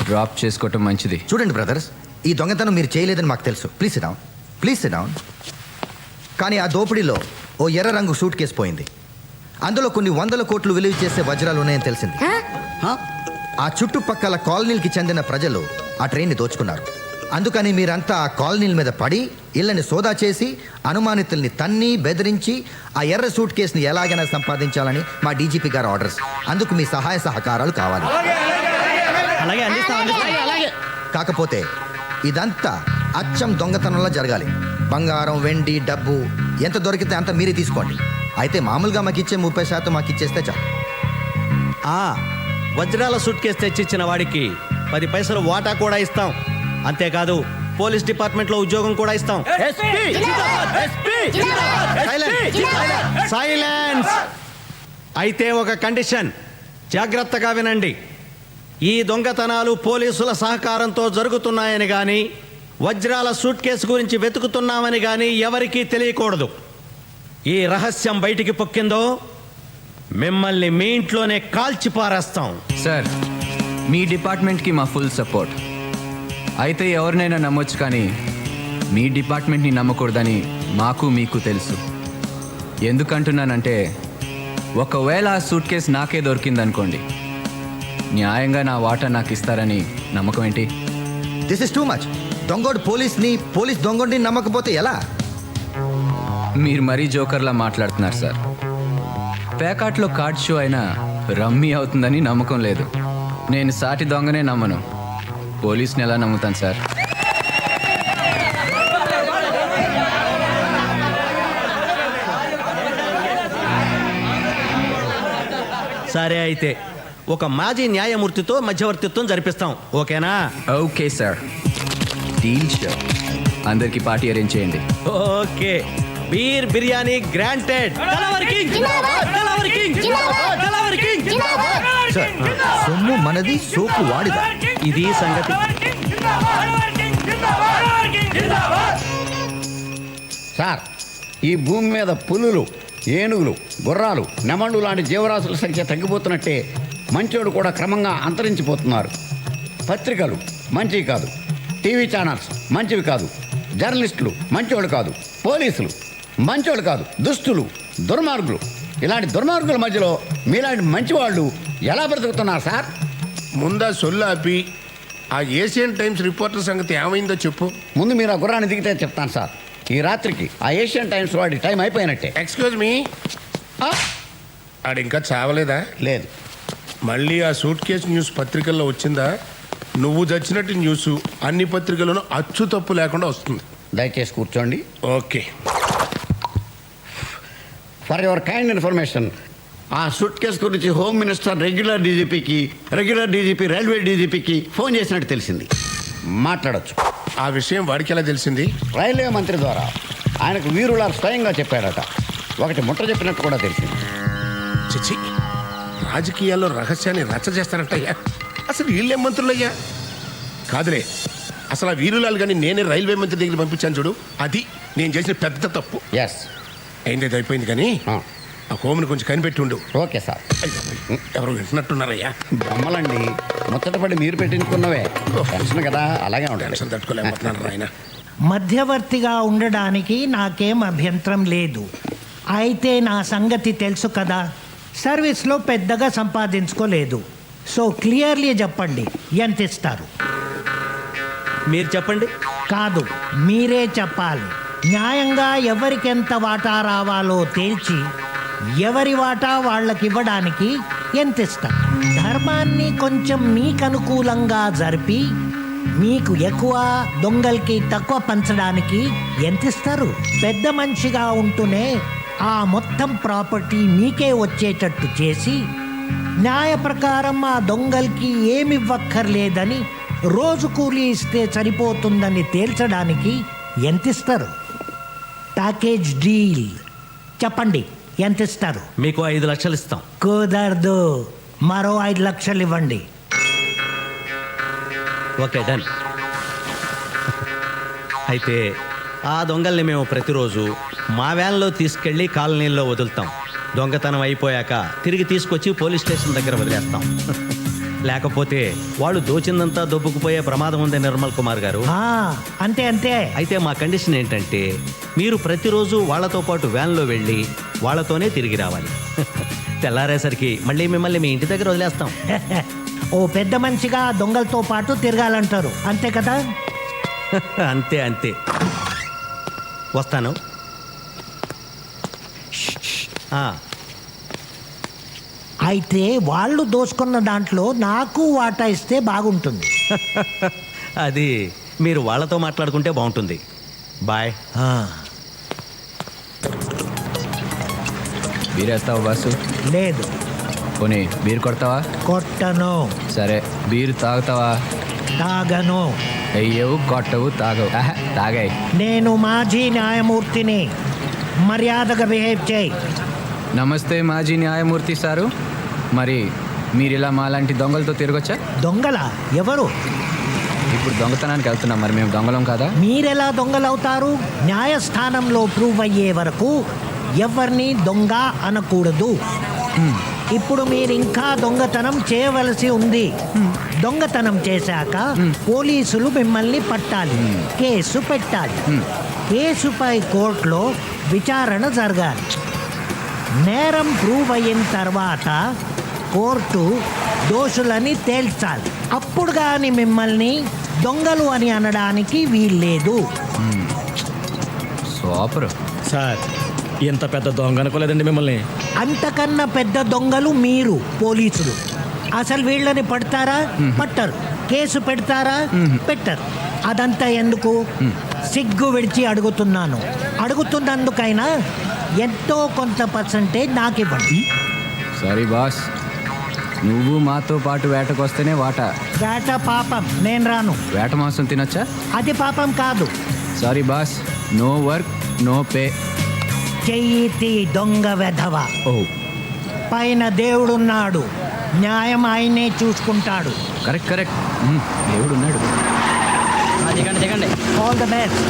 డ్రాప్ చేసుకోవటం మంచిది. చూడండి బ్రదర్స్, ఈ దొంగతనం మీరు చేయలేదని మాకు తెలుసు. Please SIT down, please SIT down. కానీ ఆ దోపిడీలో ఓ ఎర్ర రంగు సూట్ కేసు పోయింది. అందులో కొన్ని 100 కోట్లు విలువ చేసే వజ్రాలు ఉన్నాయని తెలిసింది. ఆ చుట్టుపక్కల కాలనీలకి చెందిన ప్రజలు ఆ ట్రైన్ని దోచుకున్నారు. అందుకని మీరంతా ఆ కాలనీల మీద పడి ఇళ్ళని సోదా చేసి అనుమానితుల్ని తన్ని బెదిరించి ఆ ఎర్ర సూట్ కేసుని ఎలాగైనా సంపాదించాలని మా డీజీపీ గారు ఆర్డర్స్. అందుకు మీ సహాయ సహకారాలు కావాలి. కాకపోతే ఇదంతా అచ్చం దొంగతనంలో జరగాలి. బంగారం, వెండి, డబ్బు ఎంత దొరికితే అంత మీరే తీసుకోండి. అయితే మామూలుగా మాకు ఇచ్చే 30% మాకు ఇచ్చేస్తే చాలు. వజ్రాల సూట్ కేసు తెచ్చిచ్చిన వాడికి 10 పైసలు వాటా కూడా ఇస్తాం. అంతేకాదు, పోలీస్ డిపార్ట్మెంట్లో ఉద్యోగం కూడా ఇస్తాం. సైలెన్స్. అయితే ఒక కండిషన్, జాగ్రత్తగా వినండి. ఈ దొంగతనాలు పోలీసుల సహకారంతో జరుగుతున్నాయని కానీ, వజ్రాల సూట్ కేసు గురించి వెతుకుతున్నామని కానీ ఎవరికీ తెలియకూడదు. ఈ రహస్యం బయటికి పొక్కిందో మిమ్మల్ని మీ ఇంట్లోనే కాల్చి పారేస్తాం. సార్, మీ డిపార్ట్మెంట్కి మా ఫుల్ సపోర్ట్. అయితే ఎవరినైనా నమ్మొచ్చు, కానీ మీ డిపార్ట్మెంట్ని నమ్మకూడదని మాకు మీకు తెలుసు. ఎందుకంటున్నానంటే, ఒకవేళ ఆ సూట్ కేసు నాకే దొరికిందనుకోండి, న్యాయంగా నా వాటా నాకు ఇస్తారని నమ్మకం ఏంటి? This is too much. దొంగోడు పోలీస్ దొంగోడిని నమ్మకపోతే ఎలా? మీరు మరీ జోకర్లా మాట్లాడుతున్నారు సార్. పేకాట్లో కార్డ్ షో అయినా రమ్మీ అవుతుందని నమ్మకం లేదు. నేను సాటి దొంగనే నమ్మను, పోలీస్ని ఎలా నమ్ముతాను సార్? సరే, అయితే ఒక మాజీ న్యాయమూర్తితో మధ్యవర్తిత్వం జరిపిస్తాం. ఓకేనా? Okay sir, deal show. అందరికి పార్టీ అరేంజ్ చేయండి. ఓకే. Beer biryani granted. సొమ్ము మనది, సోపు వాడిదా. ఇది సంగతి. సార్ ఈ భూమి మీద పులులు, ఏనుగులు, గుర్రాలు, నెమళ్ళు లాంటి జీవరాశుల సంఖ్య తగ్గిపోతున్నట్టే మంచోడు కూడా క్రమంగా అంతరించిపోతున్నారు. పత్రికలు మంచివి కాదు, టీవీ ఛానల్స్ మంచివి కాదు, జర్నలిస్టులు మంచోళ్ళు కాదు, పోలీసులు మంచోళ్ళు కాదు, దుస్తులు, దుర్మార్గులు. ఇలాంటి దుర్మార్గుల మధ్యలో మీలాంటి మంచివాళ్ళు ఎలా బ్రతుకుతున్నారు సార్? ముందా సొల్లాపి ఆ ఏషియన్ టైమ్స్ రిపోర్టర్ సంగతి ఏమైందో చెప్పు. ముందు మీరు ఆ గుర్రాన్ని దిగితే చెప్తాను సార్. ఈ రాత్రికి ఆ ఏషియన్ టైమ్స్ వాడి టైం అయిపోయినట్టే. ఎక్స్క్యూజ్ మీ, ఆడు ఇంకా చావలేదా? లేదు. మళ్ళీ ఆ సూట్ కేసు న్యూస్ పత్రికల్లో వచ్చిందా? నువ్వు చచ్చినట్టు న్యూస్ అన్ని పత్రికల్లోనూ అచ్చు తప్పు లేకుండా వస్తుంది. దయచేసి కూర్చోండి. Okay. For your kind information, ఆ సూట్ కేసు గురించి home minister regular DGP railway డీజీపీకి ఫోన్ చేసినట్టు తెలిసింది. మాట్లాడొచ్చు. ఆ విషయం వాడికి ఎలా తెలిసింది? రైల్వే మంత్రి ద్వారా ఆయనకు వీరులా స్వయంగా చెప్పాడట. ఒకటి ముట్ట చెప్పినట్టు కూడా తెలిసింది. చిచి, రాజకీయాల్లో రహస్యాన్ని రచ్చ చేస్తారంటయ్యా. అసలు వీళ్ళే మంత్రులయ్యా? కాదులే, అసలు ఆ వీరులాలు కానీ నేనే రైల్వే మంత్రి దగ్గర పంపించాను చూడు, అది నేను చేసిన పెద్ద తప్పు. ఎస్, అయింది అయిపోయింది. కానీ ఆ హోమ్ని కొంచెం కనిపెట్టి ఉండు. Okay sir. ఎవరు వింటున్నట్టున్నారయ్యా? బొమ్మలండి, ముచ్చటపడి మీరు పెట్టించుకున్నవే. టెన్షన్ కదా, అలాగే ఉంటాయి. టెన్షన్ తట్టుకోలేకపోతున్నారు ఆయన. మధ్యవర్తిగా ఉండడానికి నాకేం అభ్యంతరం లేదు. అయితే నా సంగతి తెలుసు కదా, సర్వీస్లో పెద్దగా సంపాదించుకోలేదు. సో క్లియర్లీ చెప్పండి, ఎంత ఇస్తారు? మీరు చెప్పండి. కాదు, మీరే చెప్పాలి. న్యాయంగా ఎవరికెంత వాటా రావాలో తేల్చి ఎవరి వాటా వాళ్ళకి ఇవ్వడానికి ఎంత ఇస్తాం? ధర్మాన్ని కొంచెం మీకు అనుకూలంగా జరిపి మీకు ఎక్కువ, దొంగలకి తక్కువ పంచడానికి ఎంత ఇస్తారు? పెద్ద మనిషిగా ఉంటూనే ఆ మొత్తం ప్రాపర్టీ మీకే వచ్చేటట్టు చేసి న్యాయ ప్రకారం ఆ దొంగలకి ఏమివ్వక్కర్లేదని రోజు కూలీ ఇస్తే సరిపోతుందని తేల్చడానికి ఎంత ఇస్తారు? Package deal. చెప్పండి, ఎంత ఇస్తారు? మీకు 5 లక్షలు ఇస్తాం. కుదరదు, మరో 5 లక్షలు ఇవ్వండి. Okay, done. అయితే ఆ దొంగల్ని మేము ప్రతిరోజు మా వ్యాన్లో తీసుకెళ్ళి కాలనీల్లో వదులుతాం. దొంగతనం అయిపోయాక తిరిగి తీసుకొచ్చి పోలీస్ స్టేషన్ దగ్గర వదిలేస్తాం. లేకపోతే వాళ్ళు దోచిందంతా దొబ్బుకుపోయే ప్రమాదం ఉంది నిర్మల్ కుమార్ గారు. అంతే అంతే. అయితే మా కండిషన్ ఏంటంటే మీరు ప్రతిరోజు వాళ్ళతో పాటు వ్యాన్లో వెళ్ళి వాళ్ళతోనే తిరిగి రావాలి. తెల్లారేసరికి మళ్ళీ మిమ్మల్ని మీ ఇంటి దగ్గర వదిలేస్తాం. ఓ పెద్ద మనిషిగా దొంగలతో పాటు తిరగాలంటారు, అంతే కదా? అంతే అంతే. వస్తాను. అయితే వాళ్ళు దోసుకున్న దాంట్లో నాకు వాటా ఇస్తే బాగుంటుంది. అది మీరు వాళ్ళతో మాట్లాడుకుంటే బాగుంటుంది. బాయ్. బీరేస్తావా బాసు? లేదు. పోనీ బీరు కొడతావా? కొట్టను. సరే, బీరు తాగుతావా? తాగను. అయ్యవు, కొట్టవు, తాగవు. తాగాయి. నేను మాజీ న్యాయమూర్తిని, మర్యాదగా బిహేవ్ చేయి. నమస్తే మాజీ న్యాయమూర్తి సారు. మరి మీరు ఇలా మాలాంటి దొంగలతో తిరగొచ్చా? దొంగల? ఎవరు? ఇప్పుడు దొంగతనానికి వెళ్తున్నాం, మరి మేము దొంగలం కదా? మీరెలా దొంగలవుతారు? న్యాయస్థానంలో ప్రూవ్ అయ్యే వరకు ఎవరిని దొంగ అనకూడదు. ఇప్పుడు మీరు ఇంకా దొంగతనం చేయవలసి ఉంది. దొంగతనం చేశాక పోలీసులు మిమ్మల్ని పట్టాలి, కేసు పెట్టాలి. కేసుపై కోర్టులో విచారణ జరగాలి. నేరం ప్రూవ్ అయిన తర్వాత కోర్టు దోషులని తేల్చాలి. అప్పుడు కానీ మిమ్మల్ని దొంగలు అని అనడానికి వీల్లేదు. సూపర్ సార్, ఎంత పెద్ద దొంగ అనుకోలేదండి మిమ్మల్ని. అంతకన్నా పెద్ద దొంగలు మీరు పోలీసులు. అసలు వీళ్ళని పడతారా? పట్టరు. కేసు పెడతారా? పెట్టరు. అదంతా ఎందుకు? సిగ్గు విడిచి అడుగుతున్నాను. అడుగుతున్నందుకైనా ఎంతో కొంత పర్సంటేజ్ నాకు ఇవ్వండి. సారీ బాస్, నువ్వు మాతో పాటు వేటకు వస్తేనే వాటా. వేట పాపం, నేను రాను. వేట మాంసం తినొచ్చా? అది పాపం కాదు. Sorry boss, no work no pay. చెయ్యి దొంగ వెధవ. ఓ, పైన దేవుడున్నాడు, న్యాయం ఆయనే చూసుకుంటాడు. కరెక్ట్ కరెక్ట్, దేవుడున్నాడు. దిగండి దిగండి. All the best.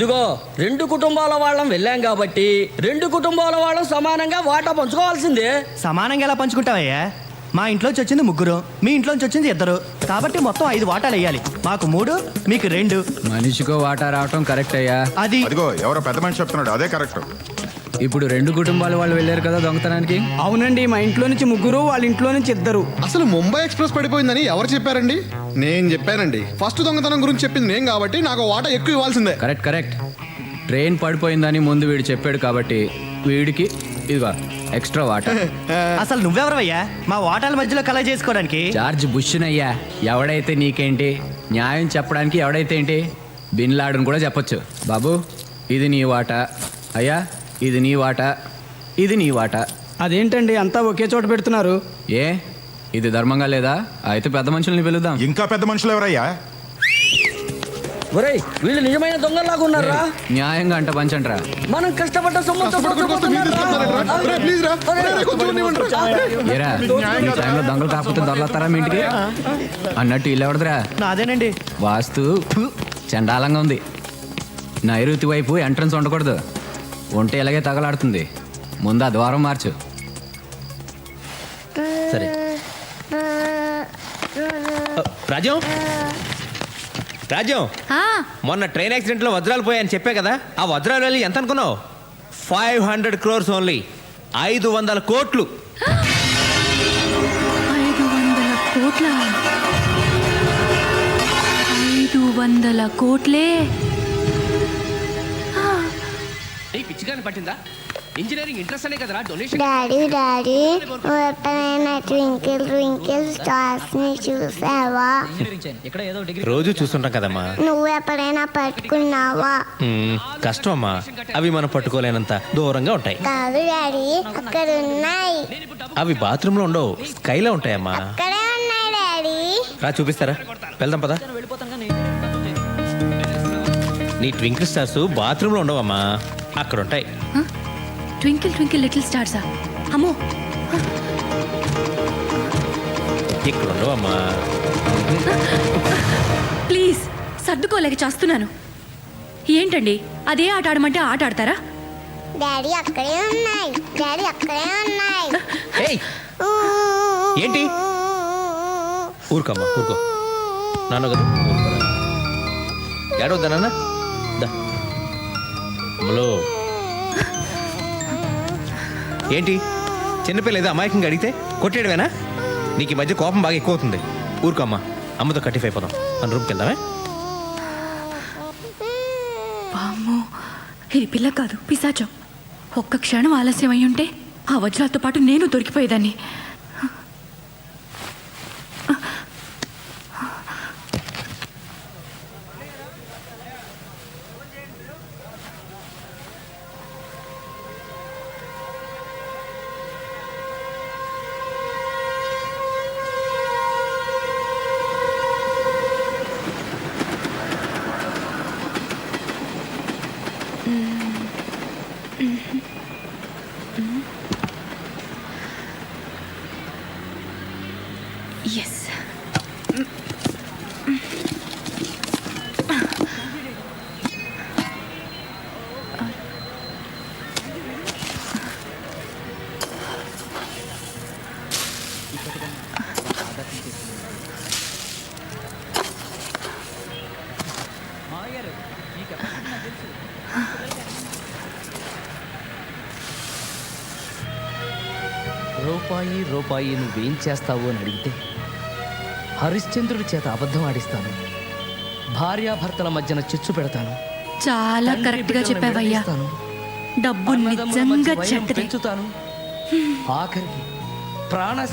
ఇదిగో 2 కుటుంబాల వాళ్ళం వెళ్ళాం కాబట్టి 2 కుటుంబాల వాళ్ళం సమానంగా వాటా పంచుకోవాల్సిందే. సమానంగా ఎలా పంచుకుంటావయ్యా? మా ఇంట్లోంచి వచ్చింది 3, మీ ఇంట్లోంచి వచ్చింది 2, కాబట్టి మొత్తం 5 వాటాలు వేయాలి. మాకు 3, మీకు 2. మనిషికో వాటా రావటం కరెక్ట్ అయ్యా. అది అదిగో ఎవరో పెద్ద మనిషి చెప్తున్నాడు, అదే కరెక్ట్. ఇప్పుడు 2 కుటుంబాల వాళ్ళు వెళ్ళారు కదా దొంగతనానికి. అవునండి, మా ఇంట్లో నుంచి 3, వాళ్ళ ఇంట్లో నుంచి 2. అసలు ముంబై ఎక్స్ప్రెస్ పడిపోయిందని ఎవరు చెప్పారండి? నేను చెప్పానండి. ఫస్ట్ దొంగతనం గురించి చెప్పింది నేను కాబట్టి నాకు వాటా ఎక్కువ ఇవ్వాల్సిందే. Correct correct. ట్రైన్ పడిపోయిందని ముందు వీడు చెప్పాడు కాబట్టి వీడికి ఇదిగో ఎక్స్ట్రా వాటా. అసలు నువ్వెవరవయ్యా మా వాటాల మధ్యలో కలె చేసుకోవడానికి? జార్జ్ బుష్నయ్యా. ఎవడైతే నీకేంటి, న్యాయం చెప్పడానికి ఎవడైతే ఏంటి, బిన్ లాడన్ కూడా చెప్పొచ్చు. బాబు ఇది నీ వాటా, అయ్యా ఇది నీ వాటా, ఇది నీ వాటా. అదేంటండి అంతా ఒకే చోట పెడుతున్నారు? ఏ ఇది ధర్మంగా లేదా? అయితే పెద్ద మనుషుల్ని పిలుద్దాం. ఇంకా పెద్ద మనుషులు ఎవరయ్యా? ఒరేయ్, వీళ్ళు నిజమైన దొంగలాగా ఉన్నారా? న్యాయంగా అంట పంచండ్రా. మనం కష్టపడ్డ సొమ్ముతో ఏరా ఈ టైంలో దొంగలు కాకపోతే దొరలతారా మీ ఇంటికి అన్నట్టు ఇల్లు ఎవడదురా? నాదేనండి. వాస్తు చండాలంగా ఉంది. నైరుతి వైపు ఎంట్రన్స్ ఉండకూడదు, ఉంటే ఇలాగే తగలాడుతుంది. ముందు ఆ ద్వారం మార్చు. సరే రాజ్యం, రాజ్యం, మొన్న ట్రైన్ యాక్సిడెంట్లో వజ్రాలు పోయాయని చెప్పే కదా, ఆ వజ్రాలు వెళ్ళి ఎంత అనుకున్నావు? 500 crores ఓన్లీ. 500 కోట్లు. 500 కోట్ల? 500 కోట్లే? పిచ్చిగాని పట్టిందా? ఇంజనీరింగ్ ఇంట్రెస్ట్ అనే కదరా డొనేషన్. డాడీ నువ్వు ఎప్పుడైనా ట్వింకిల్ ట్వింకిల్ స్టార్స్ ని చూసావా? రోజు చూస్తుంటాం కదమ్మా. నువ్వు ఎప్పుడైనా పట్టుకున్నావా? కష్టం అమ్మా, అవి మనం పట్టుకోలేనంత దూరంగా ఉంటాయి. కాదు డాడీ, అక్కడ ఉన్నాయి. అవి బాత్రూంలో ఉండవు, స్కైలో ఉంటాయమ్మా. అక్కడే ఉన్నాయి డాడీ. రా చూపిస్తారా? వెళ్దాం పదా. నీ ట్వింకిల్ స్టార్స్ బాత్రూంలో ఉండవమ్మా, అక్కడ ఉంటాయి. ట్వింకిల్ ట్వింకిల్ లిటిల్ స్టార్సా? అమ్మో, ఇక్కడ ఉండవమ్మా. ప్లీజ్ సర్దుకోలేక చేస్తున్నాను. ఏంటండి అదే ఆట ఆడమంటే ఆట ఆడతారా? డాడీ అక్కడే ఉన్నాయి. డాడీ అక్కడే ఉన్నాయి. ఏంటి? ఊరుకోమ్మా, ఊరుకో. నాన్న కదా ఏడవద్దా నాన్న? అమ్మలో ఏంటి చిన్నపిల్ల ఏదో అమాయకంగా అడిగితే కొట్టేయడమేనా? నీకు ఈ మధ్య కోపం బాగా ఎక్కువ అవుతుంది. ఊరుకోమ్మా, అమ్మతో కట్టిఫ్ అయిపోదాం. మన రూమ్కి వెళ్దామే. వామ్మో, ఇది పిల్ల కాదు, పిశాచం. ఒక్క క్షణం ఆలస్యం అయి ఉంటే ఆ వజ్రాలతో పాటు నేను దొరికిపోయేదాన్ని. ఎస్. రూపాయి రూపాయి నువ్వేం చేస్తావు అని అడిగితే హరిశ్చంద్రుడి చేత అబద్ధం ఆడిస్తాను. భార్యాభర్తల మధ్యన చిచ్చు పెడతాను. చాలా కరెక్ట్ గా చెప్పావయ్యా. డబ్బు నిజంగా చెడ్డది. పెంచుతాను. ఆఖరికి ప్రాణ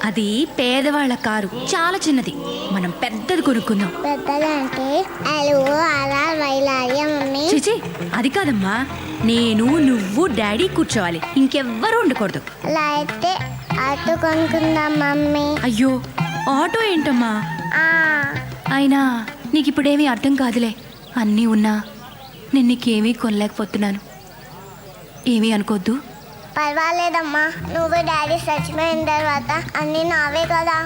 అది పేదవాళ్ళ కారు, చాలా చిన్నది. మనం పెద్దది కొనుక్కుందాం. పెద్దదంటే అలా రైలాగే మమ్మీ. చిచి, అది కాదమ్మా. నేను, నువ్వు, డాడీ కూర్చోవాలి, ఇంకెవ్వరూ ఉండకూడదు. అలా అయితే ఆటో కొనుక్కుందాం మమ్మీ. అయ్యో, ఆటో ఏంటమ్మా? అయినా నీకు ఇప్పుడేమీ అర్థం కాదులే. అన్నీ ఉన్నా నేను నీకేమీ కొనలేకపోతున్నాను. ఏమీ అనుకోద్దు. పర్వాలేదమ్మా, నువ్వు డాడీ చచ్చిపోయిన తర్వాత అన్నీ నావే కదా.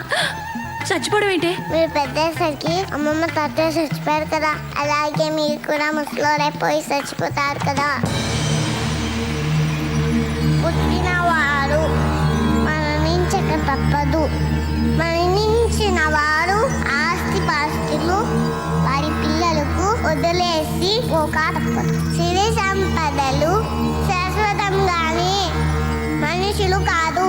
చచ్చిపోవడం ఏంటే? మీరు పెద్దసరికి అమ్మమ్మ తాతయ్య చచ్చిపోయారు కదా, అలాగే మీరు కూడా ముసలోడైపోయి చచ్చిపోతారు కదా. పుట్టిన వారు మరణించక తప్పదు. మరణించిన వారు ఆస్తి పాస్తులు వారి పిల్లలకు వదిలేసి పోక తప్పదు. సిరి సంపదలు శాశ్వతంగానే, మనుషులు కాదు.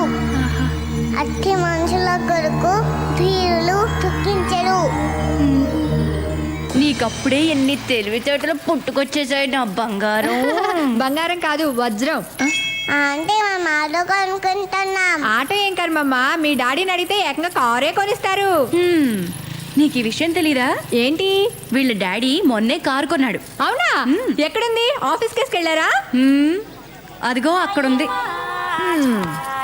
అట్టి మనుషుల కొరకు ధీరులు దుఃఖించరు. నీకప్పుడే ఎన్ని తెలివితేటలు పుట్టుకొచ్చేసాయి నా బంగారం. బంగారం కాదు, వజ్రం. అంటే మేము ఆటో కొనుక్కుంటున్నాం. ఆటో ఏం కర్మమ్మా, మీ డాడీని అడిగితే ఏకంగా కారే కొనిస్తారు. నీకు ఈ విషయం తెలీదా? ఏంటి? వీళ్ళ డాడీ మొన్నే కారు కొన్నాడు. అవునా? ఎక్కడుంది? ఆఫీస్ కేసుకు వెళ్ళారా? అదిగో అక్కడుంది.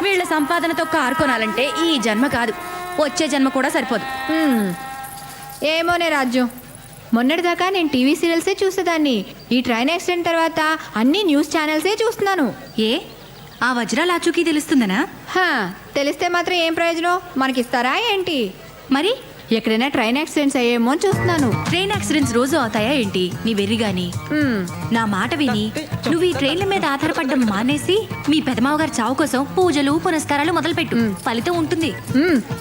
వీళ్ళ సంపాదనతో కారు కొనాలంటే ఈ జన్మ కాదు, వచ్చే జన్మ కూడా సరిపోదు. ఏమోనే రాజ్యం, మొన్నటిదాకా నేను టీవీ సీరియల్సే చూసేదాన్ని. ఈ ట్రైన్ యాక్సిడెంట్ తర్వాత అన్ని న్యూస్ ఛానల్సే చూస్తున్నాను. ఏ ఆ వజ్రాల ఆచూకీ తెలుస్తుందనా? తెలిస్తే మాత్రం ఏం ప్రయోజనం? మనకిస్తారా ఏంటి? మరి ఎక్కడైనా ట్రైన్ యాక్సిడెంట్స్ అయ్యేమో అని చూస్తున్నాను. ట్రైన్ యాక్సిడెంట్స్ రోజు అవుతాయా ఏంటి? నీ వెర్రి గాని. నా మాట విని నువ్వు ఈ ట్రైన్ల మీద ఆధారపడడం మానేసి మీ పెదమావ గారి చావు కోసం పూజలు పునస్కారాలు మొదలుపెట్టు, ఫలితం ఉంటుంది.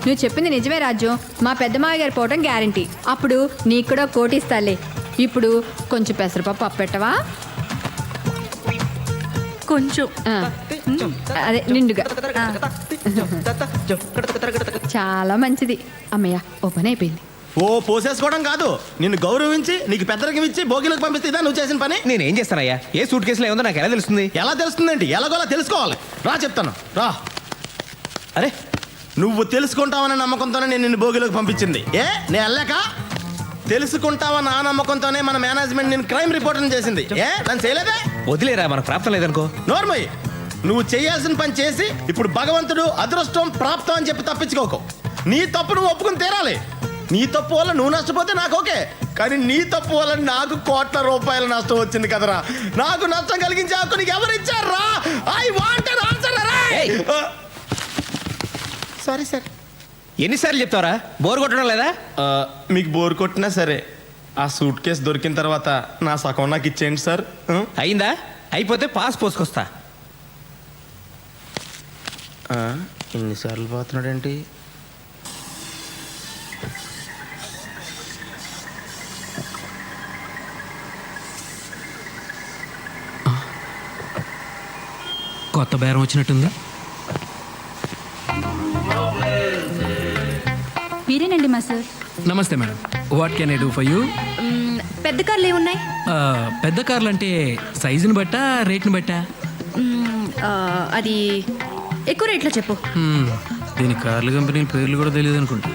నువ్వు చెప్పింది నిజమే రాజ్యం. మా పెద్దమావ గారి పోవటం గ్యారంటీ. అప్పుడు నీకు కూడా కోటిస్తాలే. ఇప్పుడు కొంచెం పెసరపప్పు అప్పెట్టవా? కొంచెం అదే నిండుగా. చాలా మంచిది. అమ్మయ్య, ఓ పని అయిపోయింది. ఓ పోసేసుకోవడం కాదు, నిన్ను గౌరవించి నీకు పెద్దరికం ఇచ్చి భోగిలోకి పంపిస్తే ఇదా నువ్వు చేసిన పని? నేనేం చేస్తానయ్యా? ఏ సూట్ కేసులో ఏముందో నాకు ఎలా తెలుస్తుంది? ఎలా తెలుస్తుందేంటి? ఎలాగోలా తెలుసుకోవాలి. రా చెప్తాను, రా. అరే, నువ్వు తెలుసుకుంటావన్న నమ్మకంతోనే నేను నిన్ను భోగిలోకి పంపించింది. నేను వెళ్ళాక తెలుసుకుంటావన్న ఆ నమ్మకంతోనే మన మేనేజ్మెంట్ నేను క్రైమ్ రిపోర్టర్ చేసింది. దాన్ని చేయలేదే? వదిలేరా, మనకు ప్రాప్తం లేదనుకో. నోర్మయ్య, నువ్వు చేయాల్సిన పని చేసి ఇప్పుడు భగవంతుడు అదృష్టం ప్రాప్తం అని చెప్పి తప్పించుకోకు. నీ తప్పు నువ్వు ఒప్పుకుని తీరాలి. నీ తప్పు వల్ల నువ్వు నష్టపోతే నాకు ఓకే, కానీ నీ తప్పు వల్ల నాకు కోట్ల రూపాయల నష్టం వచ్చింది కదరా. నాకు నష్టం కలిగించే హక్కు నీకు ఎవరు ఇచ్చారా? I want an answer. Sorry sir. ఎన్నిసార్లు చెప్తావరా? బోర్ కొట్టడం లేదా? మీకు బోర్ కొట్టినా సరే ఆ సూట్ కేసు దొరికిన తర్వాత నా సగం నాకు ఇచ్చేయండి సార్. అయిందా? అయిపోతే పాస్ పోసుకొస్తా. ఎన్నిసార్లు పోతున్నాడేంటి? కొత్త బేరం వచ్చినట్టుంది. మీరేనండి మా సార్. నమస్తే madam, what can I do for you? పెద్ద కార్లు ఏమున్నాయి? పెద్ద కార్లు అంటే సైజుని బట్టా రేట్ని బట్టా? అది ఎక్కువ రేట్లో చెప్పు. దీని కార్ల కంపెనీల పేర్లు కూడా తెలియదు అనుకుంటా.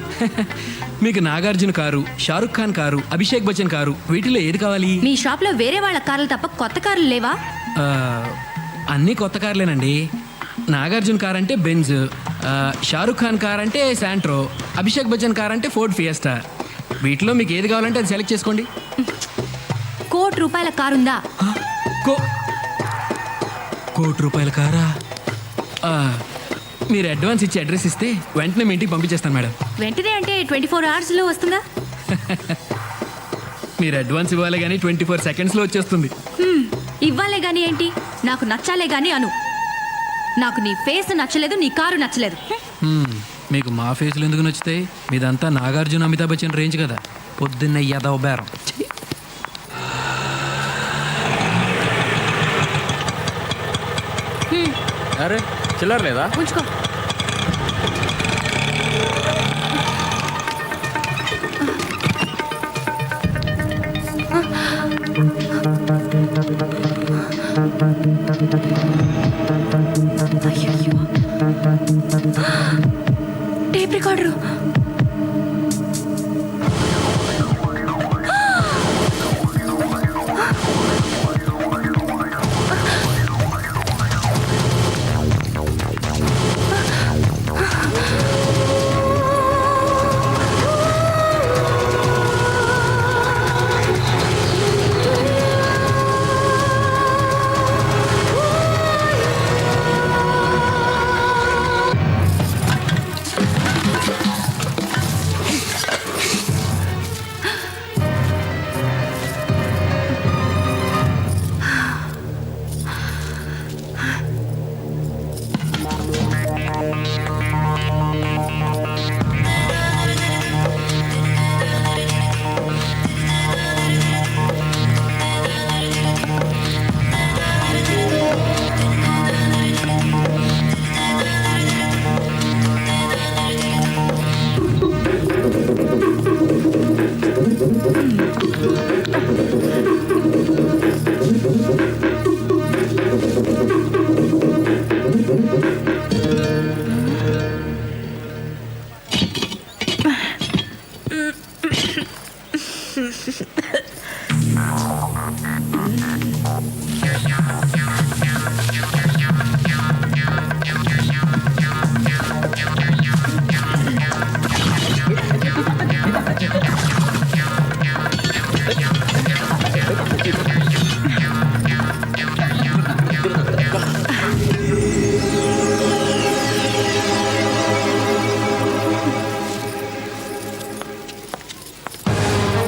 మీకు Nagarjuna car, Shahrukh Khan car, Abhishek Bachchan car, వీటిలో ఏది కావాలి? మీ షాప్లో వేరే వాళ్ళ కార్లు తప్ప కొత్త కార్లు లేవా? అన్నీ కొత్త కార్లేనండి. నాగార్జున కార్ అంటే బెంజ్, షారుఖ్ ఖాన్ కార్ అంటే శాంట్రో, అభిషేక్ బచ్చన్ కార్ అంటే ఫోర్డ్ ఫియస్టా. వీటిలో మీకు ఏది కావాలంటే అది సెలెక్ట్ చేసుకోండి. ₹1,00,00,000 కారు ఉందా? ₹1,00,00,000 కారా? మీరు అడ్వాన్స్ ఇచ్చి అడ్రస్ ఇస్తే వెంటనే మీ ఇంటికి పంపించేస్తాను మేడం. వెంటనే అంటే 24 అవర్స్లో వస్తుందా? మీరు అడ్వాన్స్ ఇవ్వాలి కానీ 24 సెకండ్స్లో వచ్చేస్తుంది. ఇవ్వాలే కానీ ఏంటి, నాకు నచ్చాలే కానీ అను. నాకు నీ ఫేస్ నచ్చలేదు, నీ కారు నచ్చలేదు. మీకు మా ఫేస్లు ఎందుకు నచ్చుతాయి? మీదంతా నాగార్జున అమితాబ్ బచ్చన్ రేంజ్ కదా. పొద్దున్న యాదవ బేరం. అరే చిల్లర లేదా? ఉంచుకో. Tape recorder.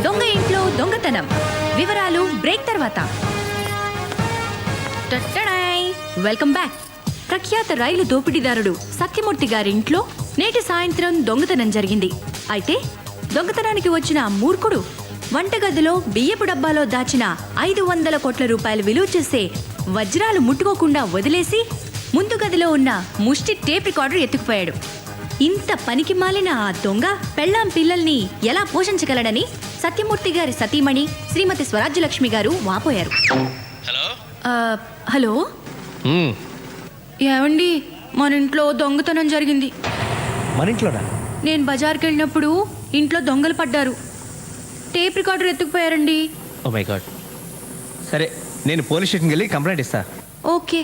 దొంగ ఇంట్లో దొంగతనం వివరాలు బ్రేక్ తర్వాత. టట్టడాయ్! Welcome back. ప్రఖ్యాత రైలు దోపిడీదారుడు సత్యమూర్తి గారి ఇంట్లో నేటి సాయంత్రం దొంగతనం జరిగింది. అయితే దొంగతనానికి వచ్చిన ఆ మూర్ఖుడు వంటగదిలో బియ్యపు డబ్బాలో దాచిన 500 కోట్ల రూపాయలు విలువ చేసే వజ్రాలు ముట్టుకోకుండా వదిలేసి ముందు గదిలో ఉన్న ముష్టి టేప్ రికార్డర్ ఎత్తుకుపోయాడు. ఇంత పనికి మాలిన ఆ దొంగ పెళ్ళాం పిల్లల్ని ఎలా పోషించగలడని సత్యమూర్తి గారి సతీమణి శ్రీమతి స్వరాజ్యలక్ష్మి గారు వాపోయారు. హలో ఏమండి, మన ఇంట్లో దొంగతనం జరిగింది. మన ఇంట్లోనా? నేను బజార్కి వెళ్ళినప్పుడు ఇంట్లో దొంగలు పడ్డారు. టేప్ రికార్డర్ ఎత్తుకుపోయారండి. Oh my god. సరే, నేను పోలీస్ స్టేషన్కి వెళ్ళి కంప్లైంట్ ఇస్తా. ఓకే.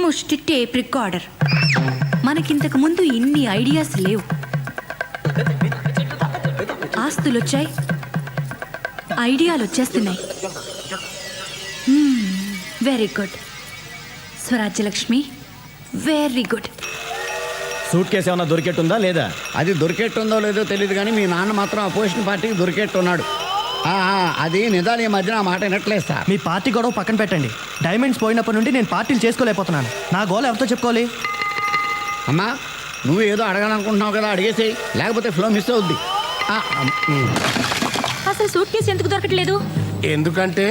ముష్టి టేప్ రికార్డర్. మనకింతకు ముందు ఇన్ని ఐడియాస్ లేవు. ఆస్తులు వచ్చాయి, ఐడియాలు వచ్చేస్తున్నాయి. Very good Swarajyalakshmi, very good. Suit case ఏమన్నా దొరికెట్టుందా లేదా? అది దొరికెట్టుందో లేదో తెలియదు కానీ మీ నాన్న మాత్రం అపోజిషన్ పార్టీకి దొరికెట్టున్నాడు. అది నిజాలు ఈ మధ్యన ఆ మాట వినట్లేదు సార్. మీ పార్టీ గొడవ పక్కన పెట్టండి. డైమండ్స్ పోయినప్పటి నుండి నేను పార్టీలు చేసుకోలేకపోతున్నాను. నా గోల్ ఎవరితో చెప్పుకోవాలి? అమ్మా, నువ్వు ఏదో అడగాలనుకుంటున్నావు కదా, అడిగేసేయి, లేకపోతే ఫ్లో మిస్ అవుద్ది. అసలు సూట్ కేసు ఎందుకు దొరకట్లేదు? ఎందుకంటే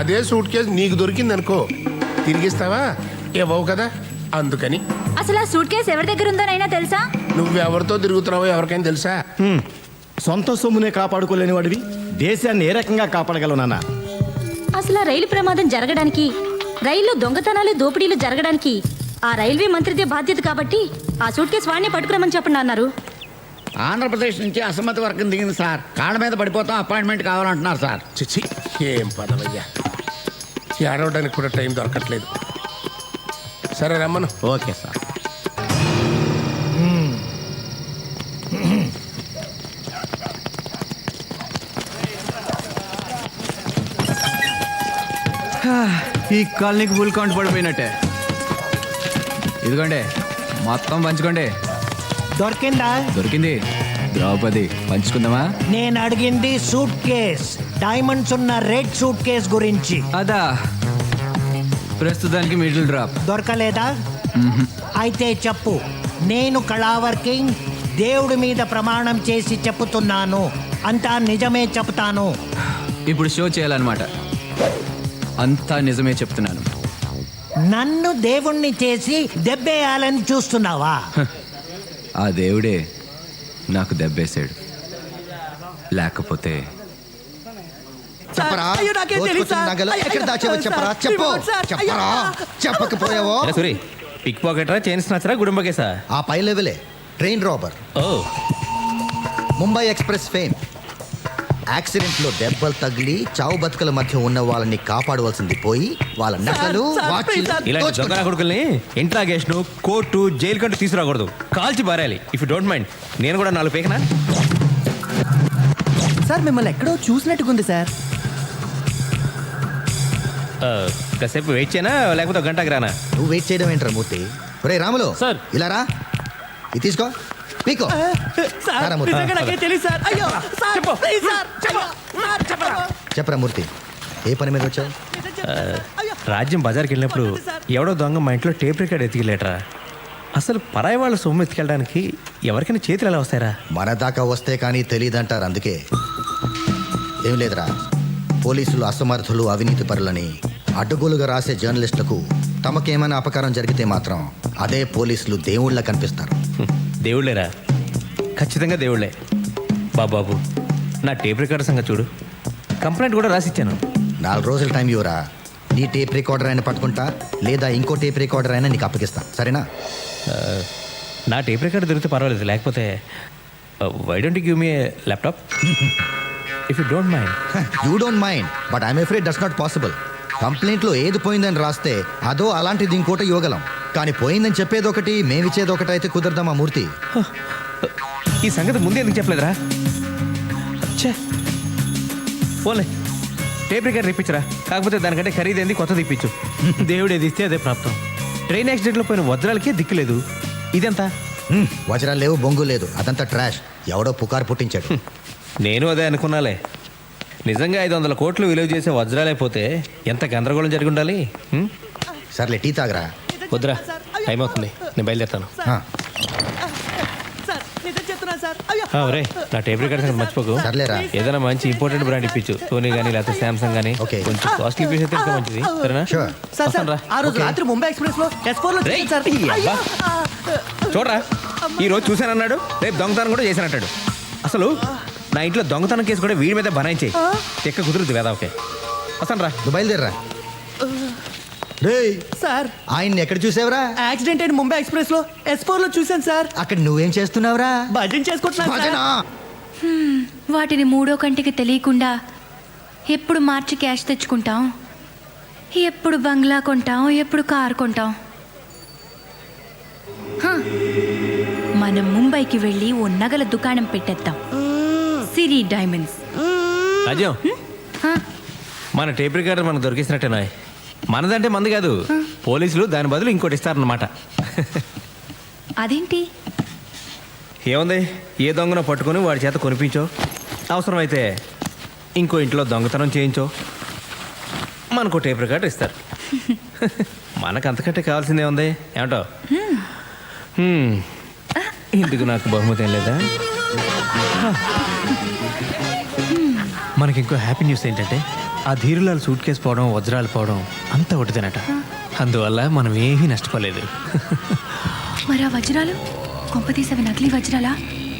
అదే సూట్ కేసు నీకు దొరికింది అనుకో, తిరిగిస్తావా? ఇవ్వవు కదా, అందుకని. అసలు ఆ సూట్ కేసు ఎవరి దగ్గర ఉందోనైనా తెలుసా? నువ్వెవరితో తిరుగుతున్నావో ఎవరికైనా తెలుసా? సొంత సొమ్మునే కాపాడుకోలేని వాడివి దేశాన్ని ఏ రకంగా కాపాడగలవు నాన్న? అసలు ఆ రైలు ప్రమాదం జరగడానికి, రైల్లో దొంగతనాలు దోపిడీలు జరగడానికి ఆ రైల్వే మంత్రిదే బాధ్యత కాబట్టి ఆ సూట్ కేసు వాడిని పట్టుకురమని చెప్పండి అన్నారు. ఆంధ్రప్రదేశ్ నుంచి అసమ్మతి వర్గం దిగింది సార్. కాళ్ళ మీద పడిపోతాం, అపాయింట్మెంట్ కావాలంటున్నారు సార్. చిచ్చి, ఏం పదవయ్యా, ఏడవడానికి కూడా టైం దొరకట్లేదు. సరే రమ్మను. Okay sir. ఈ కాలనీకి ఫుల్ కౌంట్ పడిపోయినట్టే. ఇదిగోండి, మొత్తం పంచుకోండి. దొరికిందా? దొరికింది. ద్రౌపది, పంచుకుందామా? నేను అడిగింది సూట్ కేస్, డైమండ్స్ ఉన్న రెడ్ సూట్ కేస్ గురించి. అదా, ప్రస్తుతానికి మిడిల్ డ్రాప్. దొరకలేదా? అయితే చెప్పు. నేను కళావర్కి దేవుడి మీద ప్రమాణం చేసి చెప్పుతున్నాను, అంతా నిజమే చెప్తాను. ఇప్పుడు షో చేయాలన్నమాట. అంతా నిజమే చెప్తున్నాను. నన్ను దేవుణ్ణి చేసి దెబ్బేయాలని చూస్తున్నావా? ఆ దేవుడే నాకు దెబ్బేశాడు. లేకపోతే చెప్పరా, దోచుకొచ్చిన నగలు ఎక్కడ దాచావో చెప్పరా, చెప్పు. చెప్పరా, చెప్పకపోయావో. సూరి, పిక్ పాకెటరా, చైన్ స్నాచరా, గుడుంబకేసా? ఆ పై లెవెలే ట్రైన్ రాబర్. ఓ, ముంబై ఎక్స్ప్రెస్ ఫేమ్. యాక్సిడెంట్లో దెబ్బలు తగిలి చావు బతుకుల మధ్య ఉన్న వాళ్ళని కాపాడవలసింది పోయి వాళ్ళ నగలు ఇలాంటి దొంగ కొడుకుల్ని ఇంట్రాగేషన్, కోర్టు, జైలు కంటూ తీసుకురాకూడదు. కాల్చి పారేయాలి. ఇఫ్ యూ డోంట్ మైండ్, నేను కూడా 4 పేకనా? సార్, మిమ్మల్ని ఎక్కడో చూసినట్టుకుంది సార్. కాసేపు వెయిట్ చేయనా, లేకపోతే ఒక గంటకి రానా? నువ్వు వెయిట్ చేయడం ఏంట్రా మూర్తి? ఒరే రాములు, సార్ ఇలా రా, ఇది తీసుకో, పీకో. చెప్పరా మూర్తి, ఏ పని మీద వచ్చావు? రాజ్యం బజార్కి వెళ్ళినప్పుడు ఎవడో దొంగ మా ఇంట్లో టేప్ రికార్డ్ ఎత్తికెళ్ళేట్రా. అసలు పరాయి వాళ్ళ సొమ్ము ఎత్తుకెళ్ళడానికి ఎవరికైనా చేతులు ఎలా వస్తాయరా? మన దాకా వస్తే కానీ తెలియదంటారు. అందుకే ఏం లేదురా, పోలీసులు అసమర్థులు, అవినీతి పరులని అడ్డగోలుగా రాసే జర్నలిస్టులకు తమకేమైనా అపకారం జరిగితే మాత్రం అదే పోలీసులు దేవుళ్ళ కనిపిస్తారు. దేవుళ్ళేరా, ఖచ్చితంగా దేవుళ్ళే. బాబాబు, నా టేప్ రికార్డర్ సంగతి చూడు. కంప్లైంట్ కూడా రాసిచ్చాను. 4 రోజుల టైం ఇవ్వరా, నీ టేప్ రికార్డర్ అయినా పట్టుకుంటా, లేదా ఇంకో టేప్ రికార్డర్ అయినా నీకు అప్పగిస్తా, సరేనా? నా టేప్ రికార్డర్ దొరికితే పర్వాలేదు, లేకపోతే why don't give me laptop if you don't mind. You don't mind but I'm afraid that's not possible. కంప్లైంట్లో ఏది పోయిందని రాస్తే అదో అలాంటిది ఇంకోటి ఇవ్వగలం, కానీ పోయిందని చెప్పేది ఒకటి మేమిచ్చేది ఒకటి అయితే కుదరదామా మూర్తి? ఈ సంగతి ముందే ఎందుకు చెప్పలేదురా? పోలే టేప్ రికార్డ్ ఇప్పించరా, కాకపోతే దానికంటే ఖరీదైంది కొత్తది ఇప్పించు. దేవుడు ఏది ఇస్తే అదే ప్రాప్తం. ట్రైన్ యాక్సిడెంట్లో పోయిన వజ్రాలకే దిక్కులేదు, ఇదంతా వజ్రాలు లేవు, బొంగు లేదు, అదంతా ట్రాష్. ఎవడో పుకారు పుట్టించాడు. నేను అదే అనుకున్నాలే. నిజంగా 500 కోట్లు విలువ చేసే వజ్రాలైపోతే ఎంత గందరగోళం జరిగి ఉండాలి. సర్లే టీ తాగరా. వద్దురా, టైం అవుతుంది, నేను బయలుదేరుతాను. ఒరే నా టేప్ రికార్డ్ సంగతి మర్చిపోకు. సర్లేరా. ఏదైనా మంచి ఇంపార్టెంట్ బ్రాండ్ ఇప్పించు, సోనీ కానీ లేకపోతే శాంసంగ్ కానీ. కొంచెం కాస్ట్లీ పీస్ అయితే ఇంకా మంచిది, సరేనా? వస్తాను రా. ఆ రోజు రాత్రి ముంబై ఎక్స్ప్రెస్ లో S4 లో రేయ్, సార్. అబ్బా. చూడరా, ఈ రోజు చూశానన్నాడు, రేపు దొంగతనం కూడా చేశానంటాడు. అసలు నా ఇంట్లో దొంగతనం కేసు కూడా వీడి మీద బనాయించేయి. ఎక్క కుదురుద్ది వేదా. ఓకే వస్తాను రా. నువ్వు బయలుదేరరా. రేయ్ సార్, ఆయన్ని ఎక్కడ చూసావురా? యాక్సిడెంట్ అయిన ముంబై ఎక్స్ప్రెస్ లో S4 లో చూశాను సార్. అక్కడ నువ్వేం చేస్తున్నావురా? భజన చేసుకుంటున్నాను సార్. వాటిని మూడో కంటికి తెలియకుండా ఎప్పుడు మార్చి క్యాష్ తెచ్చుకుంటాం, ఎప్పుడు బంగ్లా కొంటాం, ఎప్పుడు కారు కొంటాం. హ, మనం ముంబైకి వెళ్ళి ఓ నగల దుకాణం పెట్టేద్దాం, సిరి డైమండ్స్. రాజ్యం, మన టేప్ రికార్డర్ మనకు దొరికేసినట్టేనా? మనదంటే మంది కాదు, పోలీసులు దాని బదులు ఇంకోటి ఇస్తారన్నమాట. అదేంటి? ఏముంది, ఏ దొంగను పట్టుకొని వాడి చేత కొనిపించో, అవసరమైతే ఇంకో ఇంట్లో దొంగతనం చేయించో, మనకు టేప్ రికార్డర్ ఇస్తారు. మనకు అంతకంటే కావాల్సిందే ఉంది. ఏమంటావు? ఇందుకు నాకు బహుమతి ఏం లేదా? మనకి ఇంకో హ్యాపీ న్యూస్ ఏంటంటే ఆ ధీరులాల్ సూట్ కేసు పోవడం, వజ్రాలు పోవడం అంతా ఒకటిదేనట. అందువల్ల మనం ఏమీ నష్టపోలేదు. మరి ఆ వజ్రాలు కొంపతీసవి నకిలీ వజ్రాలా?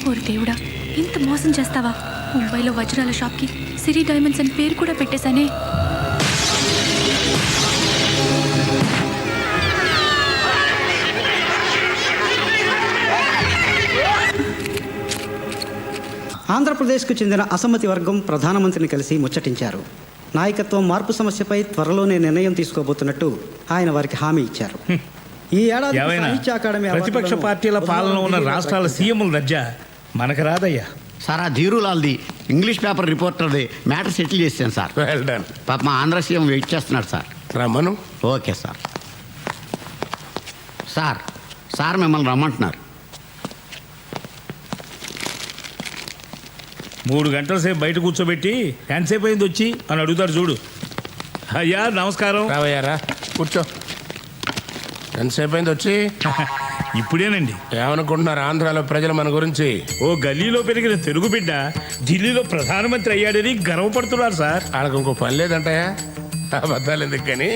ఓరి దేవుడా, ఇంత మోసం చేస్తావా? ముంబైలో వజ్రాల షాప్కి సిరి డైమండ్స్ అని పేరు కూడా పెట్టేశానే. ఆంధ్రప్రదేశ్కు చెందిన అసమ్మతి వర్గం ప్రధానమంత్రిని కలిసి ముచ్చటించారు. నాయకత్వం మార్పు సమస్యపై త్వరలోనే నిర్ణయం తీసుకోబోతున్నట్టు ఆయన వారికి హామీ ఇచ్చారు. ఈ ఏడాది సాహిత్య అకాడమీ ప్రతిపక్ష పార్టీల పాలన ఉన్న రాష్ట్రాల సీఎంల దర్జా మనకు రాదయ్యా. సార్, ఆ ధీరులాల్ది ఇంగ్లీష్ పేపర్ రిపోర్టర్ది మ్యాటర్ సెటిల్ చేశాను సార్. Well done. పాప మా ఆంధ్ర సీఎం వెయిట్ చేస్తున్నాడు సార్. రమ్మను. Okay sir. సార్, సార్ మిమ్మల్ని రమ్మంటున్నారు. 3 గంటల సేపు బయట కూర్చోబెట్టి ఎంతసేపు అయింది వచ్చి అని అడుగుతారు చూడు. అయ్యా నమస్కారం. రావయ్యారా, కూర్చో. ఎంతసేపు అయింది వచ్చి? ఇప్పుడేనండి. ఏమనుకుంటున్నారు ఆంధ్రాలో ప్రజలు మన గురించి? ఓ గల్లీలో పెరిగిన తెలుగు బిడ్డ ఢిల్లీలో ప్రధానమంత్రి అయ్యాడని గర్వపడుతున్నారు సార్. వాళ్ళకి ఇంకో పని లేదంటాయా? అబద్ధాలు ఎందుకు కానీ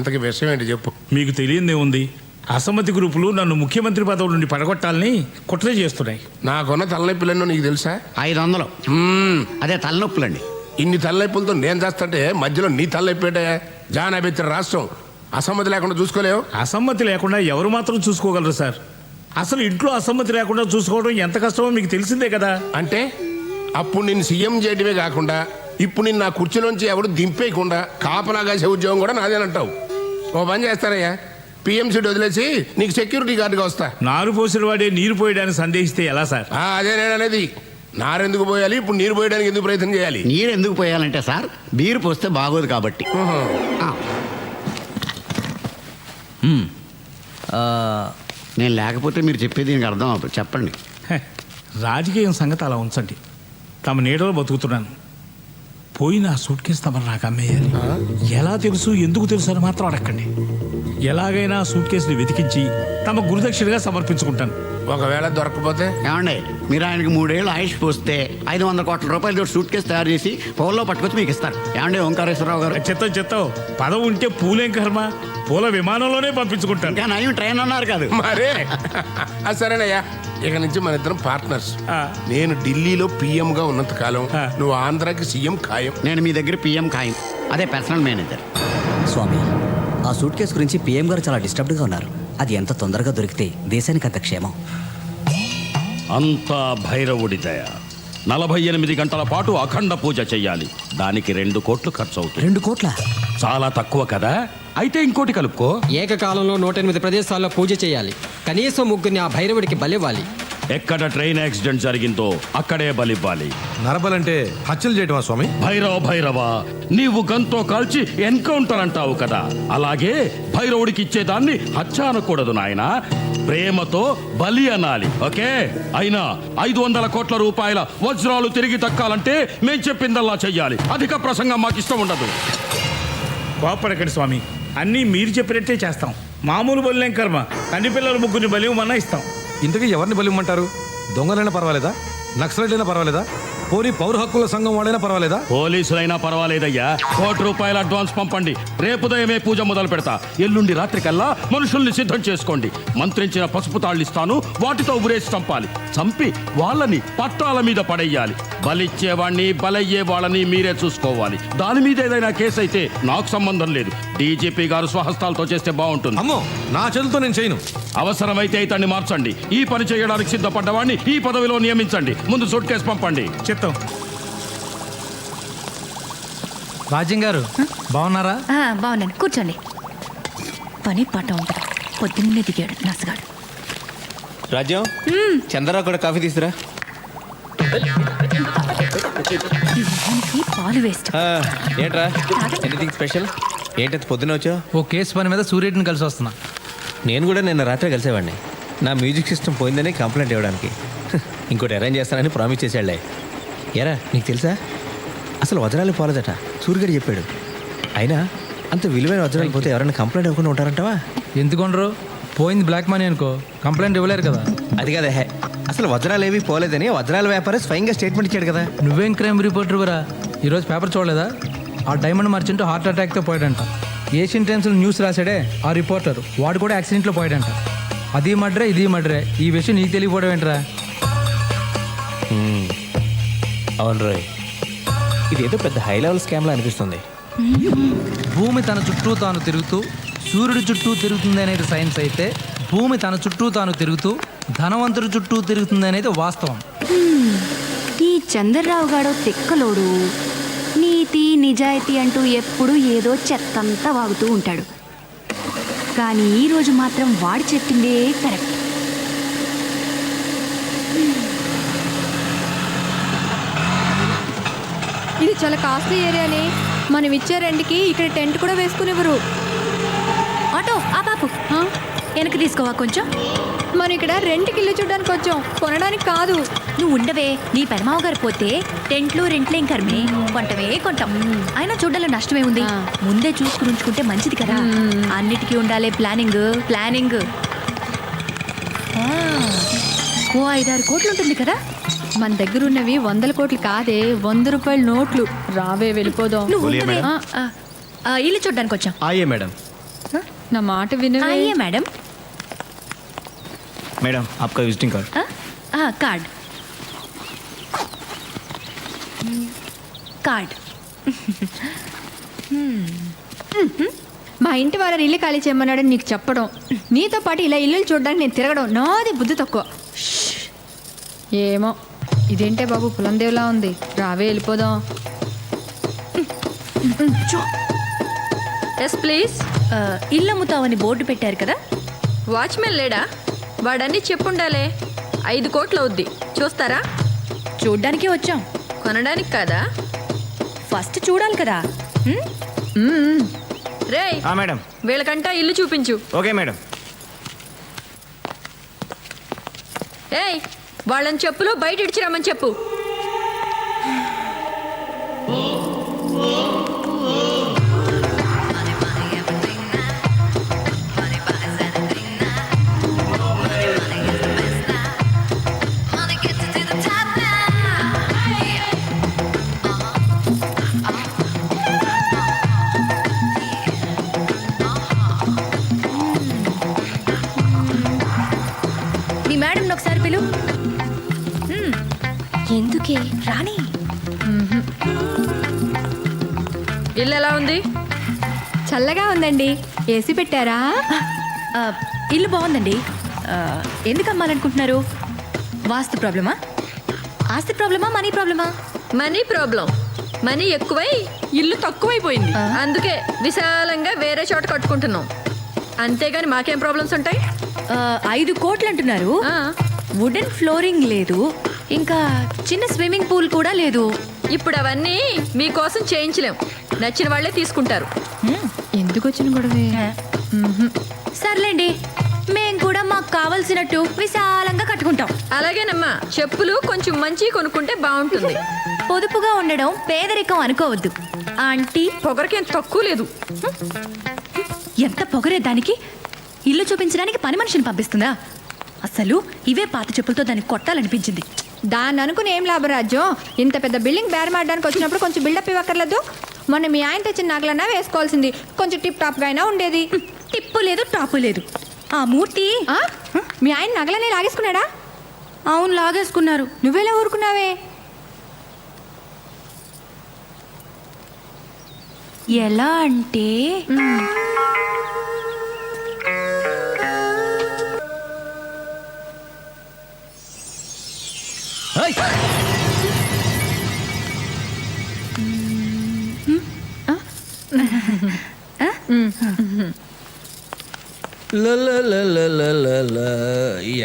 ఇంతకీ విషయం ఏంటి చెప్పు. మీకు తెలియదే ఉంది, అసమ్మతి గ్రూపులు నన్ను ముఖ్యమంత్రి పదవి నుండి పడగొట్టాలని కుట్ర చేస్తున్నాయి. నాకున్న తలనొప్పులన్నో నీకు తెలుసా? 500. అదే తలనొప్పులండి. ఇన్ని తలనొప్పులతో నేను చేస్తుంటే మధ్యలో నీ తలనొప్పేటే? జానాబెత్తిన రాష్ట్రం అసమ్మతి లేకుండా చూసుకోలేవు. అసమ్మతి లేకుండా ఎవరు మాత్రం చూసుకోగలరు సార్? అసలు ఇంట్లో అసమ్మతి లేకుండా చూసుకోవడం ఎంత కష్టమో మీకు తెలిసిందే కదా. అంటే అప్పుడు నేను సీఎం చేయడమే కాకుండా ఇప్పుడు నిన్ను నా కుర్చీలోంచి ఎవడు దింపేయకుండా కాపలాగా ఉద్యోగం కూడా నాదేనంటావు. ఓ పని చేస్తారయ్యా, పిఎంసీ వదిలేసి నీకు సెక్యూరిటీ గార్డుగా వస్తా. నారు పోసిన వాడే నీరు పోయడానికి సందేహిస్తే ఎలా సార్? అదే నేను అనేది. నారెందుకు పోయాలి, ఇప్పుడు నీరు పోయడానికి ఎందుకు ప్రయత్నం చేయాలి? నీరు ఎందుకు పోయాలంటే సార్, బీరు పోస్తే బాగోదు కాబట్టి. నేను లేకపోతే మీరు చెప్పేది దీనికి అర్థం అవుతుంది. చెప్పండి. రాజకీయం సంగతి అలా ఉంచండి. తమ నీడలో బతుకుతున్నాను. పోయిన ఆ సూట్ కేసు తమరు నాకు అమ్మేయాలి. ఎలా తెలుసు, ఎందుకు తెలుసు అని మాత్రం అడగండి. ఎలాగైనా సూట్ కేసుని వెతికించి తమ గురుదక్షిణగా సమర్పించుకుంటాను. ఒకవేళ దొరకకపోతే? ఏమండి, మీరు ఆయనకి 3 ఏళ్ళు ఆయుష్ పోస్తే 500 కోట్ల రూపాయలతో సూట్ కేసు తయారు చేసి పౌల్లో పట్టుకొచ్చి మీకు ఇస్తారు. ఏమండి ఓంకారేశ్వరరావు గారు? చెత్తం పదవి ఉంటే పూలేం కర్మ, పూల విమానంలోనే పంపించుకుంటాను. ఇంకా నయం ట్రైన్ అన్నారు కాదు. మరే సరేనయ్యా, ఇక నుంచి మన ఇద్దరం పార్ట్నర్స్. నేను ఢిల్లీలో పిఎం గా ఉన్నంత కాలం నువ్వు ఆంధ్రాకి సీఎం ఖాయం. నేను మీ దగ్గర పిఎం ఖాయం, అదే పర్సనల్ మేనేజర్. స్వామి, ఆ సూట్ కేసు గురించి పిఎం గారు చాలా డిస్టర్బ్డ్గా ఉన్నారు. అది ఎంత తొందరగా దొరికితే దేశానికి అంత క్షేమం. అంతా భైరవుడి దయ. 48 గంటల పాటు అఖండ పూజ చెయ్యాలి. దానికి 2 కోట్లు ఖర్చు అవుతుంది. 2 కోట్ల? చాలా తక్కువ కదా, అయితే ఇంకోటి కలుపుకో. ఏకకాలంలో 108 ప్రదేశాల్లో పూజ చేయాలి. కనీసం 3 ఆ భైరవుడికి బలివ్వాలి. ఎక్కడ ట్రైన్ యాక్సిడెంట్ జరిగిందో అక్కడే బలివ్వాలి. నరబలంటే హత్యలు చేయటమా స్వామి? భైరవ నీవు గంతో కాల్చి ఎన్కౌంటర్ అంటావు కదా, అలాగే భైరవుడికి ఇచ్చేదాన్ని హత్య అనకూడదు నాయన, ప్రేమతో బలి అనాలి. ఓకే? అయినా 500 కోట్ల రూపాయల వజ్రాలు తిరిగి దక్కాలంటే మేం చెప్పిందల్లా చెయ్యాలి. అధిక ప్రసంగం మాకు ఇష్టం ఉండదు. కోపడకండి స్వామి, అన్నీ మీరు చెప్పినట్టే చేస్తాం. మామూలు బలిలేం కర్మ, కన్ని పిల్లల 3 బలి ఇవ్వమన్నా ఇస్తాం. ఇంతకీ ఎవరిని బలిమ్మంటారు? దొంగలైనా పర్వాలేదా? నక్సలైట్ అయినా పర్వాలేదా? పోనీ పౌర హక్కుల సంఘం వాడైనా పర్వాలేదా? పోలీసులైనా పర్వాలేదయ్యా. 1 కోటి రూపాయల అడ్వాన్స్ పంపండి. రేపు ఉదయమే పూజ మొదలు పెడతా. ఎల్లుండి రాత్రికల్లా మనుషుల్ని సిద్ధం చేసుకోండి. మంత్రించిన పసుపు తాళ్ళు ఇస్తాను, వాటితో ఉరేసి చంపాలి. చంపి వాళ్ళని పట్టాల మీద పడేయాలి. బలిచ్చేవాణ్ణి బలయ్యే వాళ్ళని మీరే చూసుకోవాలి. దాని మీద ఏదైనా కేసు అయితే నాకు సంబంధం లేదు. డీజీపీ గారు స్వహస్తాలతో చేస్తే బాగుంటుంది. అమ్మో, నా చేతులతో నేను చేయను. అవసరమైతే ఇతన్ని మార్చండి. ఈ పని చేయడానికి సిద్ధపడ్డవాడిని ఈ పదవిలో నియమించండి. ముందు సూట్ కేసు పంపండి. చెప్తాం. రాజ్యం గారు బాగున్నారా? బాగున్నాను, కూర్చోండి. పని పాట ఉంటుంది. పొద్దున్నే దిగాడు నసగాడు. రాజ్యం, చంద్రరావు కూడా కాఫీ తీసురా. పాలు వేస్ట్. ఏంట్రా, ఎనీథింగ్ స్పెషల్? ఏంటది పొద్దున వచ్చావు? ఓ కేసు పని మీద సూర్యుడిని కలిసి వస్తున్నా. నేను కూడా నిన్న రాత్రి కలిసేవాడిని. నా మ్యూజిక్ సిస్టమ్ పోయిందని కంప్లైంట్ ఇవ్వడానికి. ఇంకోటి అరేంజ్ చేస్తానని ప్రామిస్ చేశాడులే. ఎరా, నీకు తెలుసా అసలు వజ్రాలు పోలేదట, సూర్యుడు చెప్పాడు. అయినా అంత విలువైన వజ్రాలు పోతే ఎవరైనా కంప్లైంట్ ఇవ్వకుండా ఉంటారంటావా? ఎందుకుండరు? పోయింది బ్లాక్ మనీ అనుకో, కంప్లైంట్ ఇవ్వలేరు కదా. అది కదా, అసలు వజ్రాలు ఏవి పోలేదని వజ్రాల వ్యాపారి స్వయంగా స్టేట్మెంట్ ఇచ్చాడు కదా. నువ్వేం క్రైమ్ రిపోర్టర్ వరా? ఈరోజు పేపర్ చూడలేదా? ఆ డైమండ్ మర్చెంట్ హార్ట్ అటాక్తో పోయాడంట. ఏషియన్ టైమ్స్లో న్యూస్ రాశాడే ఆ రిపోర్టర్, వాడు కూడా యాక్సిడెంట్లో పోయాడంట. అది మడ్రే ఇది మడ్రే, ఈ విషయం నీకు తెలియకపోవడం ఏంట్రా? అవును రోయ్, ఇదేదో పెద్ద హై లెవెల్ స్కామ్లా అనిపిస్తుంది. భూమి తన చుట్టూ తాను తిరుగుతూ సూర్యుడి చుట్టూ తిరుగుతుంది అనేది సైన్స్ అయితే, భూమి తన చుట్టూ తాను తిరుగుతూ ధనవంతుడి చుట్టూ తిరుగుతుంది అనేది వాస్తవం. ఈ చంద్రరావు గాడో తిక్కలోడు. నీతి నిజాయితీ అంటూ ఎప్పుడు ఏదో చెత్తంతా వాగుతూ ఉంటాడు. కానీ ఈరోజు మాత్రం వాడు చెప్పిందే కరెక్ట్. ఇది చాలా కాస్ట్లీ ఏరియాని. మనం ఇచ్చే రెంట్కి ఇక్కడ టెంట్ కూడా వేసుకునివ్వరు. ఆటో ఆ బాపు వెనక్కి తీసుకోవా కొంచెం. మనం ఇక్కడ రెంట్కి ఇల్లు చూడడానికి వచ్చాం, కొనడానికి కాదు. నువ్వు ఉండవే, నీ పెనమావ గారు పోతే టెంట్లు రెంట్లేం కర్మే, కొంటమే కొంటాం. అయినా చూడాలి, నష్టమే ఉంది. ముందే చూసుకుని ఉంచుకుంటే మంచిది కదా. అన్నిటికీ ఉండాలి ప్లానింగ్. ఓ 5-6 కోట్లు ఉంటుంది కదా. మన దగ్గర ఉన్నవి 100 కోట్లు కాదే, 100 రూపాయల నోట్లు. రావే వెళ్ళిపోదాం. ఇల్లు చూడడానికి వచ్చాం. ఆయే మేడం. నా మాట వినవే. అయ్యే మేడం. మేడం आपका विजिटिंग कार्ड. कार्ड. మా ఇంటి వారు ఇల్లు ఖాళీ చేయమన్నాడని నీకు చెప్పడం, నీతో పాటు ఇలా ఇల్లు చూడడానికి నేను తిరగడం నాది బుద్ధి తక్కువ. ఏమో ఇదేంటే బాబు పులందేవ్లా ఉంది. రావే వెళ్ళిపోదాం. Yes please. ఇల్లు అమ్ముతావని బోర్డు పెట్టారు కదా. వాచ్మెన్ లేడా? వాడన్నీ చెప్పుండాలే. 5 కోట్లు అవుద్ది, చూస్తారా? చూడ్డానికే వచ్చాం, కొనడానికి కాదా? ఫస్ట్ చూడాలి కదా. రేయ్ మేడం, వీళ్ళకంటా ఇల్లు చూపించు. Okay madam. ఏయ్, వాళ్ళని చెప్పులు బయట ఇడిచిరమ్మని చెప్పు. నీ మేడం ఒకసారి పిలు. ఎందుకే రాణి. ఇల్లు ఎలా ఉంది? చల్లగా ఉందండి. ఏసీ పెట్టారా? ఇల్లు బాగుందండి. ఎందుకు అమ్మాలనుకుంటున్నారు? వాస్తు ప్రాబ్లమా, ఆస్తి ప్రాబ్లమా, మనీ ప్రాబ్లమా? Money problem. మనీ ఎక్కువై ఇల్లు తక్కువైపోయింది. అందుకే విశాలంగా వేరే చోట కట్టుకుంటున్నాం. అంతేగాని మాకేం ప్రాబ్లమ్స్ ఉంటాయి? 5 కోట్లు అంటున్నారు. వుడెన్ ఫ్లోరింగ్ లేదు, ఇంకా చిన్న స్విమ్మింగ్ పూల్ కూడా లేదు. ఇప్పుడు అవన్నీ మీకోసం చేయించలేం. నచ్చిన వాళ్ళే తీసుకుంటారు. ఎందుకు వచ్చిన గొడవే? సర్లేండి, మేం కూడా మాకు కావలసినట్టు విశాలంగా కట్టుకుంటాం. అలాగేనమ్మా, చెప్పులు కొంచెం మంచి కొనుక్కుంటే బాగుంటుంది. పొదుపుగా ఉండడం పేదరికం అనుకోవద్దు ఆంటీ. పొగరకేం తక్కువ లేదు. ఎంత పొగరే దానికి! ఇల్లు చూపించడానికి పని మనిషిని పంపిస్తుందా? అసలు ఇవే పాత చెప్పులతో దాన్ని కొట్టాలనిపించింది. దాన్ని అనుకుని ఏం లాభరాజ్యం? ఇంత పెద్ద బిల్డింగ్ బేరమాడడానికి వచ్చినప్పుడు కొంచెం బిల్డప్ ఇవ్వక్కర్లేదు. మొన్న మీ ఆయన తెచ్చిన నగలన్నా వేసుకోవాల్సింది. కొంచెం టిప్ టాప్గా అయినా ఉండేది. టిప్పు లేదు, టాపు లేదు. ఆ మూర్తి మీ ఆయన నగలనే లాగేసుకున్నాడా? అవును, లాగేసుకున్నారు. నువ్వెలా ఊరుకున్నావే? ఎలా అంటే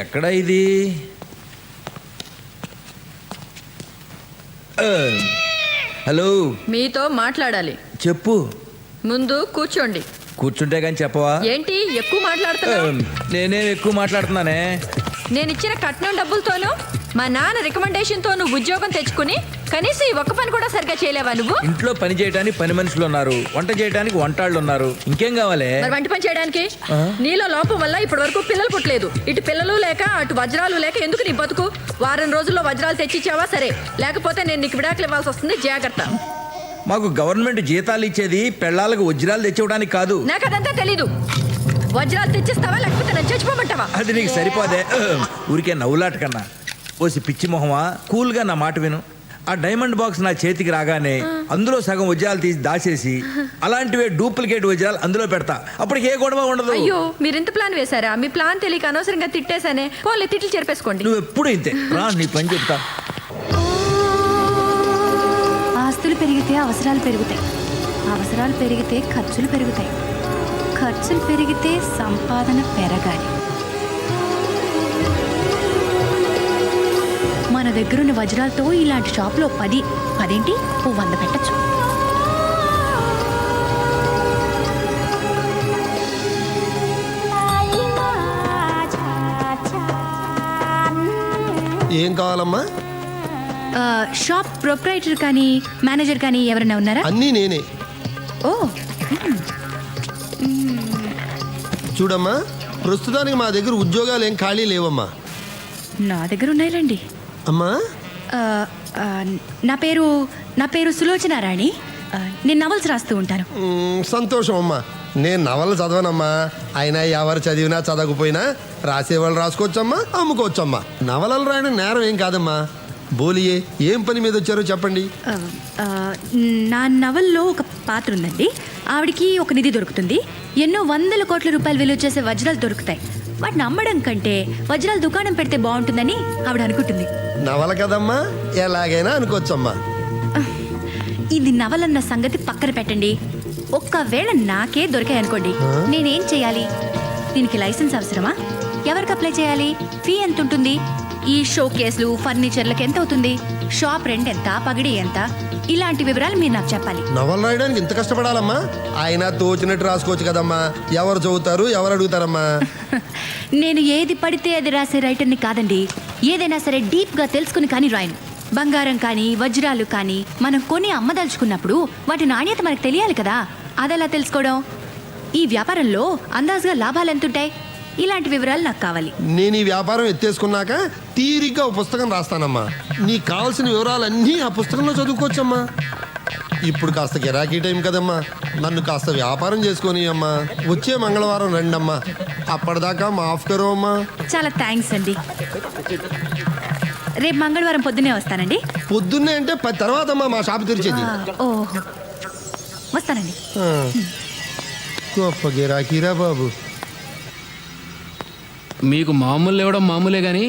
ఎక్కడ ఇది? హలో, మీతో మాట్లాడాలి. చెప్పు. ముందు కూర్చోండి. కూర్చుంటే కానీ చెప్పవా? ఏంటి ఎక్కువ మాట్లాడుతున్నావు? నేనేం ఎక్కువ మాట్లాడుతున్నానే? నేను ఇచ్చిన కట్నం డబ్బులతోనూ మా నాన్న రికమెండేషన్ తో నువ్వు ఉద్యోగం తెచ్చుకుని కనీసం ఈ ఒక్క పని కూడా సరిగ్గా చేయలేవా నువ్వు? ఇంట్లో పని చేయడానికి పని మనుషులు ఉన్నారు, వంట చేయడానికి వంటాళ్ళు ఉన్నారు, ఇంకేం కావాలి? మరి వంట పని చేయడానికి నీలో లోపం వల్ల ఇప్పటి వరకు పిల్లలు పుట్టలేదు. ఇటు పిల్లలు లేక అటు వజ్రాలు లేక ఎందుకు నీ బతుకు? వారం రోజుల్లో వజ్రాలు తెచ్చిచ్చావా సరే, లేకపోతే నేను నీకు విడాకులు ఇవ్వాల్సి వస్తుంది. జాగ్రత్త. మాకు గవర్నమెంట్ జీతాలు ఇచ్చేది పెళ్ళాలకు వజ్రాలు తెచ్చివ్వడానికి కాదు. నాకు అదంతా తెలీదు. వజ్రాలు తెచ్చిస్తావా లేకపోతే నేను చచ్చిపోమంటావా? అది నీకు సరిపోదే. ఊరికే నవ్వులాట కన్నా ఓసి పిచ్చి మొహమా, కూల్గా నా మాట విను. ఆ డైమండ్ బాక్స్ నా చేతికి రాగానే అందులో సగం వజ్రాలు తీసి దాచేసి అలాంటివే డూప్లికేట్ వజ్రాలు అందులో పెడతా. అప్పటికి ఏ గొడవ ఉండదు. అయ్యో, మీరు ఇంత ప్లాన్ వేశారా? మీ ప్లాన్ తెలియక అనవసరంగా తిట్టేశానే. పోలే, తిట్లు చెరిపేసుకోండి. నువ్వు ఎప్పుడు ఇంతే రా, నీ పని చెప్తా. ఆస్తులు పెరిగితే అవసరాలు పెరుగుతాయి, అవసరాలు పెరిగితే ఖర్చులు పెరుగుతాయి, ఖర్చులు పెరిగితే సంపాదన పెరగాలి. మన దగ్గరున్న వజ్రాలతో ఇలాంటి షాప్లో 10 ఏంటి 100 పెట్టచ్చు. ఏం కావాలమ్మా? షాప్ ప్రొప్రైటర్ కానీ మేనేజర్ కానీ ఎవరైనా ఉన్నారా? అన్నీ నేనే. ఓ, చూడమ్మా, ప్రస్తుతానికి మా దగ్గర ఉద్యోగాలు ఏం ఖాళీ లేవమ్మా. నా దగ్గర ఉన్నాయిలండి. అమ్మా, నా పేరు సులోచన రాణి. నేను నవల్స్ రాస్తూ ఉంటాను. సంతోషం అమ్మా. నేను నవలు చదవనమ్మా. అయినా ఎవరు చదివినా చదవకపోయినా రాసేవాళ్ళు రాసుకోవచ్చమ్మా, అమ్ముకోవచ్చమ్మా. నవలలు రాయడం నేరం ఏం కాదమ్మా. బోలియే, ఏం పని మీద వచ్చారో చెప్పండి. నా నవల్లో ఒక పాత్ర ఉందండి. ఆవిడికి ఒక నిధి దొరుకుతుంది. ఎన్నో 100 కోట్ల రూపాయలు విలువ చేసే వజ్రాలు దొరుకుతాయి. వాటిని అమ్మడం కంటే వజ్రాల దుకాణం పెడితే బాగుంటుందని ఆవిడ అనుకుంటుంది. నవల కదమ్మా, ఎలాగైనా అనుకోవచ్చమ్మా. ఇది నవలన్న సంగతి పక్కన పెట్టండి. ఒక్కవేళ నాకే దొరికాయనుకోండి, నేనేం చేయాలి? దీనికి లైసెన్స్ అవసరమా? ఎవరికి అప్లై చేయాలి? ఫీ ఎంత ఉంటుంది? ఈ షో కేసులు ఫర్నిచర్లకు ఎంత అవుతుంది? షాప్ రెంట్ ఎంత? పగిడి ఎంత? ఇలాంటి వివరాలు మీరు నాకు చెప్పాలి. నవలు రాయడానికి ఇంత కష్టపడాలమ్మా? ఆయన తోచినట్టు రాసుకోవచ్చు కదమ్మా. ఎవరు చదువుతారు, ఎవరు అడుగుతారమ్మా? నేను ఏది పడితే అది రాసే రైటర్ని కాదండి. ఏదైనా సరే డీప్గా తెలుసుకుని కానీ రాయను. బంగారం కానీ వజ్రాలు కానీ మనం కొని అమ్మదలుచుకున్నప్పుడు వాటి నాణ్యత మనకు తెలియాలి కదా. అదెలా తెలుసుకోవడం? ఈ వ్యాపారంలో అందాజుగా లాభాలు ఎంతుంటాయి? ఇలాంటి వివరాలు నాకు కావాలి. నేను ఈ వ్యాపారం ఎత్తేసుకున్నాక తీరిగ్గా ఒక పుస్తకం రాస్తానమ్మా. నీకు కావాల్సిన వివరాలన్నీ ఆ పుస్తకంలో చదువుకోవచ్చమ్మా. ఇప్పుడు కాస్త గిరాకీ టైం కదమ్మా, నన్ను కాస్త వ్యాపారం చేసుకొని అమ్మా. వచ్చే మంగళవారం రండమ్మా. అప్పటిదాకా మాఫ్ కరో అమ్మా. చాలా థ్యాంక్స్ అండి. రేపు మంగళవారం పొద్దునే వస్తానండి. పొద్దున్నే అంటే 10 తర్వాత అమ్మా మా షాప్ తెరిచేది. ఓహో, వస్తానండి. గొప్ప గిరాకీరా బాబు. మీకు మామూలు ఇవ్వడం మామూలే కానీ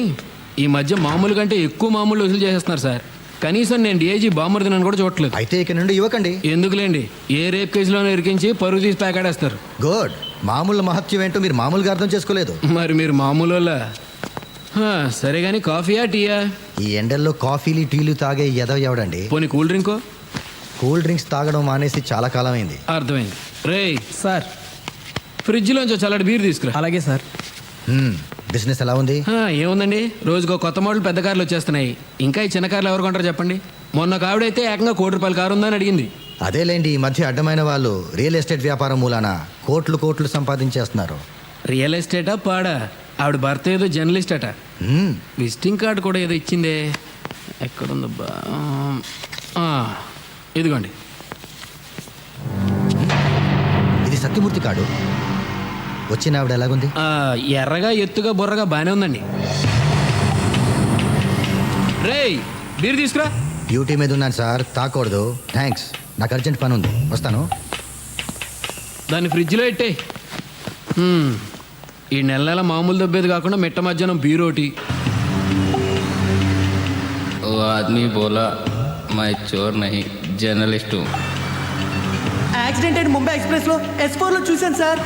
ఈ మధ్య మామూలు కంటే ఎక్కువ మామూలు వసూలు చేసేస్తున్నారు సార్. కనీసం నేను డిఐజీ బామ్మర్దినని కూడా చూడట్లేదు. అయితే ఇక నుండి ఇవ్వకండి. ఎందుకులేండి, ఏ రేప్ కేసులోనే ఇరికించి పరుగు తీసి ప్యాకాడేస్తారు. గుడ్. మామూలు మహత్యం ఏంటో మీరు మామూలుగా అర్థం చేసుకోలేదు. మరి మీరు మామూలు వాళ్ళ? సరే కానీ కాఫీయా టీయా? ఈ ఎండల్లో కాఫీలు టీలు తాగే ఎదవ ఎవడండి? పోనీ కూల్ డ్రింకో? కూల్ డ్రింక్స్ తాగడం మానేసి చాలా కాలం అయింది. అర్థమైంది. రే సార్, ఫ్రిడ్జ్లోంచి చల్లటి బీర్ తీసుకురా. అలాగే సార్. బిజినెస్ ఎలా ఉంది? ఏముందండి, రోజుకో కొత్త మోడల్ పెద్ద కార్లు వచ్చేస్తున్నాయి. ఇంకా ఈ చిన్న కార్లు ఎవరు కొంటారు చెప్పండి? మొన్న కావిడైతే ఏకంగా ₹1,00,00,000 కారు ఉందని అడిగింది. అదేలేండి, ఈ మధ్య అడ్డమైన వాళ్ళు రియల్ ఎస్టేట్ వ్యాపారం మూలాన కోట్లు సంపాదించేస్తున్నారు. రియల్ ఎస్టేటా పాడా? ఆవిడ భర్త ఏదో జర్నలిస్ట్ అట. విజిటింగ్ కార్డు కూడా ఏదో ఇచ్చిందే. ఎక్కడుందబ్బా? ఇదిగోండి. ఇది సత్యమూర్తి కార్డు. వచ్చిన ఆవిడ ఎలాగుంది? ఎర్రగా ఎత్తుగా బుర్రగా బాగానే ఉందండి. రేయ్, బీర్ తీసుకురా. డ్యూటీ మీద ఉన్నాను సార్, తాకూడదు. థ్యాంక్స్, నాకు అర్జెంట్ పని ఉంది, వస్తాను. దాన్ని ఫ్రిడ్జ్లో పెట్టే. ఈ నెల మామూలు దబ్బేది కాకుండా మిట్ట మధ్యాహ్నం బీరోటి. ఓ ఆద్మీ బోలా my Chor Nahi journalist. Accident అయిన ముంబై ఎక్స్ప్రెస్లో S4లో చూశాను సార్.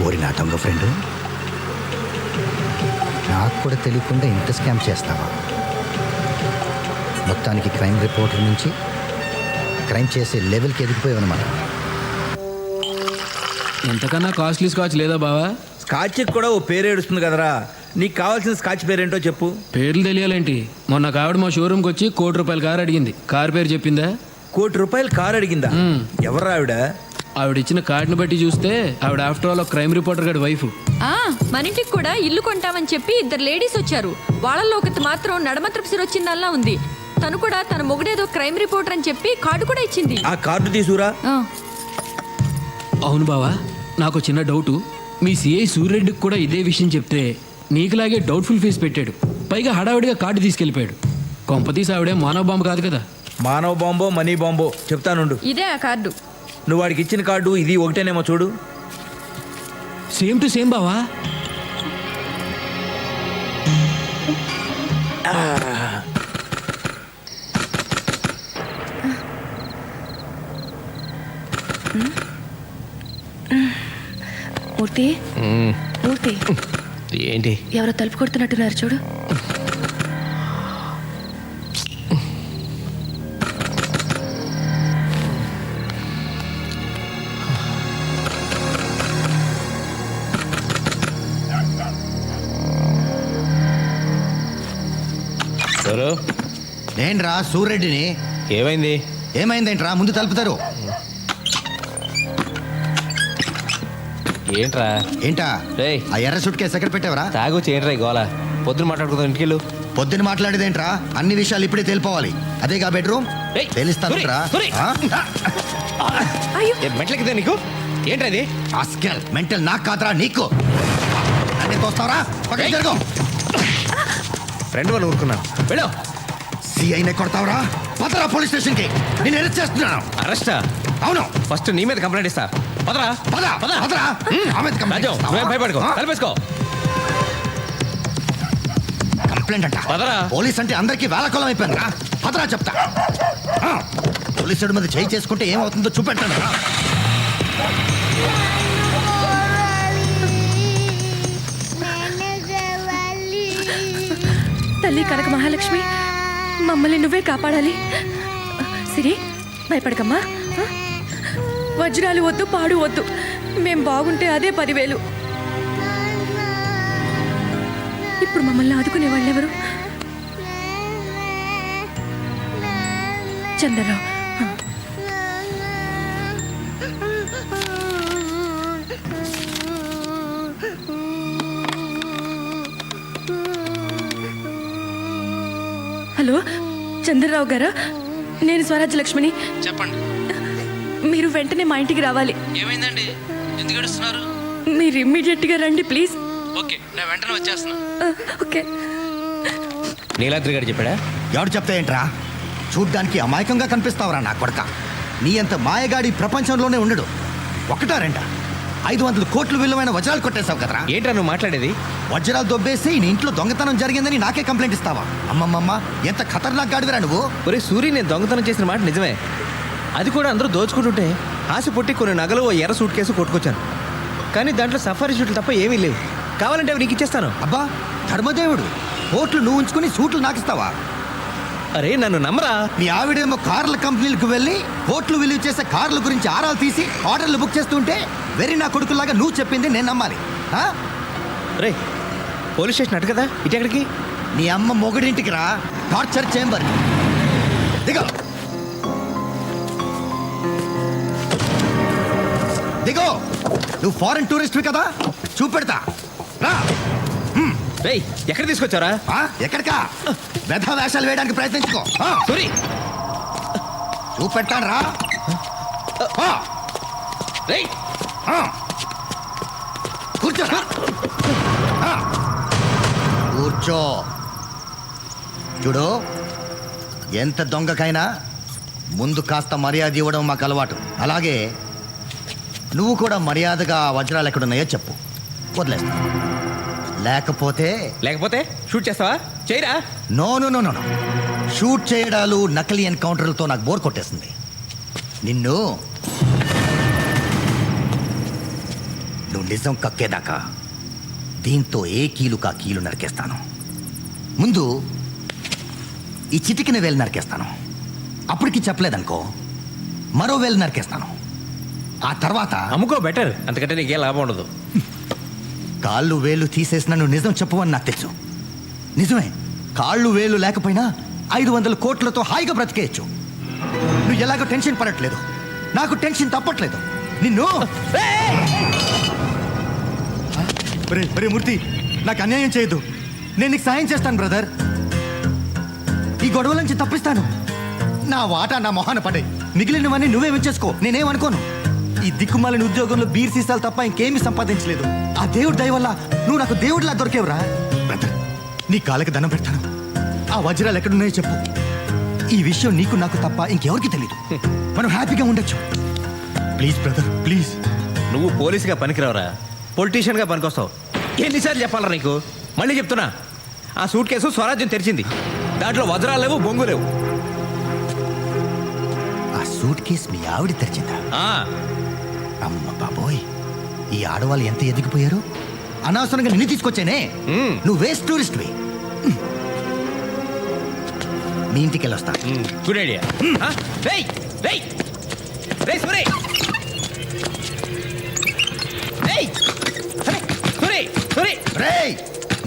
ఓరి నా దొంగ ఫ్రెండ్, నాకు కూడా తెలియకుండా ఇంత స్కామ్ చేస్తావా? మొత్తానికి క్రైమ్ రిపోర్టర్ నుంచి క్రైమ్ చేసే లెవెల్కి ఎదిగిపోయావన్నమాట. ఎంతకన్నా కాస్ట్లీ స్కాచ్ లేదా బావా? స్కాచ్ కూడా ఓ పేరు ఏడుస్తుంది కదరా. నీకు కావాల్సిన స్కాచ్ పేరేంటో చెప్పు. పేర్లు తెలియాలేంటి? మొన్న కావిడ మా షోరూమ్కి వచ్చి ₹1,00,00,000 కారు అడిగింది. కారు పేరు చెప్పిందా? ₹1,00,00,000 కారు అడిగిందా? ఎవరు ఆవిడ? ఆవిడ ఇచ్చిన కార్డుని బట్టి చూస్తే ఆవిడ ఆఫ్టర్ ఆల్ క్రైమ్ రిపోర్టర్ గారి వైఫ్. మన ఇంటికి కూడా ఇల్లు కొంటామని చెప్పి 2 లేడీస్ వచ్చారు. వాళ్ళల్లో ఒకటి మాత్రం నడమత్రపు సిర వచ్చిందల్లా ఉంది. తను కూడా తన మొగుడేదో క్రైమ్ రిపోర్టర్ అని చెప్పి కార్డు కూడా ఇచ్చింది. ఆ కార్డు తీసుకురా. అవును బావా, నాకు చిన్న డౌటు. మీ సిఐ సూర్యరెడ్డికి కూడా ఇదే విషయం చెప్తే నీకులాగే డౌట్ఫుల్ ఫేస్ పెట్టాడు. పైగా హడావిడిగా కార్డు తీసుకెళ్ళిపోయాడు. కొంపతీసి ఆవిడే మానవ బాంబు కాదు కదా? మానవ బాంబో మనీ బాంబో చెప్తానుండు. ఇదే ఆ కార్డు. నువ్వు వాడికి ఇచ్చిన కార్డు ఇది ఒకటేనేమో చూడు. సేమ్ టు సేమ్ బావా. మూర్తి, మూర్తి, ఏంటి? ఎవరో తలుపు కొడుతున్నట్టున్నారు చూడు. ఏంట్రా సూర్యరెడ్డిని? ఏమైంది? ఏమైందేంట్రా? ముందు తలుపుతారు. ఏంట్రా? ఏంటా? ఆ ఎర్ర సూట్ కేసు ఎక్కడ పెట్టావరా? తాగొచ్చి ఏంట్రా ఈ గోల? పొద్దున మాట్లాడుకుందాం, ఇంటికెళ్ళు. పొద్దున మాట్లాడేదేంట్రా? అన్ని విషయాలు ఇప్పుడే తెలిపోవాలి. అదేగా బెడ్రూమ్ తెలుస్తాను. మెట్లకిదే నీకు ఏంట్రా ఇది? ఆస్కెల్ మెంటల్ నాకు కాదురా నీకు. అన్ని తోస్తావరా? పక్కకి జరుగు. ఫ్రెండ్ వాళ్ళు ఊరుకున్నాను, వెళ్ళు. సిఐనే కొడతావరా? పదరా పోలీస్ స్టేషన్కి. నేను అరెస్ట్ చేస్తున్నాను. అరెస్టా? అవును. ఫస్ట్ నీ మీద కంప్లైంట్ ఇస్తా. పదరా పదరా పదరా. భయపడుకో, తలపేసుకో. కంప్లైంట్ అంట. పదరా. పోలీస్ అంటే అందరికీ వేళకోళం అయిపోయింది రా. పదరా చెప్తా. పోలీసుడి మీద చేయి చేసుకుంటే ఏమవుతుందో చూపెట్టాను రా. తల్లి కనక మహాలక్ష్మి, మమ్మల్ని నువ్వే కాపాడాలి. సిరి, భయపడకమ్మా. వజ్రాలు వద్దు, పాడు వద్దు. మేం బాగుంటే అదే 10,000. ఇప్పుడు మమ్మల్ని ఆదుకునే వాళ్ళెవరు? చంద్రరావు. హలో, చంద్రరావు గారా? నేను స్వరాజ్య లక్ష్మిని. చెప్పండి. మీరు వెంటనే మా ఇంటికి రావాలి. ఏమైందండి? ఎందుకు ఏడుస్తున్నారు? మీరు ఇమ్మీడియట్గా రండి ప్లీజ్. ఓకే, నేను వెంటనే వచ్చేస్తున్నా. ఓకే. నీలాద్రి గారు చెప్పాడా? ఎవడు చెప్తా ఏంట్రా? చూడ్డానికి అమాయకంగా కనిపిస్తావురా నా కొడక. నీ అంత మాయగాడి ప్రపంచంలోనే ఉండడు. ఒకటా రెండా 500 కోట్లు విలువైన వజ్రాలు కొట్టేశావు కదరా. ఏంట్రా నువ్వు మాట్లాడేది? వజ్రాలు దొబ్బేసి నీ ఇంట్లో దొంగతనం జరిగిందని నాకే కంప్లైంట్ ఇస్తావా? అమ్మమ్మమ్మ, ఎంత ఖతర్నాక్ గాడివిరా నువ్వు. ఒరే సూరి, నేను దొంగతనం చేసిన మాట నిజమే. అది కూడా అందరూ దోచుకుంటుంటే ఆశ పుట్టి కొన్ని నగలు ఓ ఎర్ర సూట్ కేసు కొట్టుకొచ్చాను. కానీ దాంట్లో సఫారీ షూట్లు తప్ప ఏమీ లేవు. కావాలంటే అవి నీకు ఇచ్చేస్తాను. అబ్బా ధర్మదేవుడు, కోట్లు నువ్వు ఉంచుకుని సూట్లు నాకిస్తావా? అరే నన్ను నమ్మరా. మీ ఆవిడేమో కార్ల కంపెనీలకు వెళ్ళి కోట్లు విలువ చేసే కార్ల గురించి ఆరాలు తీసి ఆర్డర్లు బుక్ చేస్తుంటే వెరీ నా కొడుకులాగా నువ్వు చెప్పింది నేను నమ్మాలి? రే పోలీస్ స్టేషన్ అటు కదా, ఇటు ఎక్కడికి? నీ అమ్మ మొగుడింటికి రా, టార్చర్ చేంబర్. దిగో దిగో, నువ్వు ఫారెన్ టూరిస్ట్వి కదా, చూపెడతా రా. రేయ్ ఎక్కడ తీసుకొచ్చారా? ఎక్కడికా? వ్యధ వేషాలు వేయడానికి ప్రయత్నించుకో. సూరి చూపెట్టాను రా. రేయ్ కూర్చో కూర్చో. చూడు, ఎంత దొంగకైనా ముందు కాస్త మర్యాద ఇవ్వడం మాకు అలవాటు. అలాగే నువ్వు కూడా మర్యాదగా వజ్రాలు ఎక్కడున్నాయో చెప్పు, వదిలేస్తా. లేకపోతే షూట్ చేస్తావా? చేయరా? No no no no, shoot చేయడాలు నకిలీ ఎన్కౌంటర్లతో నాకు బోర్ కొట్టేసింది. నువ్వు నిజం కక్కేదాకా దీంతో ఏ కీలు కా కీలు నరికేస్తాను. ముందు ఈ చిటికిన వేలు నరికేస్తాను. అప్పటికి చెప్పలేదనుకో, మరో వేలు నరికేస్తాను. ఆ తర్వాత అమ్ముకో, బెటర్. అంతకంటే నీకేం లాభం ఉండదు. కాళ్ళు వేలు తీసేసిన నువ్వు నిజం చెప్పవని నాకు తెలుసు. నిజమే, కాళ్ళు వేలు లేకపోయినా 500 కోట్లతో హాయిగా బ్రతికేయచ్చు. నువ్వు ఎలాగో టెన్షన్ పడట్లేదు, నాకు టెన్షన్ తప్పట్లేదు. నిన్ను మూర్తి, నాకు అన్యాయం చేయదు. నేను నీకు సాయం చేస్తాను బ్రదర్. ఈ గొడవల నుంచి తప్పిస్తాను. నా వాటా నా మొహాన పడే, మిగిలినవన్నీ నువ్వే ఉంచేసుకో, నేనేమనుకోను. ఈ దిక్కుమాలిన ఉద్యోగంలో బీర్ సీసాలు తప్ప ఇంకేమీ సంపాదించలేదు. ఆ దేవుడి దయ వల్ల నువ్వు నాకు దేవుడిలా దొరికేవురా. బ్రదర్, నీ కాళ్ళకి దండం పెడతాను. ఆ వజ్రాలు ఎక్కడున్నాయో చెప్పు. ఈ విషయం నీకు నాకు తప్ప ఇంకెవరికి తెలీదు. మనం హ్యాపీగా ఉండొచ్చు. Please brother, please. నువ్వు పోలీసుగా పనికిరావురా, పొలిటీషియన్గా పనికొస్తావు. ఎన్నిసార్లు చెప్పాలరా నీకు? మళ్ళీ చెప్తున్నా, ఆ సూట్ కేసు స్వరాజ్యం తెరిచింది. దాంట్లో వజ్రాలు లేవు, బొంగు లేవు. ఆ సూట్ కేసు మీ ఆవిడ తెరిచిందా? అమ్మ బాబోయ్, ఈ ఆడవాళ్ళు ఎంత ఎదిగిపోయారు. అనవసరంగా నిన్ను తీసుకొచ్చానే. నువ్వు వేస్ట్ టూరిస్ట్వి. మీ ఇంటికి వెళ్ళొస్తా. Good idea.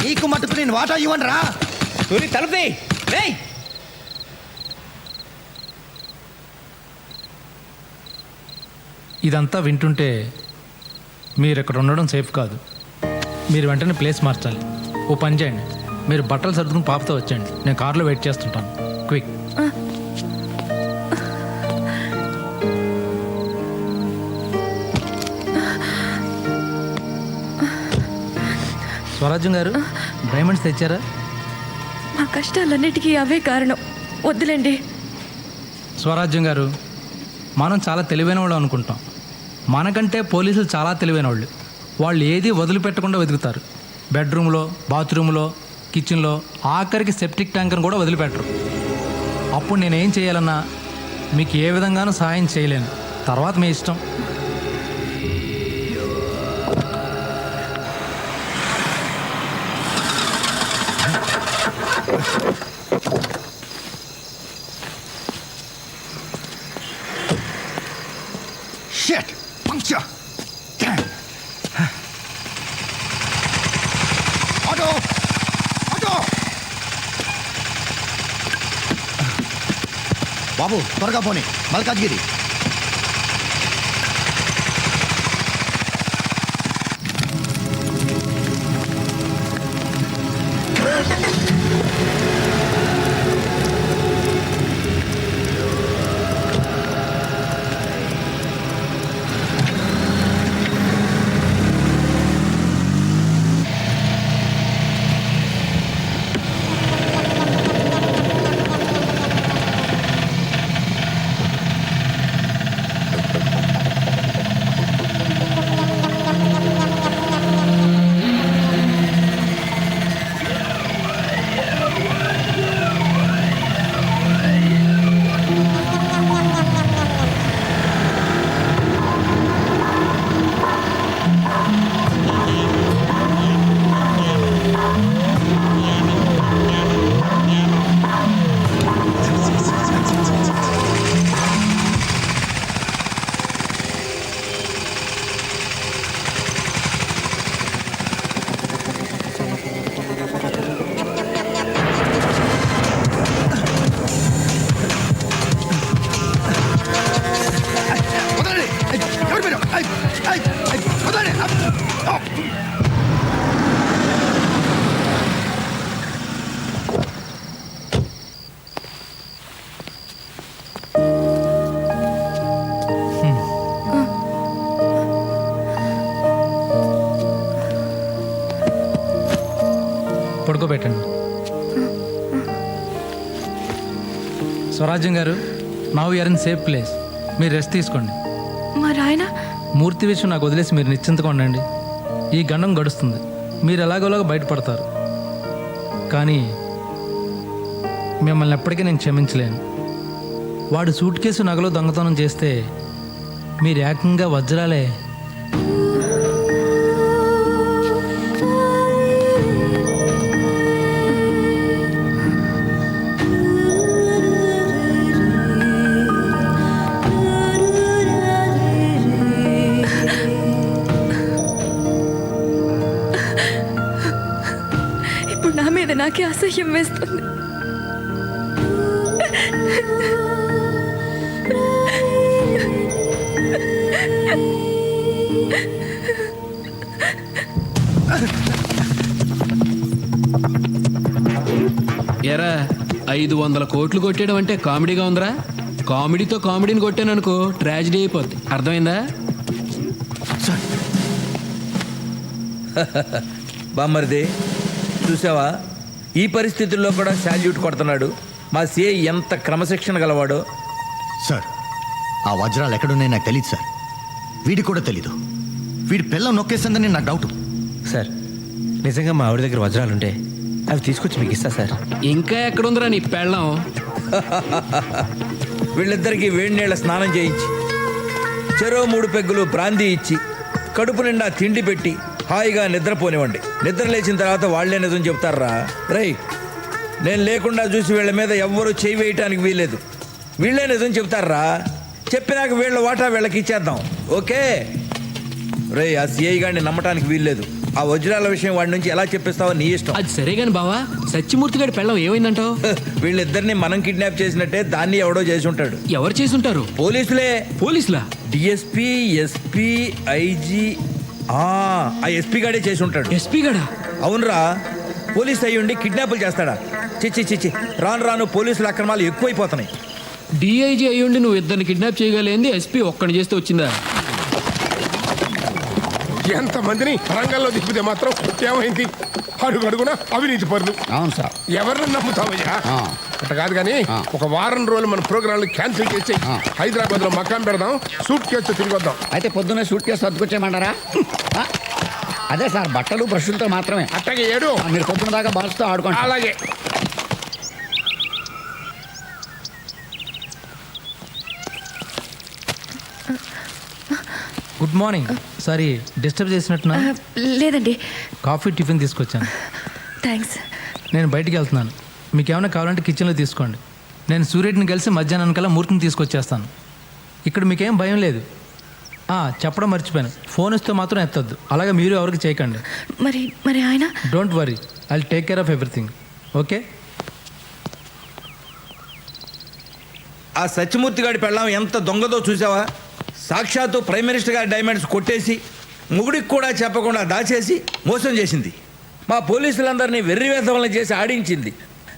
నీకు మటుకు నేను వాటా ఇవ్వను రా. తలుపుది. ఇదంతా వింటుంటే మీరు ఇక్కడ ఉండడం సేఫ్ కాదు. మీరు వెంటనే ప్లేస్ మార్చాలి. ఓ పని చేయండి, మీరు బట్టలు సర్దుకుని పాపతో వచ్చేయండి. నేను కార్లో వెయిట్ చేస్తుంటాను. క్విక్. స్వరాజ్యం గారు, డైమండ్స్ తెచ్చారా? మా కష్టాలన్నిటికీ అవే కారణం. వద్దులేండి. స్వరాజ్యం గారు, మనం చాలా తెలివైన వాళ్ళు అనుకుంటాం. మనకంటే పోలీసులు చాలా తెలివైన వాళ్ళు. వాళ్ళు ఏది వదిలిపెట్టకుండా వెతుకుతారు. బెడ్రూమ్లో, బాత్రూంలో, కిచెన్లో, ఆఖరికి సెప్టిక్ ట్యాంకర్ని కూడా వదిలిపెట్టరు. అప్పుడు నేనేం చేయాలన్నా మీకు ఏ విధంగానూ సహాయం చేయలేను. తర్వాత మీ ఇష్టం. Shit! Puncture! Damn! Auto! Auto! బాబు త్వరగా పోనీ, మల్కాజ్గిరి. స్వరాజ్యం గారు now you are in safe place. మీరు రెస్ట్ తీసుకోండి. మరి ఆయన మూర్తి విషయం నాకు వదిలేసి మీరు నిశ్చింతగా ఉండండి. ఈ గండం గడుస్తుంది, మీరు ఎలాగోలాగా బయటపడతారు. కానీ మిమ్మల్ని ఎప్పటికీ నేను క్షమించలేను. వాడు సూట్ కేసు నగలో దొంగతనం చేస్తే మీరు ఏకంగా వజ్రాలే. ఇప్పుడు నా మీద నాకే అసహ్యం వేస్తుంది. ఎరా 500 కోట్లు కొట్టేయడం అంటే కామెడీగా ఉందిరా. కామెడీతో కామెడీని కొట్టాను అనుకో ట్రాజిడీ అయిపోద్ది. అర్థమైందా? బామ్మర్ది చూసావా, ఈ పరిస్థితుల్లో కూడా శాల్యూట్ కొడుతున్నాడు. మా సిఐ ఎంత క్రమశిక్షణ గలవాడో. సార్ ఆ వజ్రాలు ఎక్కడున్నాయి నాకు తెలియదు సార్. వీడికి కూడా తెలీదు. వీడి పిల్లం నొక్కేసిందని నాకు డౌట్. సార్ నిజంగా మా ఆవిడ దగ్గర వజ్రాలుంటే అవి తీసుకొచ్చి మీకు ఇస్తా సార్. ఇంకా ఎక్కడుందిరా నీ పెళ్ళం? వీళ్ళిద్దరికీ వేడి నీళ్ళ స్నానం చేయించి చెరో 3 పెగ్గులు బ్రాందీ ఇచ్చి కడుపు నిండా తిండి పెట్టి హాయిగా నిద్రపోనివ్వండి. నిద్ర లేచిన తర్వాత వాళ్లే నిజం చెప్తారా. రై, నేను లేకుండా చూసి వీళ్ళ మీద ఎవ్వరూ చేయి వేయటానికి వీలేదు. వీళ్ళే నిజం చెప్తారా. చెప్పినాక వీళ్ళ వాటా వీళ్ళకి ఇచ్చేద్దాం. ఓకే రే, ఆ సిఐ గారిని నమ్మటానికి వీల్లేదు. ఆ వజ్రాల విషయం వాడి నుంచి ఎలా చెప్పిస్తావో నీ ఇష్టం. అది సరే గాని బావా, సత్యమూర్తి గారి పెళ్ళం ఏమైందంటావు? వీళ్ళిద్దరిని మనం కిడ్నాప్ చేసినట్టే దాన్ని ఎవడో చేసి ఉంటాడు. ఎవరు చేసి ఉంటారు? పోలీసులే. పోలీసులా? DSP, SP, IG. ఆ ఎస్పీ గాడే చేసి ఉంటాడు. ఎస్పీ గాడా? అవునరా. పోలీస్ అయ్యుండి కిడ్నాపులు చేస్తాడా? చిచ్చి చిచ్చి, రాను రాను పోలీసుల అక్రమాలు ఎక్కువైపోతున్నాయి. డిఐజీ అయ్యుండి నువ్వు ఇద్దరిని కిడ్నాప్ చేయగలేంది ఎస్పీ ఒక్కడిని చేస్తే వచ్చిందా? ఎంతమందిని రంగంలో దిప్పితే మాత్రం ఏమైంది? అడుగడుగునా అవినీతి పరులు. అవును సార్. ఎవరిని నమ్ముతామయ్యా? అట్లా కాదు కానీ ఒక వారం రోజులు మన ప్రోగ్రాంలు క్యాన్సిల్ చేసి హైదరాబాద్ లో మకాం పెడదాం, సూట్ కేసు తిరిగి వద్దాం. అయితే పొద్దున్నే సూట్ కేసు సర్దుకొచ్చేయమంటారా? అదే సార్, బట్టలు బ్రష్లతో మాత్రమే. అట్టగే ఏడు మీరు పొద్దున దాకా బాల్స్తో ఆడుకోండి. అలాగే. Good morning. సారీ డిస్టర్బ్ చేసినట్టున్నా? లేదండి. కాఫీ టిఫిన్ తీసుకొచ్చాను. థ్యాంక్స్. నేను బయటికి వెళ్తున్నాను. మీకు ఏమైనా కావాలంటే కిచెన్లో తీసుకోండి. నేను సూర్యుడిని కలిసి మధ్యాహ్నం కల్లా మూర్తిని తీసుకొచ్చేస్తాను. ఇక్కడ మీకేం భయం లేదు. చెప్పడం మర్చిపోయాను, ఫోన్ ఇస్తే మాత్రం ఎత్తద్దు. అలాగే మీరు ఎవరికి చేయకండి. మరి మరి ఆయన? Don't worry, I will take care of everything. Okay? ఆ సత్యమూర్తి గారి పెళ్ళాం ఎంత దొంగదో చూసావా? సాక్షాత్తు ప్రైమ్ మినిస్టర్ గారి డైమండ్స్ కొట్టేసి మొగుడికి కూడా చెప్పకుండా దాచేసి మోసం చేసింది. మా పోలీసులందరినీ వెర్రివేధవలను చేసి ఆడించింది.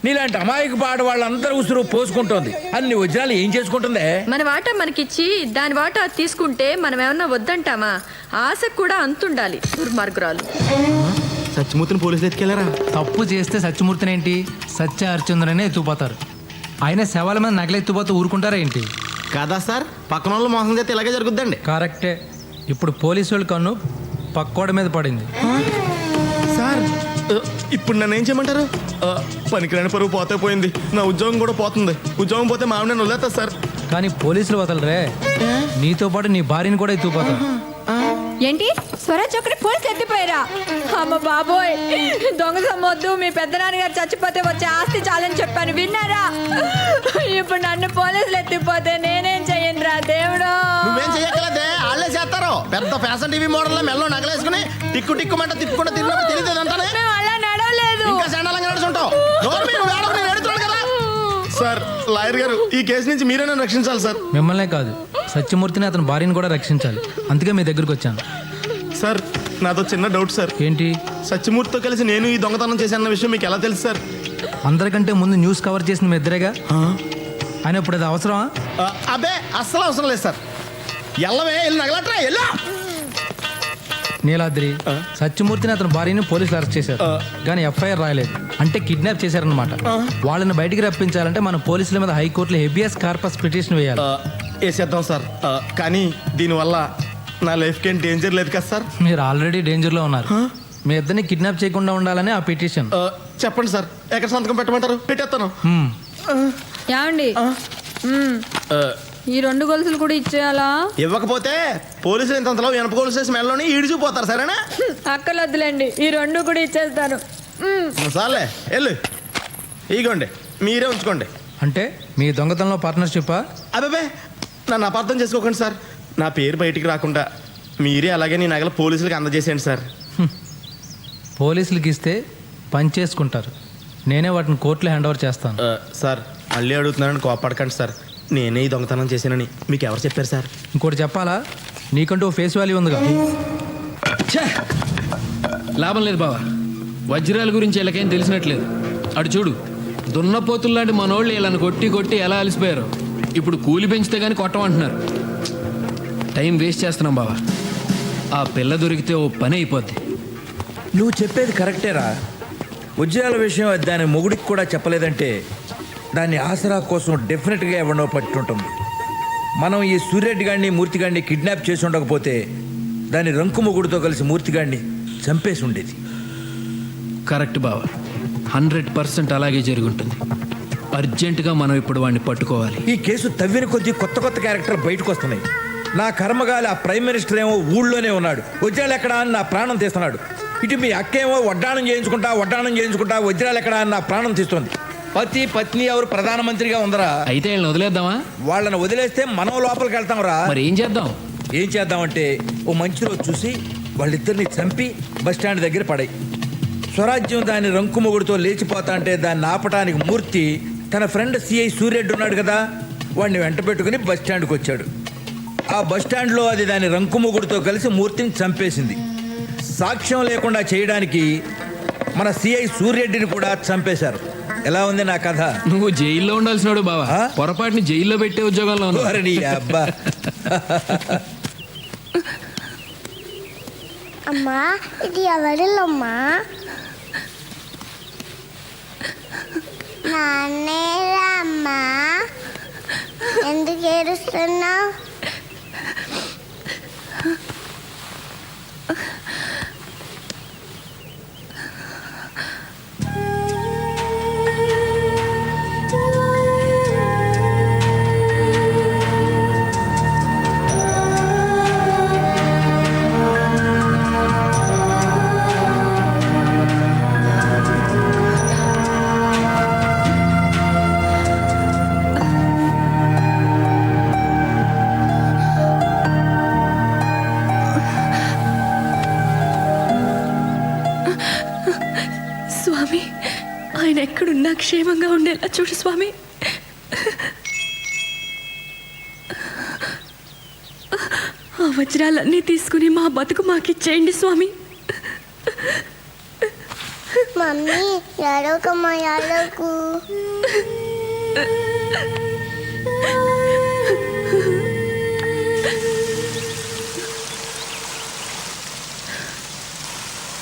నీలాంటి అమాయక ఆడవాళ్ళందరూ ఉసురు పోసుకుంటోంది. అన్ని వజ్రాలు ఏం చేసుకుంటుందే? మన వాటా మనకిచ్చి దాని వాటా తీసుకుంటే మనం ఏమన్నా వద్దంటామా? ఆశకు కూడా అంతుండాలి. దుర్మార్గురాలు. సత్యమూర్తిని పోలీసులు ఎత్తుకెళ్ళారా? తప్పు చేస్తే సత్యమూర్తిని ఏంటి, సత్య హరిచంద్రనే ఎత్తుకుపోతారు. ఆయన శవాల మీద నగలెత్తుపోతూ ఊరుకుంటారా ఏంటి? కదా సార్, పక్కన వాళ్ళు మోసం చేస్తే ఇలాగే జరుగుద్దండి. కరెక్టే. ఇప్పుడు పోలీసు వాళ్ళ కన్ను పక్కోడి మీద పడింది. సార్ ఇప్పుడు నన్ను ఏం చేయమంటారు? పనికిరాని పరువు పోతే పోయింది, నా ఉద్యోగం కూడా పోతుంది. ఉద్యోగం పోతే మా ఆవిడ వదిలేస్తా సార్. కానీ పోలీసులు వదలరే, నీతో పాటు నీ భార్యని కూడా ఎత్తుకుపోతారు. ఏంటి స్వరాజ్ ఒకటి పోలీసులు ఎత్తిపోయారా? అమ్మ బాబోయ్, దొంగ సమ్మొద్దు, మీ పెద్దనాన్నగారు చచ్చిపోతే వచ్చే ఆస్తి చాలని చెప్పాను, విన్నారా? ఇప్పుడు నన్ను పోలీసులు ఎత్తిపోతే నేనేం చెయ్యను రా దేవుడు. నువ్వేం చెయ్యగలదే, వాళ్ళే చేస్తారు. పెద్ద ఫ్యాషన్ టీవీ మోడల్ మెల్లో నగలేసుకుని టిక్కు టిక్కుమంట తిప్పుకుంటూ తిరిగినప్పుడు తెలియదు అంటానే. అలా నడవలేదు. ఇంకా సండాలంగా నడుచుంటావు. సార్ లాయర్ గారు, ఈ కేసు నుంచి మీరైనా రక్షించాలి సార్. మిమ్మల్నే కాదు, సత్యమూర్తిని అతని భార్యని కూడా రక్షించాలి. అందుకే మీ దగ్గరికి వచ్చాను. సార్ నాతో చిన్న డౌట్ సార్. ఏంటి? సత్యమూర్తితో కలిసి నేను ఈ దొంగతనం చేశాన్న విషయం మీకు ఎలా తెలుసు సార్? అందరికంటే ముందు న్యూస్ కవర్ చేసిన మీ ఇద్దరేగా. ఆయన ఇప్పుడు అది అవసరమా? అబ్బే అస్సలు అవసరం లేదు సార్. ఎల్లవే వెళ్ళి నగలట్రా, ఎల్లా. నీలాద్రి సత్యమూర్తిని అతని భార్యని పోలీసులు అరెస్ట్ చేశారు కానీ ఎఫ్ఐఆర్ రాయలేదు. అంటే కిడ్నాప్ చేశారన్నమాట. వాళ్ళని బయటికి రప్పించాలంటే మన పోలీసుల మీద హైకోర్టులో హెబియస్ కార్పస్ పిటిషన్ వేయాలి. వేసేద్దాం సార్. కానీ దీనివల్ల నా లైఫ్కి ఏం డేంజర్ లేదు కదా సార్? మీరు ఆల్రెడీ డేంజర్లో ఉన్నారు. మీ ఇద్దరిని కిడ్నాప్ చేయకుండా ఉండాలని ఆ పిటిషన్. చెప్పండి సార్, ఎక్కడ సంతకం పెట్టమంటారు? పెట్టేస్తాను. ఏమండి ఈ 2 గొలుసులు కూడా ఇచ్చేయాలా? ఇవ్వకపోతే పోలీసులు ఇంతలో వెనప గొలుసు వేసి మెడలోని ఈడిచిపోతారు. సరేనా? అక్కలొద్దులేండి, ఈ 2 కూడా ఇచ్చేస్తాను. సార్లే వెళ్ళు. ఇగోండి, మీరే ఉంచుకోండి. అంటే మీ దొంగతనంలో పార్ట్నర్షిప్పా? అబ్బాబే, నన్ను అపార్థం చేసుకోకండి సార్. నా పేరు బయటికి రాకుండా మీరే అలాగే నీ నగలు పోలీసులకు అందజేసేయండి సార్. పోలీసులకి ఇస్తే పని చేసుకుంటారు. నేనే వాటిని కోర్టులో హ్యాండ్ ఓవర్ చేస్తాను. సార్ మళ్ళీ అడుగుతున్నానని కోపడకండి సార్. నేనే ఈ దొంగతనం చేశానని మీకు ఎవరు చెప్పారు సార్? ఇంకోటి చెప్పాలా? నీకంటూ ఫేస్ వాల్యూ ఉందిగా. లాభం లేదు బావా, వజ్రాల గురించి వీళ్ళకేం తెలిసినట్లేదు. అటు చూడు, దున్నపోతుల్లాంటి మనోళ్ళు వీళ్ళని కొట్టి కొట్టి ఎలా అలసిపోయారు. ఇప్పుడు కూలి పెంచితే కానీ కొట్టమంటున్నారు. టైం వేస్ట్ చేస్తున్నాం బావా. ఆ పిల్ల దొరికితే ఓ పని అయిపోద్ది. నువ్వు చెప్పేది కరెక్టేరా. వజ్రాల విషయం దాని మొగుడికి కూడా చెప్పలేదంటే దాన్ని ఆసరా కోసం డెఫినెట్గా ఎవరినో పట్టుంటుంది. మనం ఈ సూర్యరెడ్డి గారిని మూర్తిగాడిని కిడ్నాప్ చేసి ఉండకపోతే దాని రంకు మొగుడితో కలిసి మూర్తిగాడిని చంపేసి ఉండేది. కరెక్ట్ బావా, 100% అలాగే జరుగుంటుంది. అర్జెంటుగా మనం ఇప్పుడు వాడిని పట్టుకోవాలి. ఈ కేసు తవ్విన కొద్దీ కొత్త కొత్త క్యారెక్టర్లు బయటకు వస్తున్నాయి. నా కర్మగాలి ఆ ప్రైమ్ మినిస్టర్ ఏమో ఊళ్ళోనే ఉన్నాడు, వజ్రాలు ఎక్కడా అని నా ప్రాణం తీస్తున్నాడు. ఇటు మీ అక్కేమో వడ్డాణం చేయించుకుంటా వజ్రాలు ఎక్కడా అని నా ప్రాణం తీస్తుంది. పత్ని ఎవరు ప్రధానమంత్రిగా ఉందరా? అయితే వీళ్ళని వదిలేద్దామా? వాళ్ళని వదిలేస్తే మనం లోపలికి వెళ్తాం రా. మరి ఏం చేద్దామంటే ఓ మంచి రోజు చూసి వాళ్ళిద్దరిని చంపి బస్టాండ్ దగ్గర పడాయి. స్వరాజ్యం దాని రంకు మొగుడుతో లేచిపోతా అంటే దాన్ని ఆపటానికి మూర్తి తన ఫ్రెండ్ సిఐ సూర్యరెడ్డి ఉన్నాడు కదా, వాడిని వెంట పెట్టుకుని బస్టాండ్కి వచ్చాడు. ఆ బస్టాండ్లో అది దాని రంకు మొగుడుతో కలిసి మూర్తిని చంపేసింది. సాక్ష్యం లేకుండా చేయడానికి మన సిఐ సూర్యరెడ్డిని కూడా చంపేశారు. ఎలా ఉంది నా కథ? నువ్వు జైల్లో ఉండాల్సినాడు బావా, పొరపాటుని జైల్లో పెట్టే ఉద్యోగంలో అబ్బా. అమ్మా, ఇది ఎవరిల్లమ్మా? నాన్నేరా అమ్మా, ఎందుకు ఏడుస్తున్నావు? స్వామి, ఆయన ఎక్కడున్నా క్షేమంగా ఉండేలా చూడు స్వామి. ఆ వజ్రాలన్నీ తీసుకుని మా బతుకు మాకిచ్చేయండి స్వామి. మమ్మీ ఎడవకమ్మా, ఎడవకు.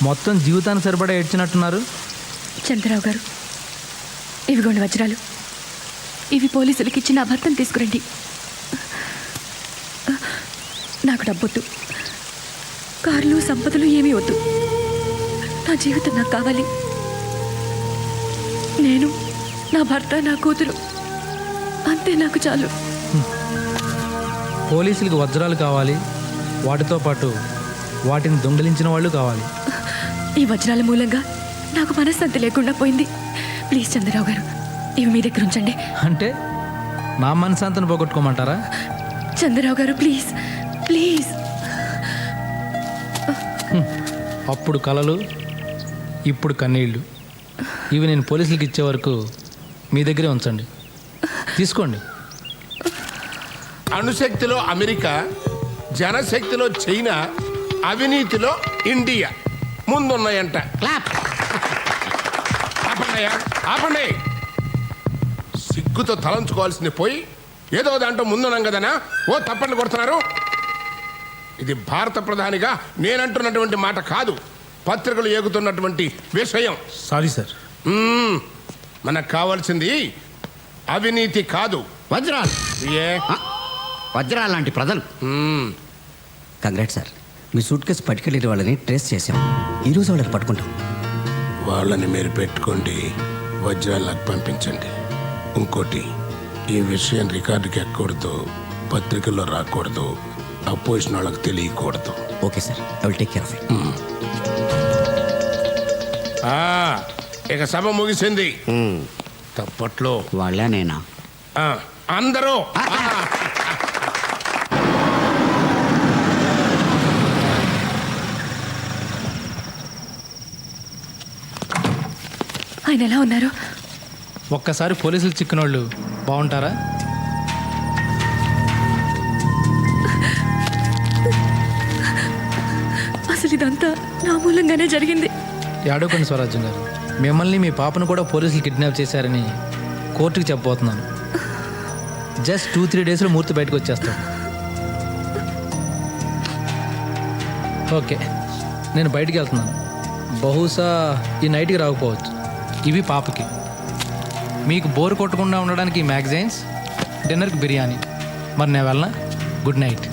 మొత్తం జీవితాన్ని సరిపడా ఏడ్చినట్టున్నారు. చంద్రరావు గారు, ఇవిగోండి వజ్రాలు. ఇవి పోలీసులకి ఇచ్చి నా భర్తను తీసుకురండి. నాకు డబ్బొద్దు, కార్లు సంపదలు ఏమీ వద్దు. నా జీవితం నాకు కావాలి. నేను, నా భర్త, నా కూతురు, అంతే నాకు చాలు. పోలీసులకు వజ్రాలు కావాలి, వాటితో పాటు వాటిని దొంగిలించిన వాళ్ళు కావాలి. ఈ వజ్రాల మూలంగా నాకు మనశ్శాంతి లేకుండా పోయింది. ప్లీజ్ చంద్రరావు గారు, ఇవి మీ దగ్గర ఉంచండి. అంటే నా మనశ్శాంతిని పోగొట్టుకోమంటారా? చంద్రరావు గారు ప్లీజ్ ప్లీజ్. అప్పుడు కలలు, ఇప్పుడు కన్నీళ్ళు. ఇవి నేను పోలీసులకు ఇచ్చే వరకు మీ దగ్గరే ఉంచండి. తీసుకోండి. అణుశక్తిలో అమెరికా, జనశక్తిలో చైనా, అవినీతిలో ఇండియా ముందున్నాయంట. ఆపండి. సిగ్గుతో తలంచుకోవాల్సింది పోయి ఏదో దాంట్లో ముందున్నాం కదనా ఓ తప్పండి కొడుతున్నారు. ఇది భారత ప్రధానిగా నేనంటున్నటువంటి మాట కాదు, పత్రికలు ఏగుతున్నటువంటి విషయం. Sorry sir. మనకు కావాల్సింది అవినీతి కాదు, వజ్రాలు. వజ్రాలు లాంటి ప్రజలు. కంగ్రాట్ సార్, మీ సూట్ కేసు పట్టుకెళ్ళిన వాళ్ళని ట్రేస్ చేసాం. ఈరోజు వాళ్ళని పట్టుకుంటాం. వాళ్ళని మీరు పెట్టుకోండి, వజ్రాలకు పంపించండి. ఇంకోటి, ఈ విషయం రికార్డుకి ఎక్కకూడదు, పత్రికల్లో రాకూడదు, అపోజిషన్ వాళ్ళకి తెలియకూడదు. Okay sir, I will take care of it. ఇక సభ ముగిసింది. తప్పట్లో వాళ్ళేనేనా? అందరూ ఆయన ఎలా ఉన్నారు? ఒక్కసారి పోలీసులు చిక్కినోళ్ళు బాగుంటారా? అసలు ఇదంతా నా మూలంగానే జరిగింది. యాడోకండి స్వరాజ్యం గారు, మిమ్మల్ని మీ పాపను కూడా పోలీసులు కిడ్నాప్ చేశారని కోర్టుకి చెప్పబోతున్నాను. జస్ట్ 2-3 డేస్లో మూర్తి బయటకు వచ్చేస్తాను. ఓకే, నేను బయటికి వెళ్తున్నాను. బహుశా ఈ నైట్కి రాకపోవచ్చు. ఇవి పాపకి. మీకు బోర్ కొట్టకుండా ఉండడానికి మ్యాగజైన్స్, డిన్నర్కి బిర్యానీ. మరి నేను వెళ్ళనా? Good night.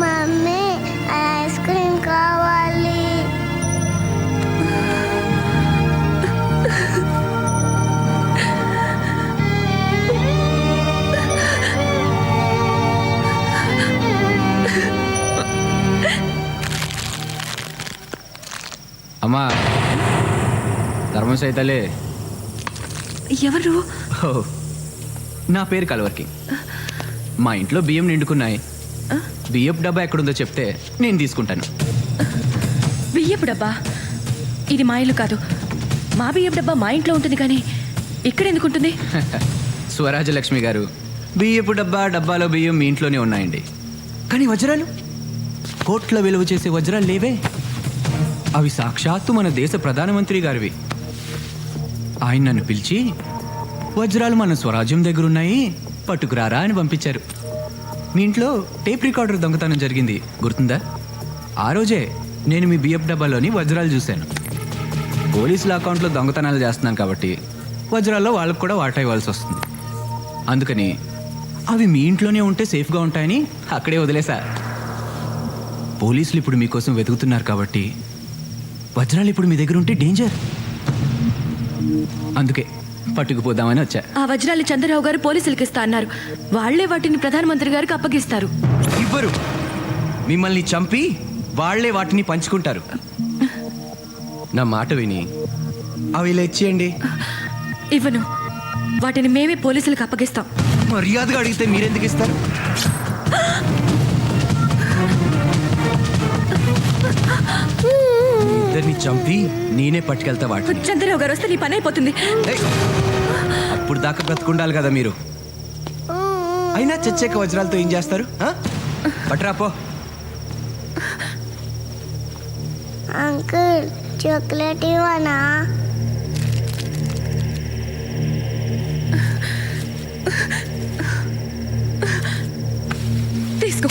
Mummy ice cream కావాలి. అమ్మా ధర్మం సైతలే. ఎవరు? నా పేరు కలవర్కి. మా ఇంట్లో బియ్యం నిండుకున్నాయి. బియ్యపు డబ్బా ఎక్కడుందో చెప్తే నేను తీసుకుంటాను. బియ్యపు డబ్బా? ఇది మా ఇల్లు కాదు. మా బియ్యపు డబ్బా మా ఇంట్లో ఉంటుంది, కానీ ఇక్కడ ఎందుకు ఉంటుంది? స్వరాజలక్ష్మి గారు, బియ్యపు డబ్బాలో బియ్యం మీ ఇంట్లోనే ఉన్నాయండి. కానీ వజ్రాలు, కోట్ల విలువ చేసే వజ్రాలు లేవే. అవి సాక్షాత్తు మన దేశ ప్రధానమంత్రి గారివి. ఆయన నన్ను పిలిచి వజ్రాలు మన స్వరాజ్యం దగ్గరున్నాయి, పట్టుకురారా అని పంపించారు. మీ ఇంట్లో టేప్ రికార్డర్ దొంగతనం జరిగింది, గుర్తుందా? ఆ రోజే నేను మీ బియ్యపు డబ్బాలోని వజ్రాలు చూశాను. పోలీసుల అకౌంట్లో దొంగతనాలు చేస్తున్నాను కాబట్టి వజ్రాల్లో వాళ్ళకు కూడా వాటా ఇవ్వాల్సి వస్తుంది. అందుకని అవి మీ ఇంట్లోనే ఉంటే సేఫ్గా ఉంటాయని అక్కడే వదిలేసా. పోలీసులు ఇప్పుడు మీకోసం వెతుకుతున్నారు కాబట్టి వజ్రాలు ఇప్పుడు మీ దగ్గర ఉంటే డేంజర్. అందుకే పట్టుకుపోదామని వచ్చా. ఆ వజ్రాలు చంద్రరావు గారు పోలీసులకి ఇస్తా అన్నారు. వాళ్లే వాటిని ప్రధానమంత్రి గారికి అప్పగిస్తారు. ఇవ్వరు. మిమ్మల్ని చంపి వాళ్లే వాటిని పంచుకుంటారు. నా మాట విని అవి ఇలా ఇచ్చేయండి. ఇవ్వను. వాటిని మేమే పోలీసులకు అప్పగిస్తాం. మర్యాదగా అడిగితే మీరెందుకు ఇస్తారు? ఇద్దరిని చంపి నేనే పట్టుకెళ్తా వాటిని. చంద్రరావు గారు వస్తే నీ పని అయిపోతుంది. అప్పుడు దాకా బ్రతుకుండాలి కదా మీరు. అయినా చచ్చాక వజ్రాలతో ఏం చేస్తారు? పట్టురాపో. అంకుల్, చాక్లెట్ ఇవ్వనా? తీసుకో.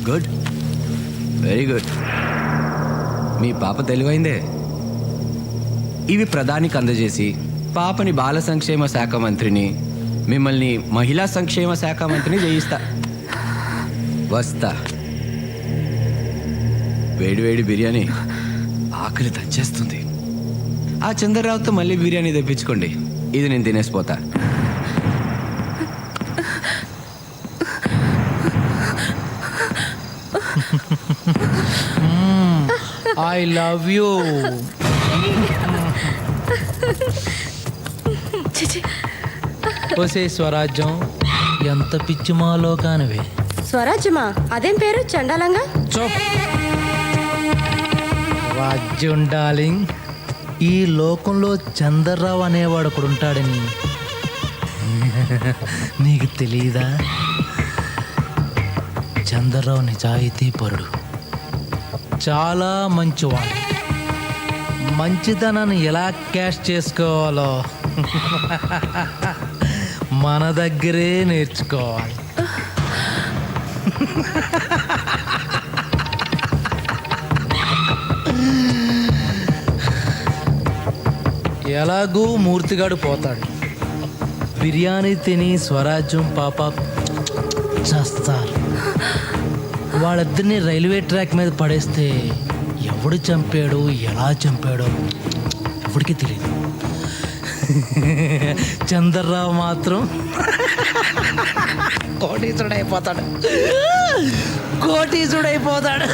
Good, very good. మీ పాప తెలివైందే. ఇవి ప్రధానికి అందజేసి పాపని బాల సంక్షేమ శాఖ మంత్రిని, మిమ్మల్ని మహిళా సంక్షేమ శాఖ మంత్రిని చేయిస్తా. వస్తా. వేడివేడి బిర్యానీ ఆకలి దంచేస్తుంది. ఆ చంద్రరావుతో మళ్ళీ బిర్యానీ తెప్పించుకోండి. ఇది నేను తినేసిపోతా. I love you. ఒసే స్వరాజ్యం, ఎంత పిచ్చి మాలోకానివే. స్వరాజ్యమా? అదేం పేరు చండాలంగా? రాజ్యం డార్లింగ్, ఈ లోకంలో చంద్రరావు అనేవాడు ఒకడు ఉంటాడని నీకు తెలీదా? చంద్రరావు నిజాయితీ పరుడు, చాలా మంచివాడు. మంచితనాన్ని ఎలా క్యాష్ చేసుకోవాలో మన దగ్గరే నేర్చుకోవాలి. ఎలాగూ మూర్తిగాడు పోతాడు. బిర్యానీ తిని స్వరాజ్యం పాప చేస్తారు. వాళ్ళిద్దరిని రైల్వే ట్రాక్ మీద పడేస్తే ఎవడు చంపాడో ఎలా చంపాడో ఎవడికి తెలియదు. చంద్రరావు మాత్రం కోటీసుడైపోతాడు. కోటీసుడైపోతాడు.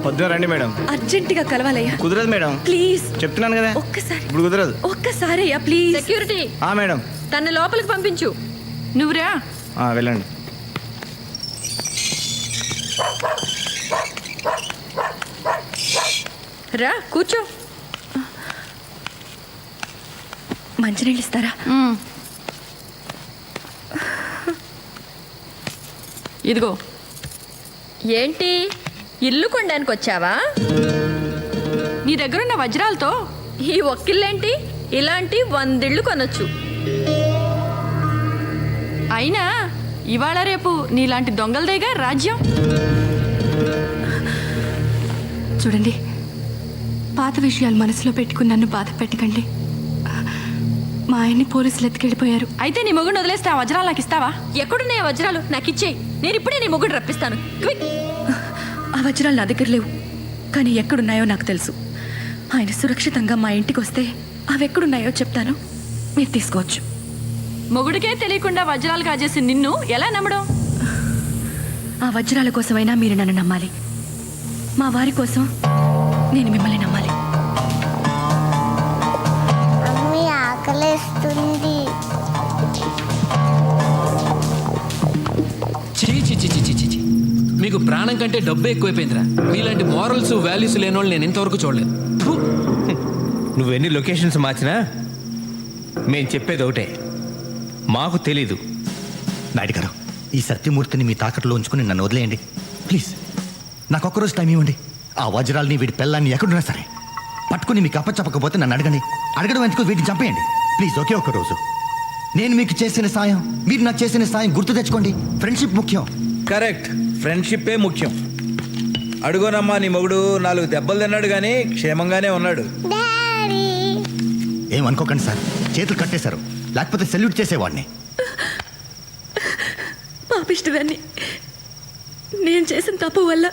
పొద్దున రండి మేడం. అర్జెంటుగా కలవాలయ్యా. కుదరదు మేడం. ప్లీజ్ చెప్తున్నాను కదా, ఒక్కసారి. ఇప్పుడు కుదరదు. ఒక్కసారి అయ్యా ప్లీజ్. సెక్యూరిటీ మేడం తన లోపలికి పంపించు. నువ్వురా. వెళ్ళండి. రా కూర్చో. మంచినీళ్ళు ఇస్తారా? ఇదిగో. ఏంటి ఇల్లు కొనడానికి వచ్చావా? నీ దగ్గరున్న వజ్రాలతో ఈ ఒక్కిళ్ళేంటి? ఇలాంటి 100 ఇళ్ళు కొనొచ్చు. అయినా ఇవాళ రేపు నీలాంటి దొంగలదేగా రాజ్యం. చూడండి, పాత విషయాలు మనసులో పెట్టుకుని నన్ను బాధ పెట్టకండి. మా ఆయన్ని పోలీసులు ఎత్తుకెళ్ళిపోయారు. అయితే నీ మొగుడు వదిలేస్తే ఆ వజ్రాలు నాకు ఇస్తావా? ఎక్కడున్నాయి ఆ వజ్రాలు? నాకు ఇచ్చేయి. నేను ఇప్పుడే నీ మొగుడు రప్పిస్తాను. క్విక్. ఆ వజ్రాలు నా దగ్గర లేవు, కానీ ఎక్కడున్నాయో నాకు తెలుసు. ఆయన సురక్షితంగా మా ఇంటికి వస్తే అవి ఎక్కడున్నాయో చెప్తాను, మీరు తీసుకోవచ్చు. మొగుడికే తెలియకుండా వజ్రాలు కాజేసి నిన్ను ఎలా నమ్మడం? ఆ వజ్రాల కోసమైనా మీరు నన్ను నమ్మాలి. మా వారి కోసం నేను మిమ్మల్ని నమ్మాలి. మమ్మీ ఆకలేస్తుంది. మీకు ప్రాణం కంటే డబ్బు ఎక్కువైపోయిందిరా. మీలాంటి మారల్స్ వాల్యూస్ లేని వాళ్ళు నేను ఇంతవరకు చూడలేదు. నువ్వెన్ని లొకేషన్స్ మార్చినా మేం చెప్పేది ఒకటే, మాకు తెలీదు. నాయుడు గారు, ఈ సత్యమూర్తిని మీ తాకట్లో ఉంచుకుని నన్ను వదిలేయండి ప్లీజ్. నాకు ఒక్కరోజు టైం ఇవ్వండి. ఆ వజ్రాలని వీడి పిల్లల్ని ఎక్కడున్నా సరే పట్టుకుని మీకు అప్పచెప్పకపోతే నన్ను అడగండి. అడగడం ఎందుకు, వీటిని చంపేయండి ప్లీజ్. ఒకే ఒక్క రోజు. నేను మీకు చేసిన సాయం, మీరు నాకు చేసిన సాయం గుర్తు తెచ్చుకోండి. ఫ్రెండ్షిప్ ముఖ్యం. కరెక్ట్, ఫ్రెండ్షిప్పే ముఖ్యం. అడుగోనమ్మా, నీ మొగుడు 4 దెబ్బలు తిన్నాడు కానీ క్షేమంగానే ఉన్నాడు. ఏమనుకోకండి సార్, చేతులు కట్టేశారు, లేకపోతే సెల్యూట్ చేసేవాడిని. పాపిష్టిదాన్ని. నేను చేసిన తప్పు వల్ల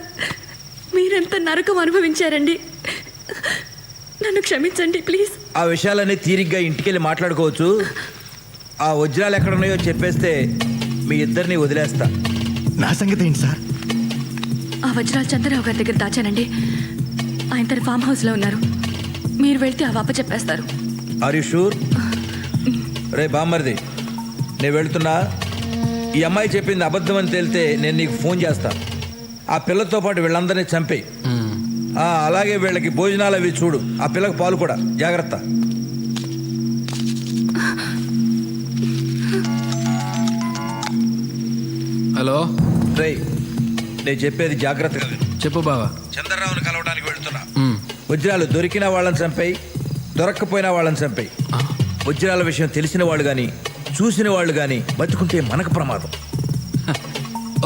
మీరెంత నరకం అనుభవించారండి. నన్ను క్షమించండి ప్లీజ్. ఆ విషయాలన్నీ తీరిగ్గా ఇంటికెళ్ళి మాట్లాడుకోవచ్చు. ఆ వజ్రాలు ఎక్కడున్నాయో చెప్పేస్తే మీ ఇద్దరిని వదిలేస్తా. నా సంగతి ఏంటి సార్? ఆ వజ్రాలు చంద్రరావు గారి దగ్గర దాచానండి. ఆయన తన ఫామ్ హౌస్లో ఉన్నారు. మీరు వెళ్తే ఆ వాప చెప్పేస్తారు. Are you sure? రే బామ్మర్ది, నేను వెళ్తున్నా. ఈ అమ్మాయి చెప్పింది అబద్ధం అని తేలితే నేను నీకు ఫోన్ చేస్తా. ఆ పిల్లతో పాటు వీళ్ళందరినీ చంపేయి. అలాగే వీళ్ళకి భోజనాలు అవి చూడు. ఆ పిల్లకి పాలు కూడా. జాగ్రత్త. హలో రే, నేను చెప్పేది జాగ్రత్తగా విను. చెప్పు బావా. చంద్రరావుని కలవడానికి వెళ్తున్నా. వజ్రాలు దొరికిన వాళ్ళని చంపేయి, దొరక్కపోయినా వాళ్ళని చంపేయి. వజ్రాల విషయం తెలిసిన వాళ్ళు కానీ చూసిన వాళ్ళు కానీ బతుకుంటే మనకు ప్రమాదం.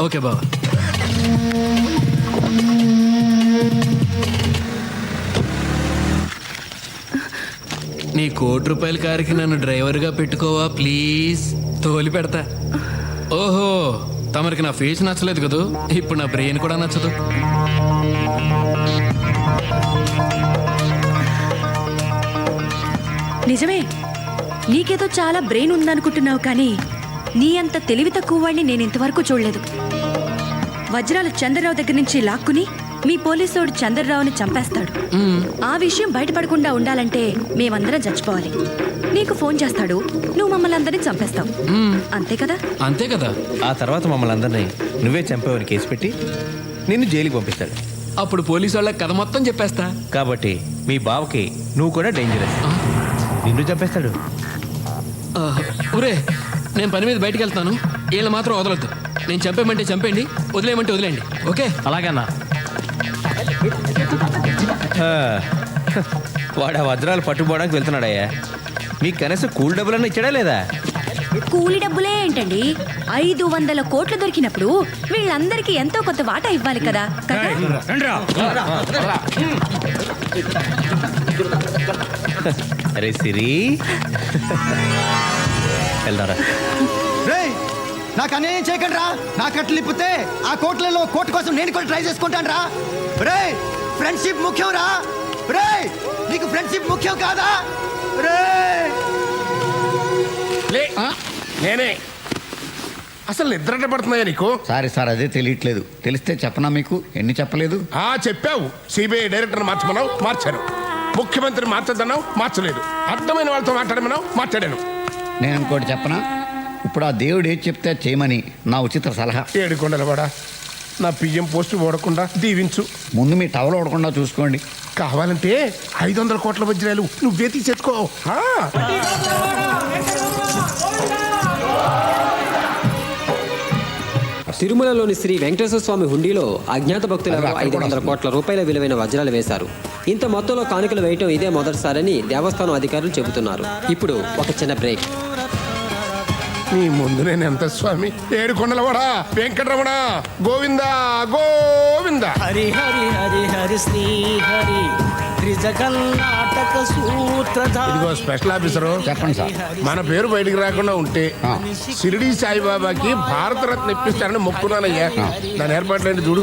ఓకే బావా. నీ ₹1,00,00,000 కారుకి నన్ను డ్రైవర్గా పెట్టుకోవా ప్లీజ్? తోలి పెడతా. ఓహో, తమరికి నా ఫేస్ నచ్చలేదు కదూ, ఇప్పుడు నా బ్రెయిన్ కూడా నచ్చదు. నిజమే, నీకేదో చాలా బ్రెయిన్ ఉందనుకుంటున్నావు, కానీ నీ అంత తెలివి తక్కువ వాడిని నేను ఇంతవరకు చూడలేదు. వజ్రాలు చంద్రరావు దగ్గర నుంచి లాక్కుని మీ పోలీసోడు చంద్రరావుని చంపేస్తాడు. ఆ విషయం బయటపడకుండా ఉండాలంటే మేమందరం చచ్చిపోవాలి. నీకు ఫోన్ చేస్తాడు, నువ్వు మమ్మల్ని అందరినీ చంపేస్తావు. అంతే కదా? అంతే కదా. ఆ తర్వాత మమ్మల్ని అందరినీ నువ్వే చంపావని కేసు పెట్టి నిన్ను జైలుకి పంపిస్తాడు. అప్పుడు పోలీసు వాళ్ళకి కథ మొత్తం చెప్పేస్తా. కాబట్టి మీ బావకి నువ్వు కూడా డేంజరస్. నిన్ను చంపేస్తాడు. ఒరే, నేను పని మీద బయటికి వెళ్తాను, వీళ్ళు మాత్రం వదలొద్దు. నేను చంపేయమంటే చంపేయండి, వదిలేయమంటే వదిలేయండి. ఓకే? అలాగన్నా. వాడు ఆ వజ్రాలు పట్టుకోవడానికి వెళ్తున్నాడయ్యా. మీకు కనీసం కూల్ డబ్బులన్నా ఇచ్చాడా లేదా? కూలి డబ్బులే ఏంటండి, 500 కోట్లు దొరికినప్పుడు వీళ్ళందరికీ ఎంతో కొంత వాటా ఇవ్వాలి కదా. అరే సిరి, వెళ్దారా. నాకు అన్యాయం చేయకండి రా. నా కట్లు ఇప్పితే ఆ కోట్లలో కోర్టు కోసం నేను కూడా ట్రై చేసుకుంటాను రా. రే, ఫ్రెండ్షిప్ ముఖ్యం రా. రే, నీకు ఫ్రెండ్షిప్ ముఖ్యం కాదా? రే, నేనే అసలు నిద్ర పడుతున్నాయా నీకు? సారీ సార్, అదే తెలియట్లేదు. తెలిస్తే చెప్పనా మీకు? ఎన్ని చెప్పలేదు? చెప్పావు. సిబిఐ డైరెక్టర్ మార్చమన్నావు, మార్చాను. ముఖ్యమంత్రి మార్చదన్నావు, మార్చలేదు. అర్థమైన వాళ్ళతో మాట్లాడమన్నావు, మాట్లాడాను. నేను ఇంకోటి చెప్పనా? ఇప్పుడు ఆ దేవుడు ఏది చెప్తే చేయమని నా ఉచిత సలహా. ఏడుకొండలవాడా, నా పిఎం పోస్టు ఓడకుండా దీవించు. ముందు మీ టవల్ ఓడకుండా చూసుకోండి. కావాలంటే 500 కోట్ల వజ్రాలు నువ్వే తీసేసుకో. తిరుమలలోని శ్రీ వెంకటేశ్వర స్వామి హుండీలో అజ్ఞాత భక్తులకు 500 కోట్ల రూపాయల విలువైన వజ్రాలు వేశారు. ఇంత మొత్తంలో కానుకలు వేయటం ఇదే మొదటిసారని దేవస్థానం అధికారులు చెబుతున్నారు. ఇప్పుడు ఒక చిన్న బ్రేక్. నీ ముందు నేను ఎంత స్వామి? ఏడుకొండలవాడా, వెంకటరమణ, గోవింద గోవింద. హరి హరి హరి హరి శ్రీ హరి కర్ణాటక సూత్రధారి. ఇదిగో స్పెషల్ ఆఫీసరు, చెప్పండి సార్. మన పేరు బయటికి రాకుండా ఉంటే షిరిడి సాయిబాబాకి భారతరత్న ఇప్పిస్తారని మొక్కున్నానయ్యా. దాని ఏర్పాట్లండి చూడు.